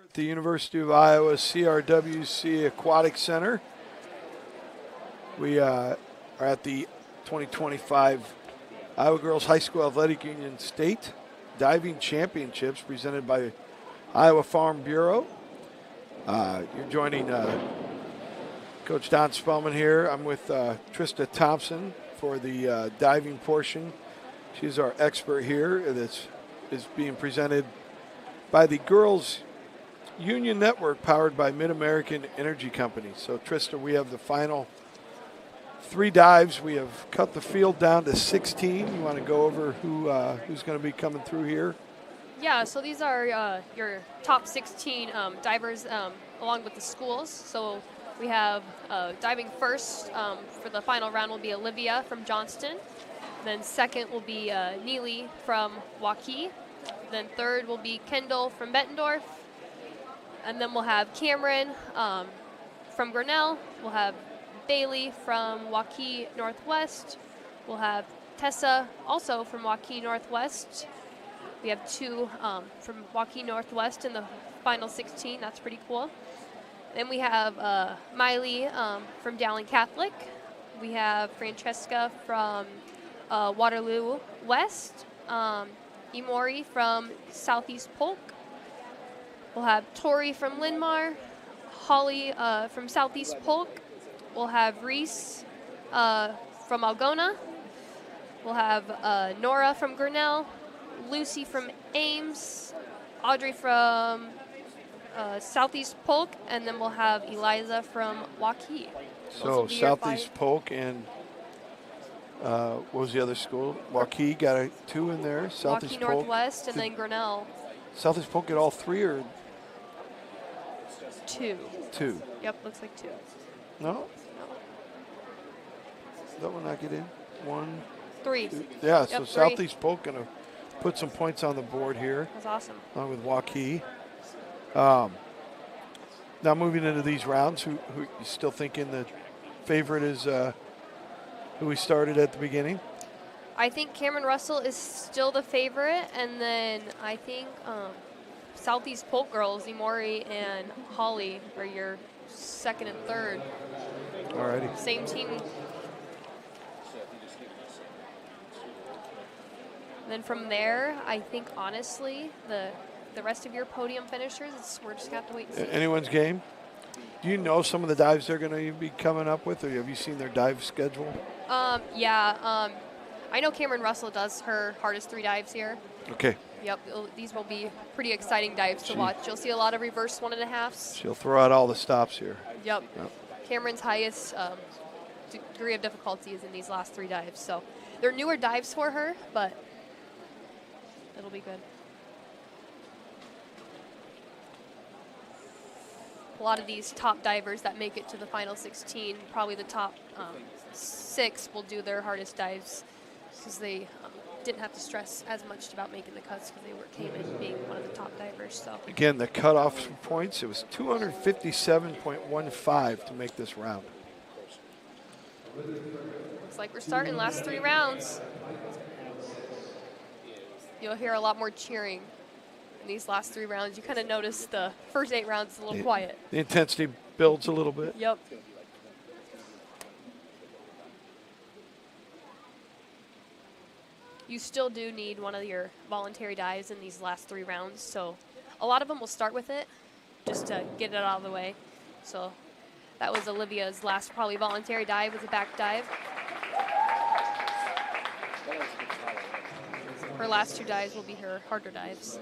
at the University of Iowa CRWC Aquatic Center. We are at the 2025 Iowa Girls High School Athletic Union State Diving Championships presented by Iowa Farm Bureau. You're joining Coach Don Spellman here. I'm with Trista Thompson for the diving portion. She's our expert here. This is being presented by the Girls Union Network powered by Mid-American Energy Company. So Trista, we have the final 3 dives. We have cut the field down to 16. You want to go over who's going to be coming through here? Yeah, so these are your top 16 divers along with the schools. So we have diving first for the final round will be Olivia from Johnston. Then second will be Neely from Waukee. Then third will be Kendall from Bettendorf. And then we'll have Cameron from Grinnell. We'll have Bailey from Waukee Northwest. We'll have Tessa also from Waukee Northwest. We have 2 from Waukee Northwest in the final 16. That's pretty cool. Then we have Miley from Dowling Catholic. We have Francesca from Waterloo West. Imori from Southeast Polk. We'll have Tori from Linmar. Holly from Southeast Polk. We'll have Reese from Algona. We'll have Nora from Grinnell. Lucy from Ames. Audrey from Southeast Polk. And then we'll have Eliza from Waukee. So Southeast Polk and what was the other school? Waukee got 2 in there. Southeast Waukee Northwest and then Grinnell. Southeast Polk get all 3 or 2? 2. Yep, looks like 2. No? That one not get in? 1, 3. 2. Yeah, yep, so 3. Southeast Polk going to put some points on the board here. That's awesome. Along with Waukee. Now moving into these rounds, who you still thinking the favorite is who we started at the beginning? I think Cameron Russell is still the favorite, and then I think Southeast Polk girls, Imori and Holly, are your second and third. Alrighty. Same team. Then from there, I think honestly, the rest of your podium finishers, we're just gonna have to wait and see. Anyone's game? Do you know some of the dives they're going to be coming up with, or have you seen their dive schedule? I know Cameron Russell does her hardest 3 dives here. Okay. Yep, these will be pretty exciting dives to watch. You'll see a lot of reverse 1.5s. She'll throw out all the stops here. Yep. Cameron's highest degree of difficulty is in these last 3 dives. So they're newer dives for her, but it'll be good. A lot of these top divers that make it to the final 16, probably the top 6 will do their hardest dives because they didn't have to stress as much about making the cuts because they came in being one of the top divers. So again, the cutoff points, it was 257.15 to make this round. Looks like we're starting last 3 rounds. You'll hear a lot more cheering in these last 3 rounds. You kind of notice the first 8 rounds is a little quiet. The intensity builds a little bit. Yep. You still do need one of your voluntary dives in these last 3 rounds. So a lot of them will start with it just to get it out of the way. So that was Olivia's last probably voluntary dive, was a back dive. Her last 2 dives will be her harder dives.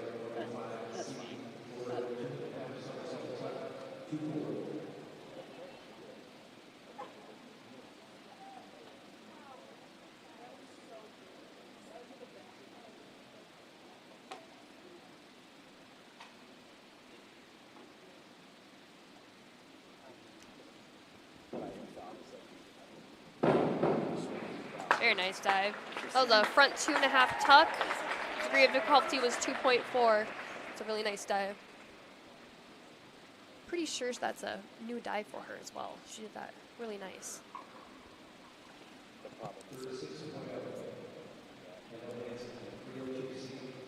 Very nice dive. That was a front 2.5 tuck. Degree of difficulty was 2.4. It's a really nice dive. Pretty sure that's a new dive for her as well. She did that really nice.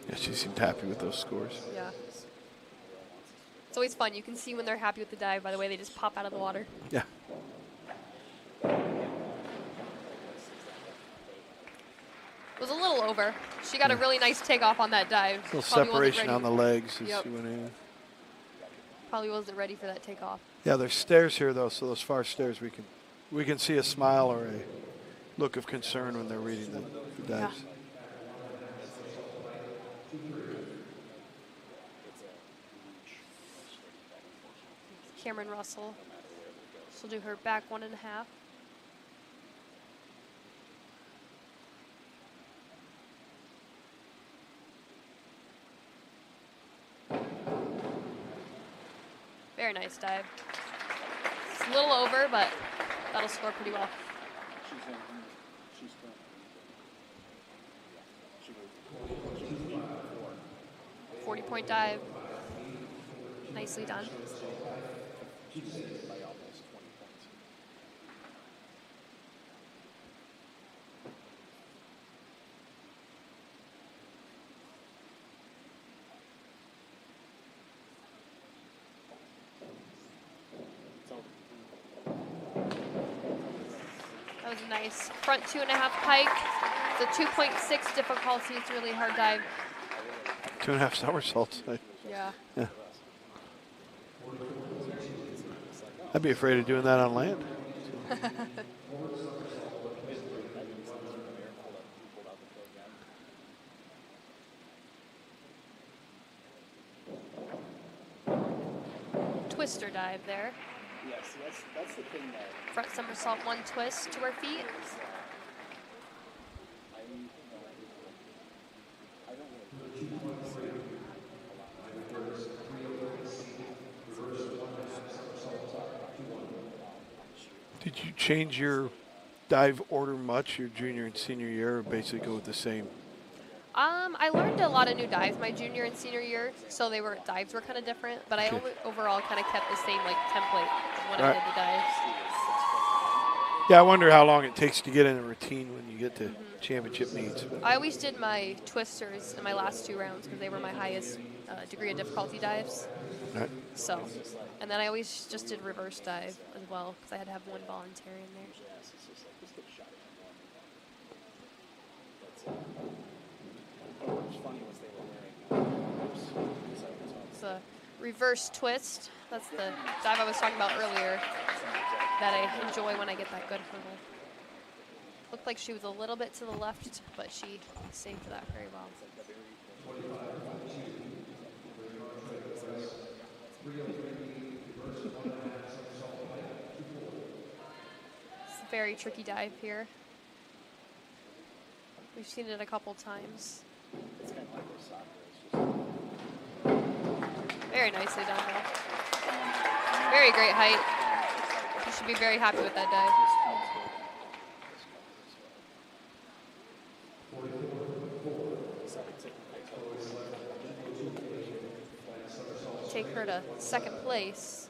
Yeah, she seemed happy with those scores. Yeah. It's always fun. You can see when they're happy with the dive by the way they just pop out of the water. Yeah. It was a little over. She got a really nice takeoff on that dive. A little Probably wasn't separation ready. on the legs as Yep. she went in. Probably wasn't ready for that takeoff. Yeah, there's stairs here though, so those far stairs we can see a smile or a look of concern when they're reading the dives. Yeah. Cameron Russell. She'll do her back 1.5. Very nice dive. It's a little over, but that'll score pretty well. 40-point dive. Nicely done. That was nice. Front 2.5 pike. It's a 2.6 difficulty. It's a really hard dive. 2.5 somersaults. Yeah. Yeah. I'd be afraid of doing that on land. Twister dive there. Yes, that's the thing that. Front somersault, 1 twist to her feet. Did you change your dive order much your junior and senior year, or basically go with the same? I learned a lot of new dives my junior and senior year, so dives were kind of different, but I overall kind of kept the same template when I did the dives. Yeah, I wonder how long it takes to get in a routine when you get to championship meets. I always did my twisters in my last 2 rounds because they were my highest degree of difficulty dives. Right. So, and then I always just did reverse dive as well because I had to have 1 voluntary in there. It's a reverse twist. That's the dive I was talking about earlier that I enjoy when I get that good hurdle. Looked like she was a little bit to the left, but she saved that very well. It's a very tricky dive here. We've seen it a couple times. Very nicely done, though. Very great height. You should be very happy with that dive. Take her to 2nd place.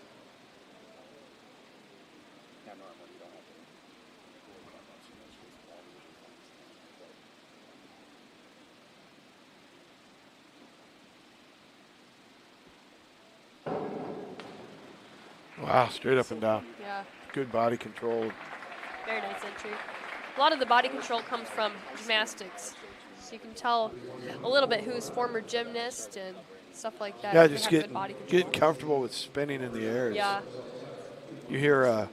Wow, straight up and down. Yeah. Good body control. Very nice entry. A lot of the body control comes from gymnastics. So you can tell a little bit who's former gymnast and stuff like that. Yeah, If they just have good body control. getting comfortable with spinning in the air. Yeah. You hear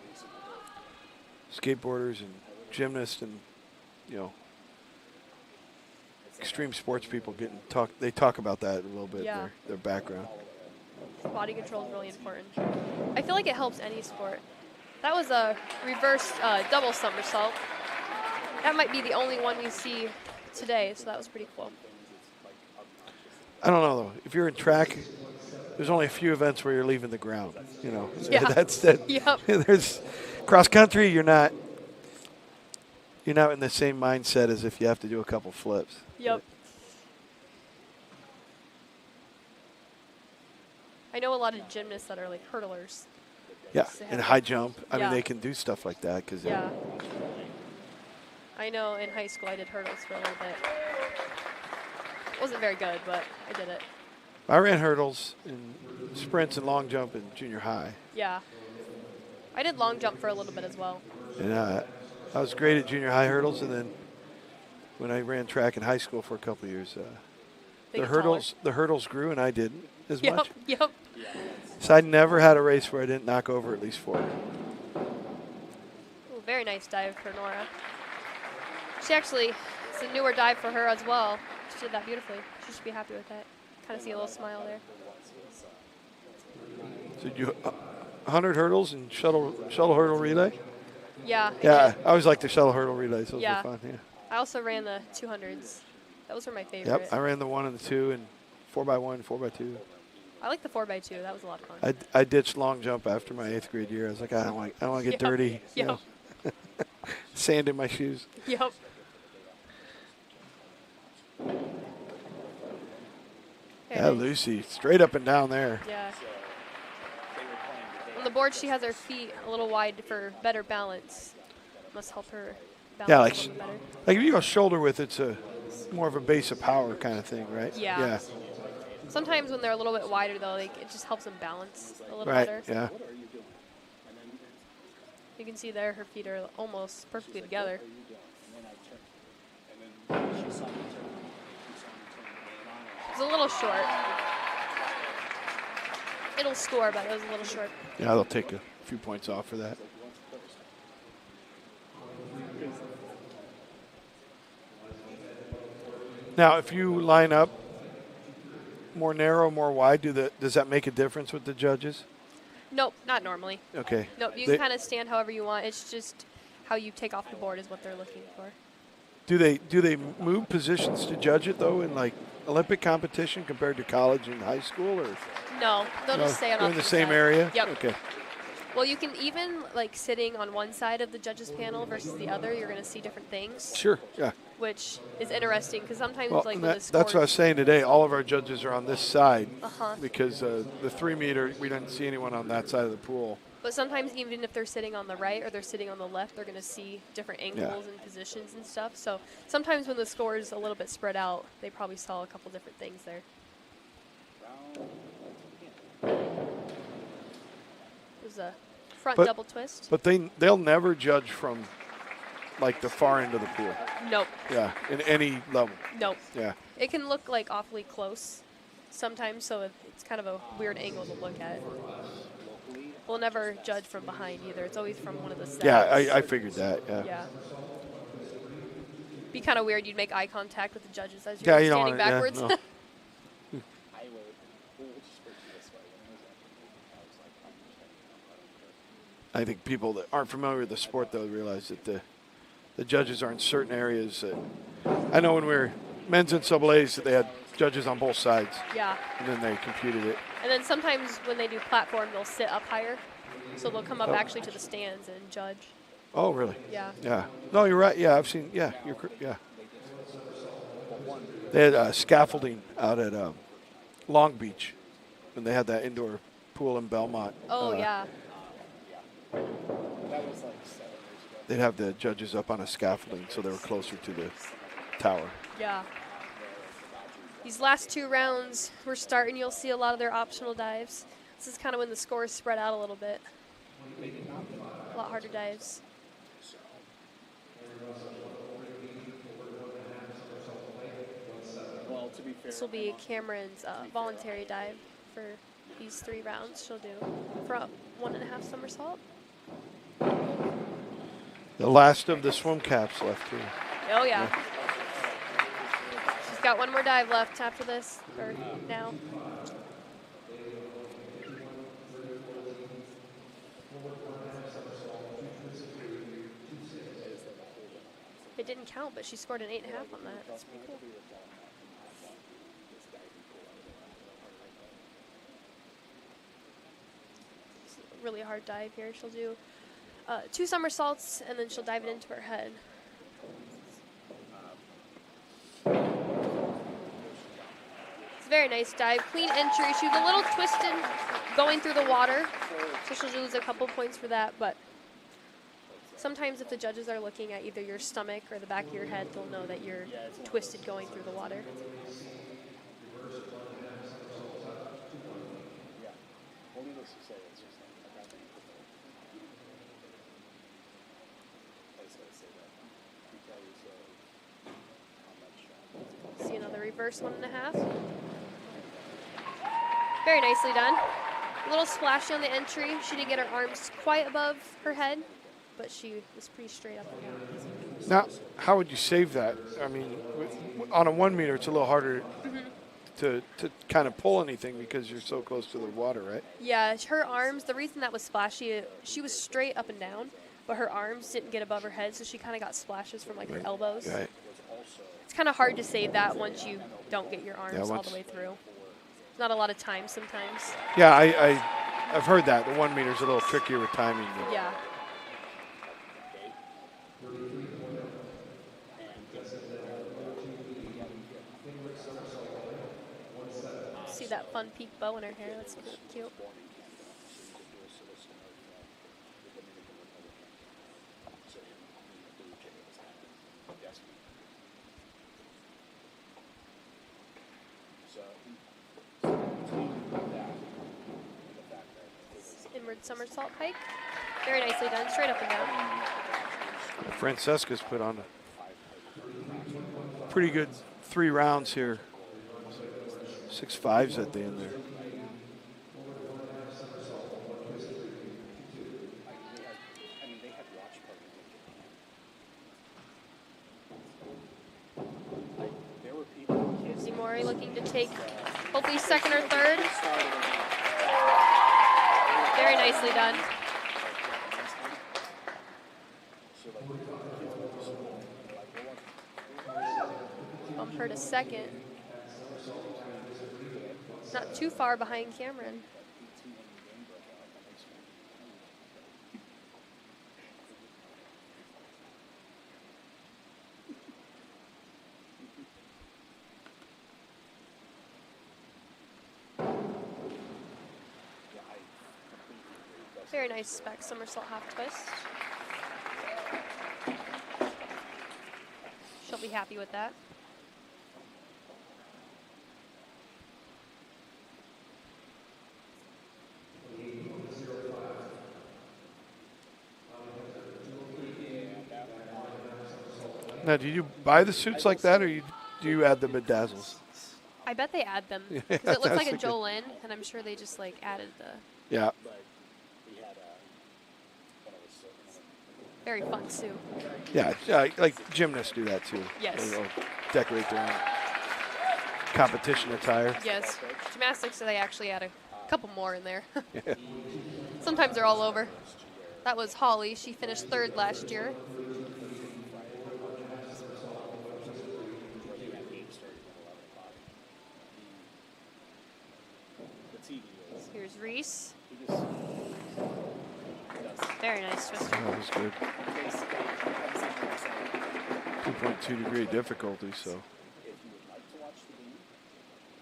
skateboarders and gymnasts and, extreme sports people they talk about that a little bit, Yeah. their background. Body control is really important. I feel like it helps any sport. That was a reverse double somersault. That might be the only one we see today, so that was pretty cool. I don't know, though. If you're in track, there's only a few events where you're leaving the ground. Yeah. That's that. Yep. There's cross country. You're not in the same mindset as if you have to do a couple flips. Yep. I know a lot of gymnasts that are like hurdlers. Yeah, and high jump. I mean, Yeah. they can do stuff like that because. Yeah. I know in high school I did hurdles for a little bit. Wasn't very good, but I did it. I ran hurdles in sprints and long jump in junior high. Yeah. I did long jump for a little bit as well. And I was great at junior high hurdles, and then when I ran track in high school for a couple of years, the hurdles grew, and I didn't as much. Yep. So I never had a race where I didn't knock over at least 4. Ooh, very nice dive for Nora. She actually, it's a newer dive for her as well. She did that beautifully. She should be happy with that. Kind of see a little smile there. So you 100 hurdles and shuttle hurdle relay? Yeah. Yeah, I always like the shuttle hurdle relays. Those were fun. Yeah. I also ran the 200s. Those were my favorite. Yep, I ran the 1 and the 2 and 4x1, 4x2. I like the 4x2. That was a lot of fun. I ditched long jump after my 8th grade year. I was like, I don't want to get dirty. You know? Sand in my shoes. Yep. Yeah, Lucy, straight up and down there. Yeah. On the board, she has her feet a little wide for better balance. Must help her balance a little bit better. Like if you go shoulder width, it's more of a base of power kind of thing, right? Yeah. Yeah. Sometimes when they're a little bit wider, though, it just helps them balance a little better. Yeah. You can see there her feet are almost perfectly together. It's a little short. It'll score, but it was a little short. Yeah, they'll take a few points off for that. Now, if you line up more narrow, more wide, does that make a difference with the judges? Nope, not normally. Okay. Nope, you can kind of stand however you want. It's just how you take off the board is what they're looking for. Do they move positions to judge it though in like Olympic competition compared to college and high school, or no? They'll just stay on in the same area. Yep. Okay. Well, you can even like sitting on one side of the judges panel versus the other, you're going to see different things. Sure. Yeah. Which is interesting because sometimes like that's what I was saying today. All of our judges are on this side because the 3 meter we didn't see anyone on that side of the pool. But sometimes even if they're sitting on the right or they're sitting on the left, they're going to see different angles and positions and stuff. So sometimes when the score is a little bit spread out, they probably saw a couple different things there. It was a front double twist. But they'll never judge from like the far end of the pool. Nope. Yeah, in any level. Nope. Yeah. It can look like awfully close sometimes, so it's kind of a weird angle to look at. We'll never judge from behind either. It's always from one of the sides. Yeah, I figured that. Yeah. Yeah. Be kind of weird. You'd make eye contact with the judges as you you're standing backwards. Yeah, no. I think people that aren't familiar with the sport, though, realize that the judges are in certain areas. I know when we were men's NCAAs that they had judges on both sides. Yeah. And then they computed it. And then sometimes when they do platform, they'll sit up higher. So they'll come up actually to the stands and judge. Oh, really? Yeah. Yeah. No, you're right. Yeah, I've seen. Yeah, yeah. They had scaffolding out at Long Beach when they had that indoor pool in Belmont. Oh, yeah. They'd have the judges up on a scaffolding so they were closer to the tower. Yeah. These last 2 rounds, we're starting. You'll see a lot of their optional dives. This is kind of when the scores spread out a little bit. A lot harder dives. This will be Cameron's voluntary dive for these 3 rounds. She'll do front 1.5 somersault. The last of the swim caps left here. Oh, yeah. She's got 1 more dive left after this, or now. It didn't count, but she scored an 8.5 on that. That's pretty cool. It's a really hard dive here. She'll do 2 somersaults, and then she'll dive it into her head. It's a very nice dive. Clean entry. She was a little twisted going through the water, so she'll lose a couple points for that, but sometimes if the judges are looking at either your stomach or the back of your head, they'll know that you're twisted going through the water. reverse 1.5. Very nicely done. A little splashy on the entry. She didn't get her arms quite above her head, but she was pretty straight up and down. Now, how would you save that? I mean, on a 1 meter, it's a little harder to kind of pull anything because you're so close to the water, right? Yeah, her arms, the reason that was splashy, she was straight up and down, but her arms didn't get above her head, so she kind of got splashes from like her elbows. Right. It's kind of hard to save that once you don't get your arms all the way through. Not a lot of time sometimes. Yeah, I've heard that. The 1 meter's a little trickier with timing. Yeah. See that fun peak bow in her hair? That's cute. Inward somersault pike. Very nicely done, straight up and down. Francesca's put on a pretty good 3 rounds here. 6.5s at the end there. Mori looking to take hopefully second or third. Very nicely done. Bump her to second. Not too far behind Cameron. Very nice back somersault half twist. She'll be happy with that. Now, do you buy the suits like that, or do you add the bedazzles? I bet they add them. 'Cause it looks like a Jolene, and I'm sure they just like added the. Yeah. Very fun suit. Yeah, like gymnasts do that too. Yes. They'll decorate their own competition attire. Yes. Gymnastics, so they actually add a couple more in there. Sometimes they're all over. That was Holly. She finished third last year. Here's Reese. Very nice twister. That was good. 2.2 degree difficulty, so.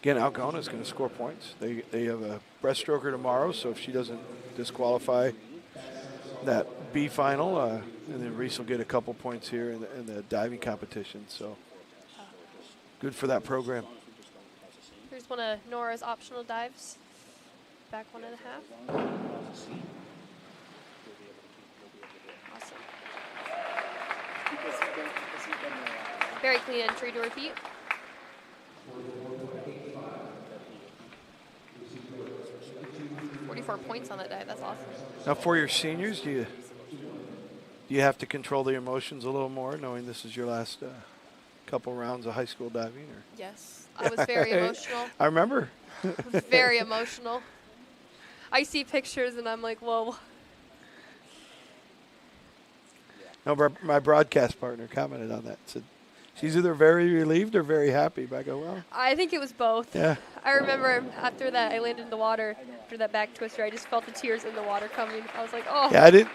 Again, Algona's going to score points. They have a breaststroker tomorrow, so if she doesn't disqualify that B final, and then Reese will get a couple points here in the diving competition, so good for that program. Here's one of Nora's optional dives. Back 1.5. Awesome. Very clean entry to her feet. Points on that dive. That's awesome. Now, for your seniors, do you have to control the emotions a little more, knowing this is your last couple rounds of high school diving? Or? Yes, I was very emotional. I remember. Very emotional. I see pictures and I'm like, whoa. No, my broadcast partner commented on that. Said she's either very relieved or very happy. But I go, well. I think it was both. Yeah. I remember after that, I landed in the water. After that back twister, I just felt the tears in the water coming. I was like, oh. Yeah,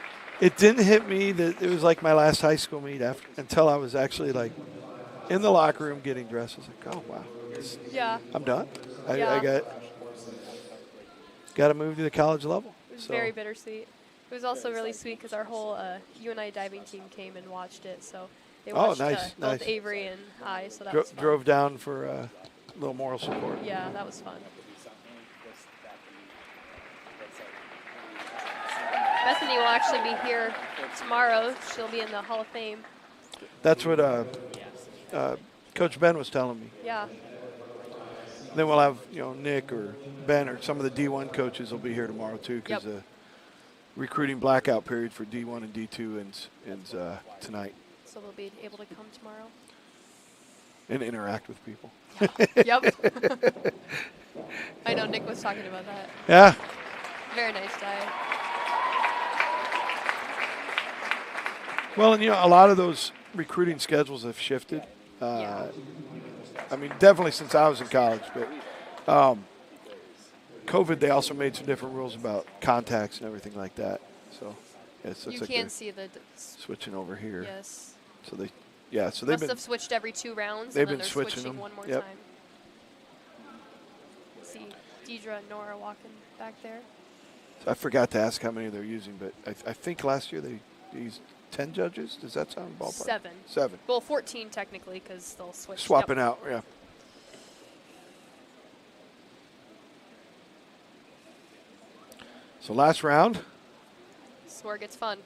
it didn't hit me that it was like my last high school meet until I was actually like in the locker room getting dressed. I was like, oh, wow. Yeah. I'm done. I got to move to the college level. It was very bittersweet. It was also really sweet because our whole UNI diving team came and watched it. So they watched both Avery and I. So that was fun. Drove down for a little moral support. Yeah, that was fun. Bethany will actually be here tomorrow. She'll be in the Hall of Fame. That's what Coach Ben was telling me. Yeah. Then we'll have, Nick or Ben or some of the D1 coaches will be here tomorrow too, because the recruiting blackout period for D1 and D2 ends tonight. So they'll be able to come tomorrow. And interact with people. Yeah. Yep. I know Nick was talking about that. Yeah. Very nice dive. Well, and a lot of those recruiting schedules have shifted. I mean, definitely since I was in college, but COVID, they also made some different rules about contacts and everything like that. So it looks You like can see the switching over here. Yes. So they must have switched every 2 rounds. They've and then been they're switching switching them. one more Yep. time. See Deidre and Nora walking back there. So I forgot to ask how many they're using, but I think last year they used 10 judges. Does that sound ballpark? 7. 7. Well, 14 technically, because they'll switch. Swapping out, yeah. So last round. This is where it gets fun.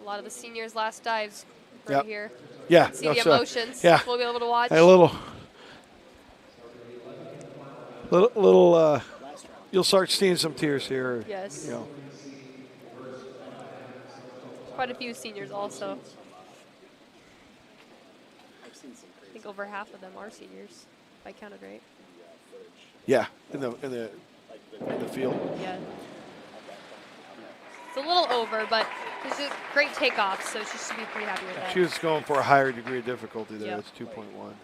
A lot of the seniors' last dives right here. Yeah. See the emotions. Yeah. We'll be able to watch. A little. You'll start seeing some tears here. Yes. Quite a few seniors also. I think over half of them are seniors, if I counted right. Yeah, in the field. Yeah. It's a little over, but it's a great takeoff, so she should be pretty happy with that. She was going for a higher degree of difficulty there. Yep. It's 2.1.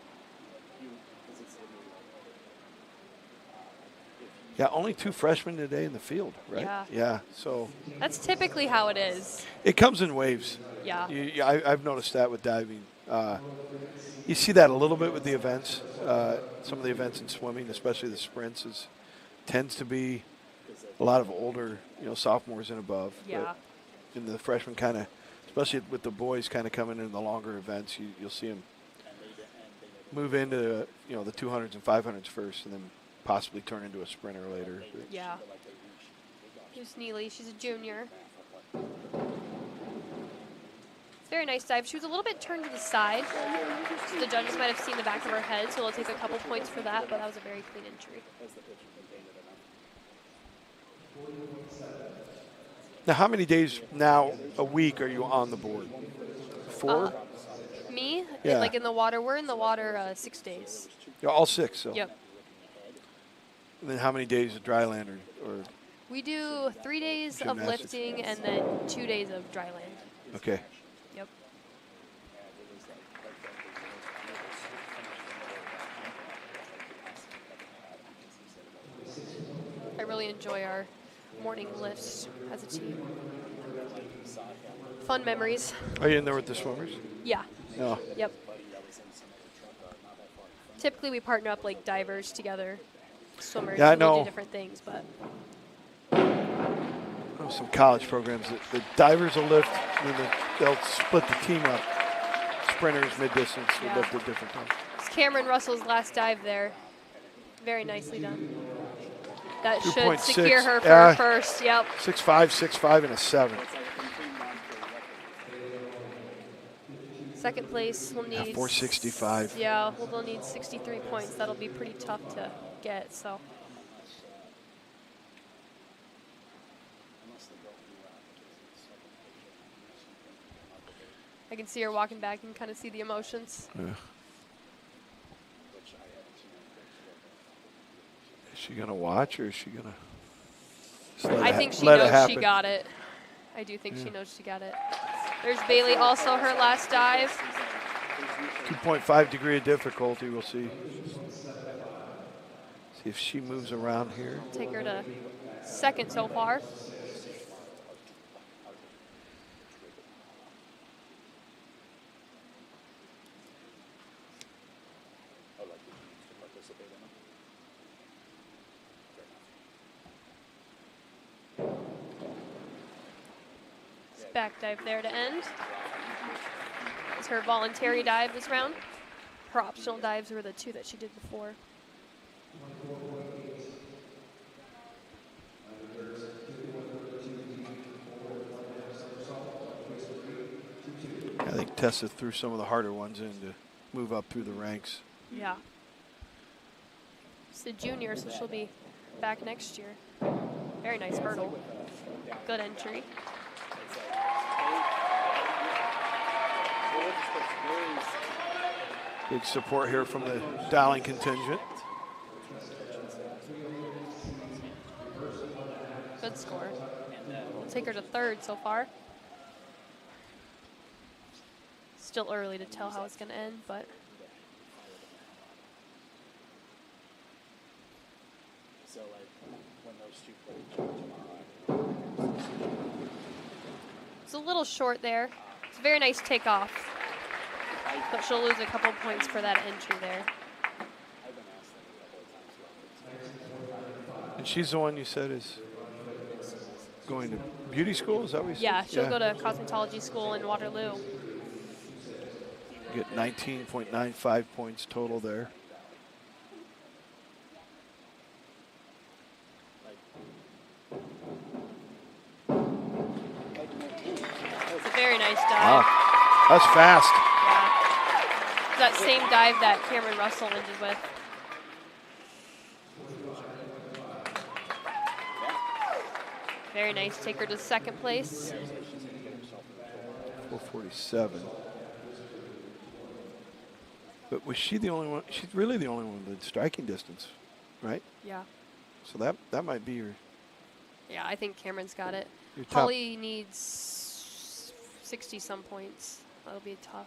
Yeah, only 2 freshmen today in the field, right? Yeah. Yeah. So That's typically how it is. it comes in waves. Yeah. I've noticed that with diving. You see that a little bit with the events. Some of the events in swimming, especially the sprints, tends to be a lot of older, sophomores and above. Yeah. But in the freshmen kind of, especially with the boys kind of coming in the longer events, you'll see them move into, the 200s and 500s first, and then possibly turn into a sprinter later. Yeah. Here's Neely. She's a junior. Very nice dive. She was a little bit turned to the side. So the judges might have seen the back of her head, so they'll take a couple points for that, but that was a very clean entry. Now, how many days now a week are you on the board? 4? Me? Yeah. Like in the water? We're in the water 6 days. Yeah, all 6. So. Yep. And then how many days of dry land or We do 3 days of Gymnastics. lifting and then 2 days of dry land. Okay. Yep. I really enjoy our morning lifts as a team. Fun memories. Are you in there with the swimmers? Yeah. No. Yep. Typically we partner up like divers together, swimmers. Yeah, I and we'll know. do different things, but Some college programs that the divers will lift, and then they'll split the team up. Sprinters, mid-distance, will lift at different times. it's Cameron Russell's last dive there. Very nicely done. That should 2.6. secure her for Yeah. first. Yep. 6'5", 6'5", and a 7. Second place will need 465. Yeah, well, they'll need 63 points. That'll be pretty tough to get. So. I can see her walking back and kind of see the emotions. Yeah. Is she gonna watch, or is she gonna? Just let I it think she let it knows she happen? got it. I do think she knows she got it. There's Bailey, also her last dive. 2.5 degree of difficulty. We'll see. See if she moves around here. Take her to second so far. Back dive there to end. It's her voluntary dive this round. Her optional dives were the 2 that she did before. I think Tessa threw some of the harder ones in to move up through the ranks. Yeah. She's a junior, so she'll be back next year. Very nice hurdle. Good entry. Big support here from the Dowling contingent. Good score. We'll take her to third so far. Still early to tell how it's going to end, but So like when those two play tomorrow. it's a little short there. It's a very nice takeoff, but she'll lose a couple points for that entry there. And she's the one you said is going to beauty school? Is that what you said? Yeah, she'll go to cosmetology school in Waterloo. Get 19.95 points total there. It's a very nice dive. Wow. That's fast. Yeah. That same dive that Cameron Russell ended with. Very nice. Take her to second place. 447. But was she the only one? She's really the only one with striking distance, right? Yeah. So that might be your. Yeah, I think Cameron's got it. Your top. Holly needs 60-some points. That'll be tough.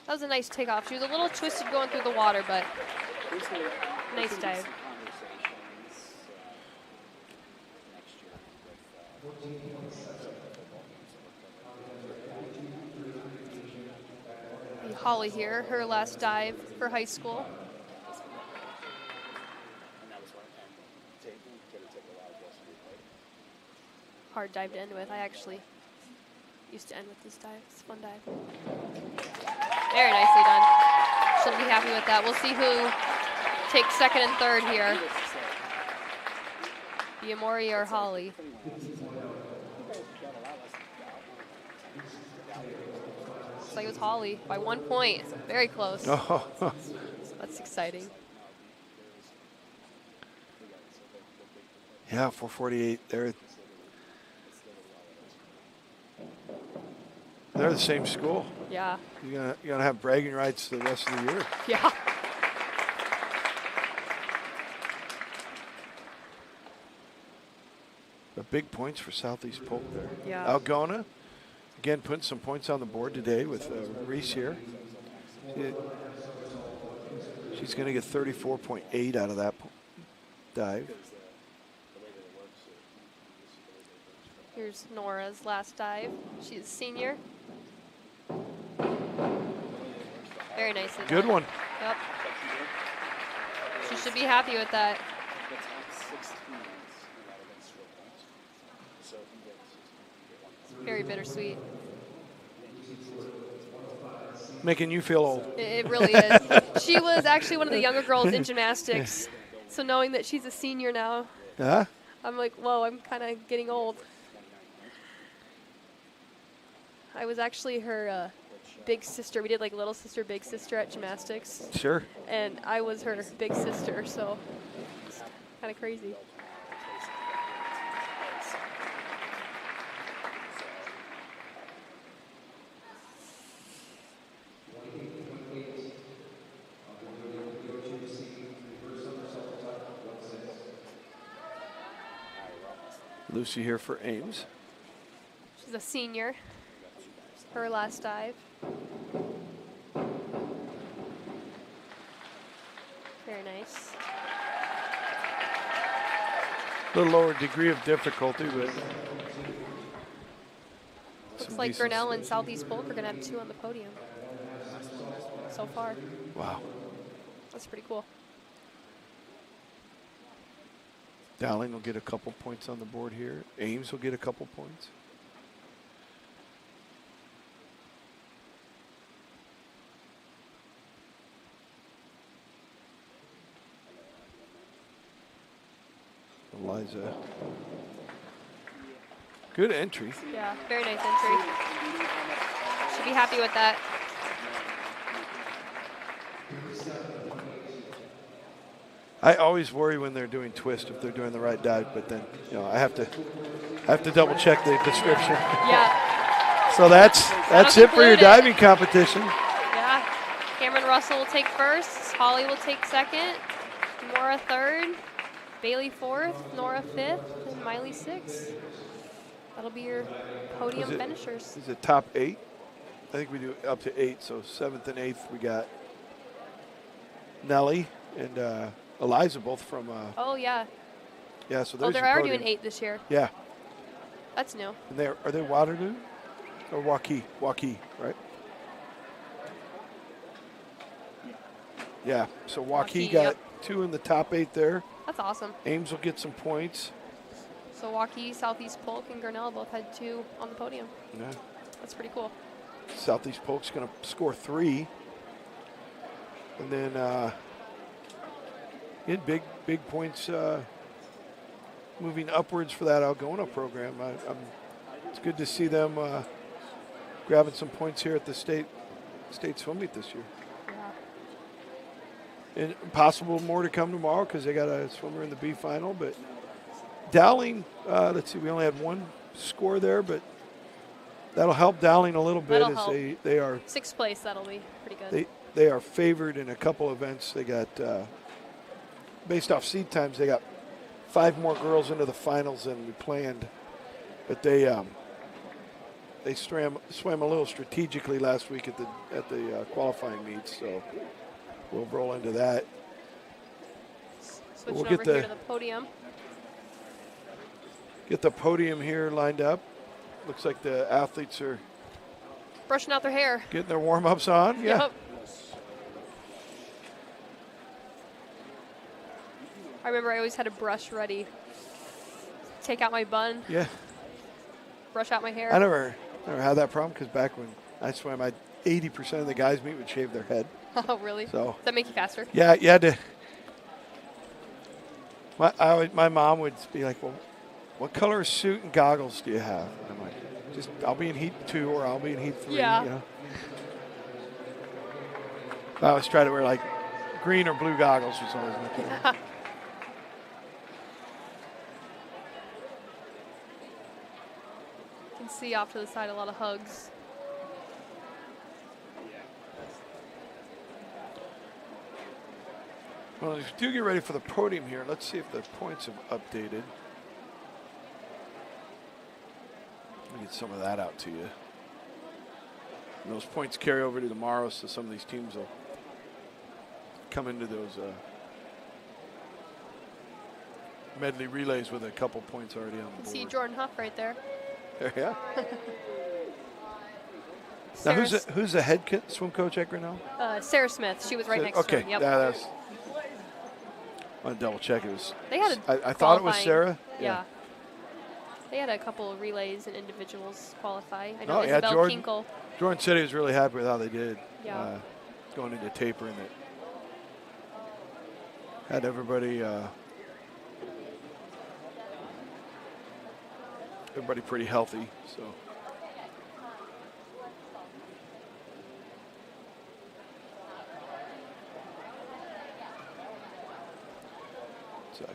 That was a nice takeoff. She was a little twisted going through the water, but nice dive. Holly here, her last dive for high school. Hard dive to end with. I actually used to end with this dive. It's a fun dive. Very nicely done. She'll be happy with that. We'll see who takes second and third here. Biamori or Holly. Looks like it was Holly by 1 point. Very close. Oh. So that's exciting. Yeah, 448. They're the same school. Yeah. You're gonna have bragging rights the rest of the year. Yeah. But big points for Southeast Polk there. Yeah. Algona, again, putting some points on the board today with Reese here. She's going to get 34.8 out of that dive. Here's Nora's last dive. She's a senior. Very nicely Good done. one. Yep. She should be happy with that. Very bittersweet. Making you feel old. It really is. She was actually one of the younger girls in gymnastics. So knowing that she's a senior now, Huh? I'm like, whoa, I'm kind of getting old. I was actually her big sister. We did like little sister, big sister at gymnastics. Sure. And I was her big sister, so it's kind of crazy. Lucy here for Ames. She's a senior. Her last dive. Very nice. A little lower degree of difficulty, but Looks like Grinnell and Southeast Polk are going to have 2 on the podium so far. Wow. That's pretty cool. Dowling will get a couple points on the board here. Ames will get a couple points. Eliza Good entry. Yeah, very nice entry. Should be happy with that. I always worry when they're doing twist if they're doing the right dive, but then I have to double check the description. Yeah. So that's it for your diving competition. Yeah. Cameron Russell will take first. Holly will take second. Nora third. Bailey fourth. Nora fifth. And Miley sixth. That'll be your podium finishers. Is it top 8? I think we do up to 8. So 7th and 8th we got Nellie and Eliza both from. Oh yeah. Yeah. So they're already doing 8 this year. Yeah. That's new. And are they Waterloo or Waukee? Waukee, right? Yeah. So Waukee got 2 in the top 8 there. That's awesome. Ames will get some points. So Waukee, Southeast Polk, and Grinnell both had 2 on the podium. Yeah. That's pretty cool. Southeast Polk's going to score 3. And then in big points moving upwards for that Algona program. It's good to see them grabbing some points here at the state swim meet this year. Yeah. And possible more to come tomorrow because they got a swimmer in the B final. But Dowling, let's see, we only had 1 score there, but that'll help Dowling a little bit as they are 6th place. That'll be pretty good. They are favored in a couple events. They got based off seed times, they got 5 more girls into the finals than we planned, but they swam a little strategically last week at the qualifying meets, so we'll roll into that. Switching over here to the podium. Get the podium here lined up. Looks like the athletes are brushing out their hair, getting their warm-ups on. Yeah. Yep. I remember I always had a brush ready. Take out my bun. Yeah. Brush out my hair. I never had that problem because back when I swam, 80% of the guys meet would shave their head. Oh, really? So does that make you faster? Yeah, you had to. My mom would be like, "Well, what color suit and goggles do you have?" And I'm like, I'll be in heat 2 or I'll be in heat 3. Yeah. You know? I always try to wear like green or blue goggles was always my color. You can see off to the side a lot of hugs. Well, as we do get ready for the podium here, let's see if the points have updated. Let me get some of that out to you. And those points carry over to tomorrow, so some of these teams will come into those medley relays with a couple points already on the board. See Jordan Huff right there. Yeah. Now, who's the head swim coach at Grinnell? Sarah Smith. She was right next to him. Yep. Yeah, that's. I want to double check. It was. They had I thought it was Sarah. Yeah. They had a couple of relays and individuals qualify. I know Oh, yeah, Isabel Kinkle. Jordan said he was really happy with how they did. Yeah. Going into tapering it. Had everybody pretty healthy, so.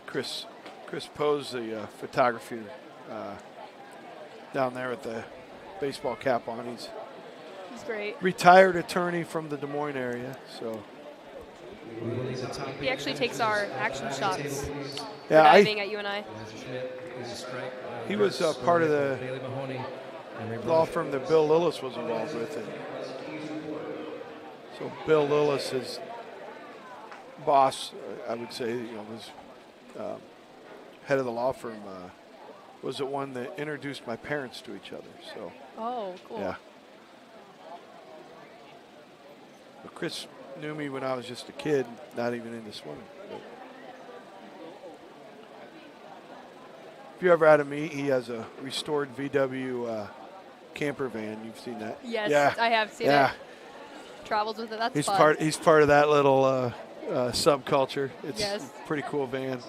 Chris Pose, the photographer down there with the baseball cap on. He's great. Retired attorney from the Des Moines area, so. He actually takes our action shots for diving at UNI. He was part of the law firm that Bill Lillis was involved with. And so Bill Lillis, his boss, I would say, was head of the law firm, was the one that introduced my parents to each other. So. Oh, cool. Yeah. But Chris knew me when I was just a kid, not even into swimming. But if you ever had him meet, he has a restored VW camper van. You've seen that? Yes, yeah. I have seen it. Travels with it. That's fun. He's part of that little subculture. It's a pretty cool van.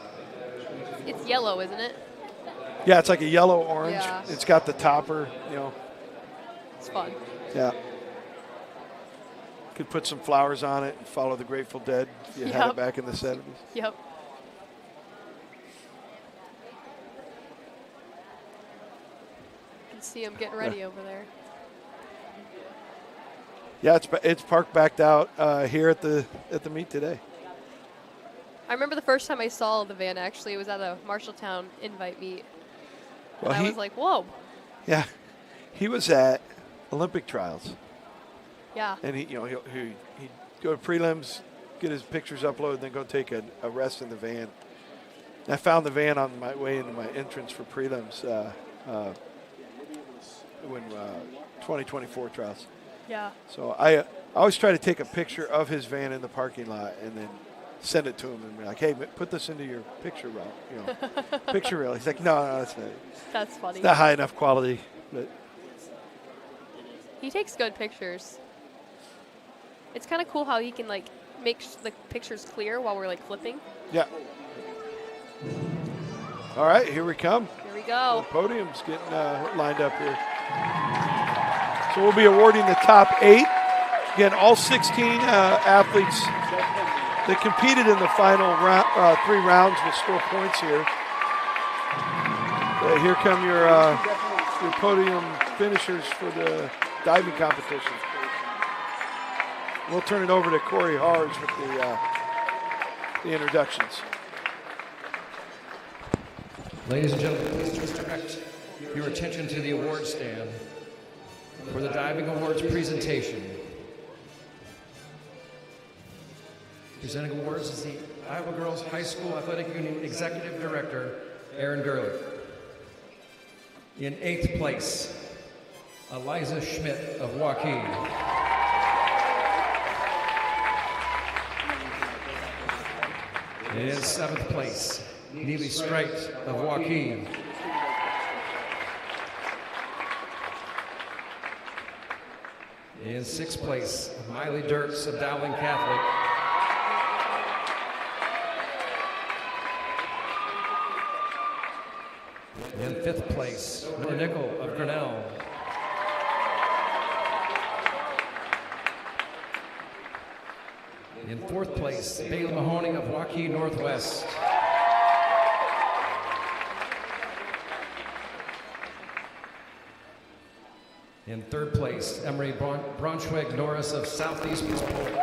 It's yellow, isn't it? Yeah, it's like a yellow orange. Yeah. It's got the topper, you know. It's fun. Yeah. Could put some flowers on it and follow the Grateful Dead if you had Yep. it back in the 70s. Yep. You can see him getting ready over there. Yeah, it's parked backed out here at the meet today. I remember the first time I saw the van, actually, it was at a Marshalltown invite meet. Well, And I was like, whoa. Yeah, he was at Olympic trials. Yeah. And he'd go to prelims, get his pictures uploaded, then go take a rest in the van. And I found the van on my way into my entrance for prelims when 2024 trials. Yeah. So I always try to take a picture of his van in the parking lot and then send it to him and be like, hey, put this into your picture reel, picture reel. He's like, no, that's not. That's funny. It's not high enough quality, but He takes good pictures. It's kind of cool how he can like make the pictures clear while we're like flipping. yeah. All right, here we come. Here we go. The podium's getting lined up here. So we'll be awarding the top 8. Again, all 16 athletes that competed in the final 3 rounds will score points here. Here come your podium finishers for the diving competition. We'll turn it over to Corey Hars with the introductions. Ladies and gentlemen, please just direct your attention to the award stand for the Diving Awards presentation. Presenting awards is the Iowa Girls High School Athletic Union Executive Director, Aaron Gurley. In 8th place, Eliza Schmidt of Waukee. In 7th place, Neely Strite of Waukee. In 6th place, Miley Dirks of Dowling Catholic. In 5th place, Nora Nickel of Grinnell. In 4th place, Bailey Mahoney of Waukee Northwest. In 3rd place, Emery Braunschweig Norris of Southeast Polk.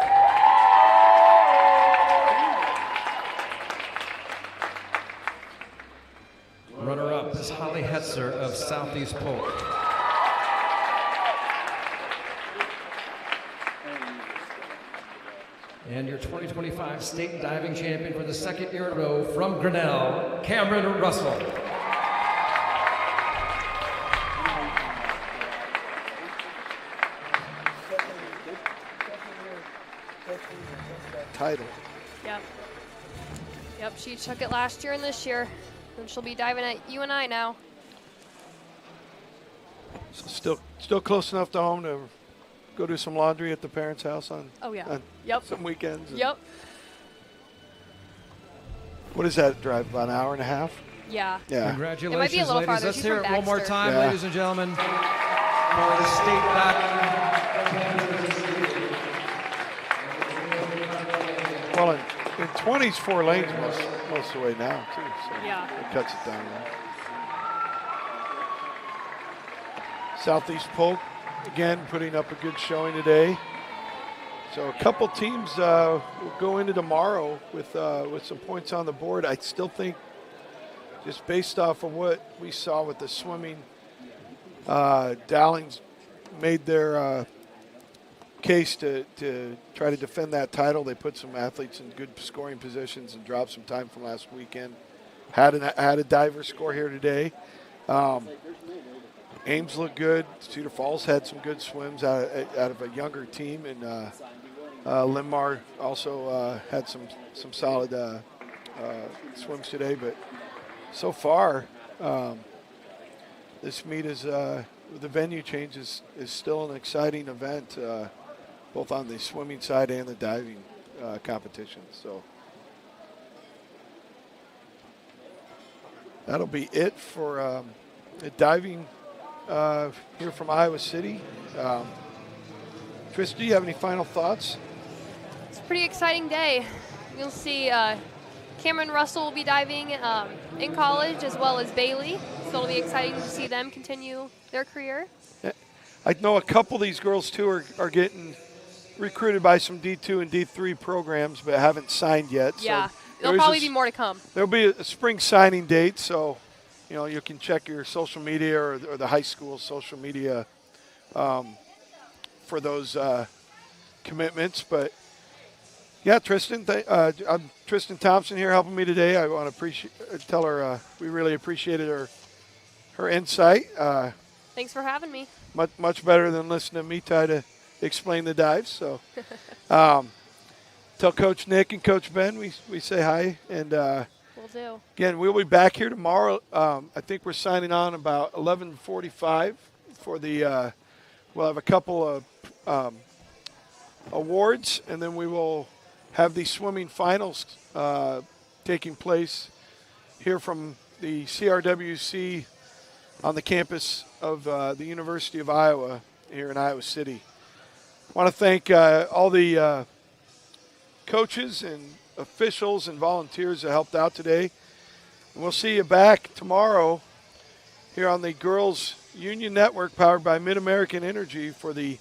Runner-up is Holly Hetzer of Southeast Polk. And your 2025 state diving champion for the 2nd year in a row from Grinnell, Cameron Russell. Title. Yep. Yep, she took it last year and this year. And she'll be diving at UNI now. So still close enough to home to go do some laundry at the parents' house on, on some weekends. Yep. What is that drive, about an hour and a half? Yeah. Yeah. Congratulations, It might be a little ladies. farther. Let's She's hear from it one more Baxter. time, Yeah. ladies and gentlemen, for the state diving. Well, in 20s, 4 lanes most of the way now, too. So Yeah. it cuts it down there. Southeast Polk, again, putting up a good showing today. So a couple teams will go into tomorrow with some points on the board. I still think, just based off of what we saw with the swimming, Dowling's made their case to try to defend that title. They put some athletes in good scoring positions and dropped some time from last weekend. Had a diver score here today. Ames looked good. Cedar Falls had some good swims out of a younger team, and Linmar also had some solid swims today. But so far, this meet is the venue change is still an exciting event, both on the swimming side and the diving competition. So that'll be it for diving here from Iowa City. Tristan, do you have any final thoughts? It's a pretty exciting day. You'll see Cameron Russell will be diving in college as well as Bailey. So it'll be exciting to see them continue their career. I know a couple of these girls, too, are getting recruited by some D2 and D3 programs, but haven't signed yet. Yeah, so there'll probably be more to come. There'll be a spring signing date, so you can check your social media or the high school social media for those commitments. But yeah, Tristan, I'm Tristan Thompson here helping me today. I want to tell her we really appreciated her insight. Thanks for having me. Much better than listening to me try to explain the dives. So tell Coach Nick and Coach Ben we say hi. And will do. Again, we'll be back here tomorrow. I think we're signing on about 11:45 for the we'll have a couple of awards, and then we will have the swimming finals taking place here from the CRWC on the campus of the University of Iowa here in Iowa City. I want to thank all the coaches and officials and volunteers that helped out today. And we'll see you back tomorrow here on the Girls Union Network powered by Mid-American Energy for the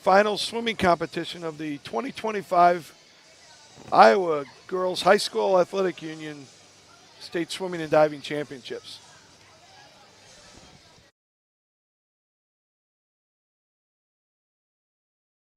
final swimming competition of the 2025 Iowa Girls High School Athletic Union State Swimming and Diving Championships.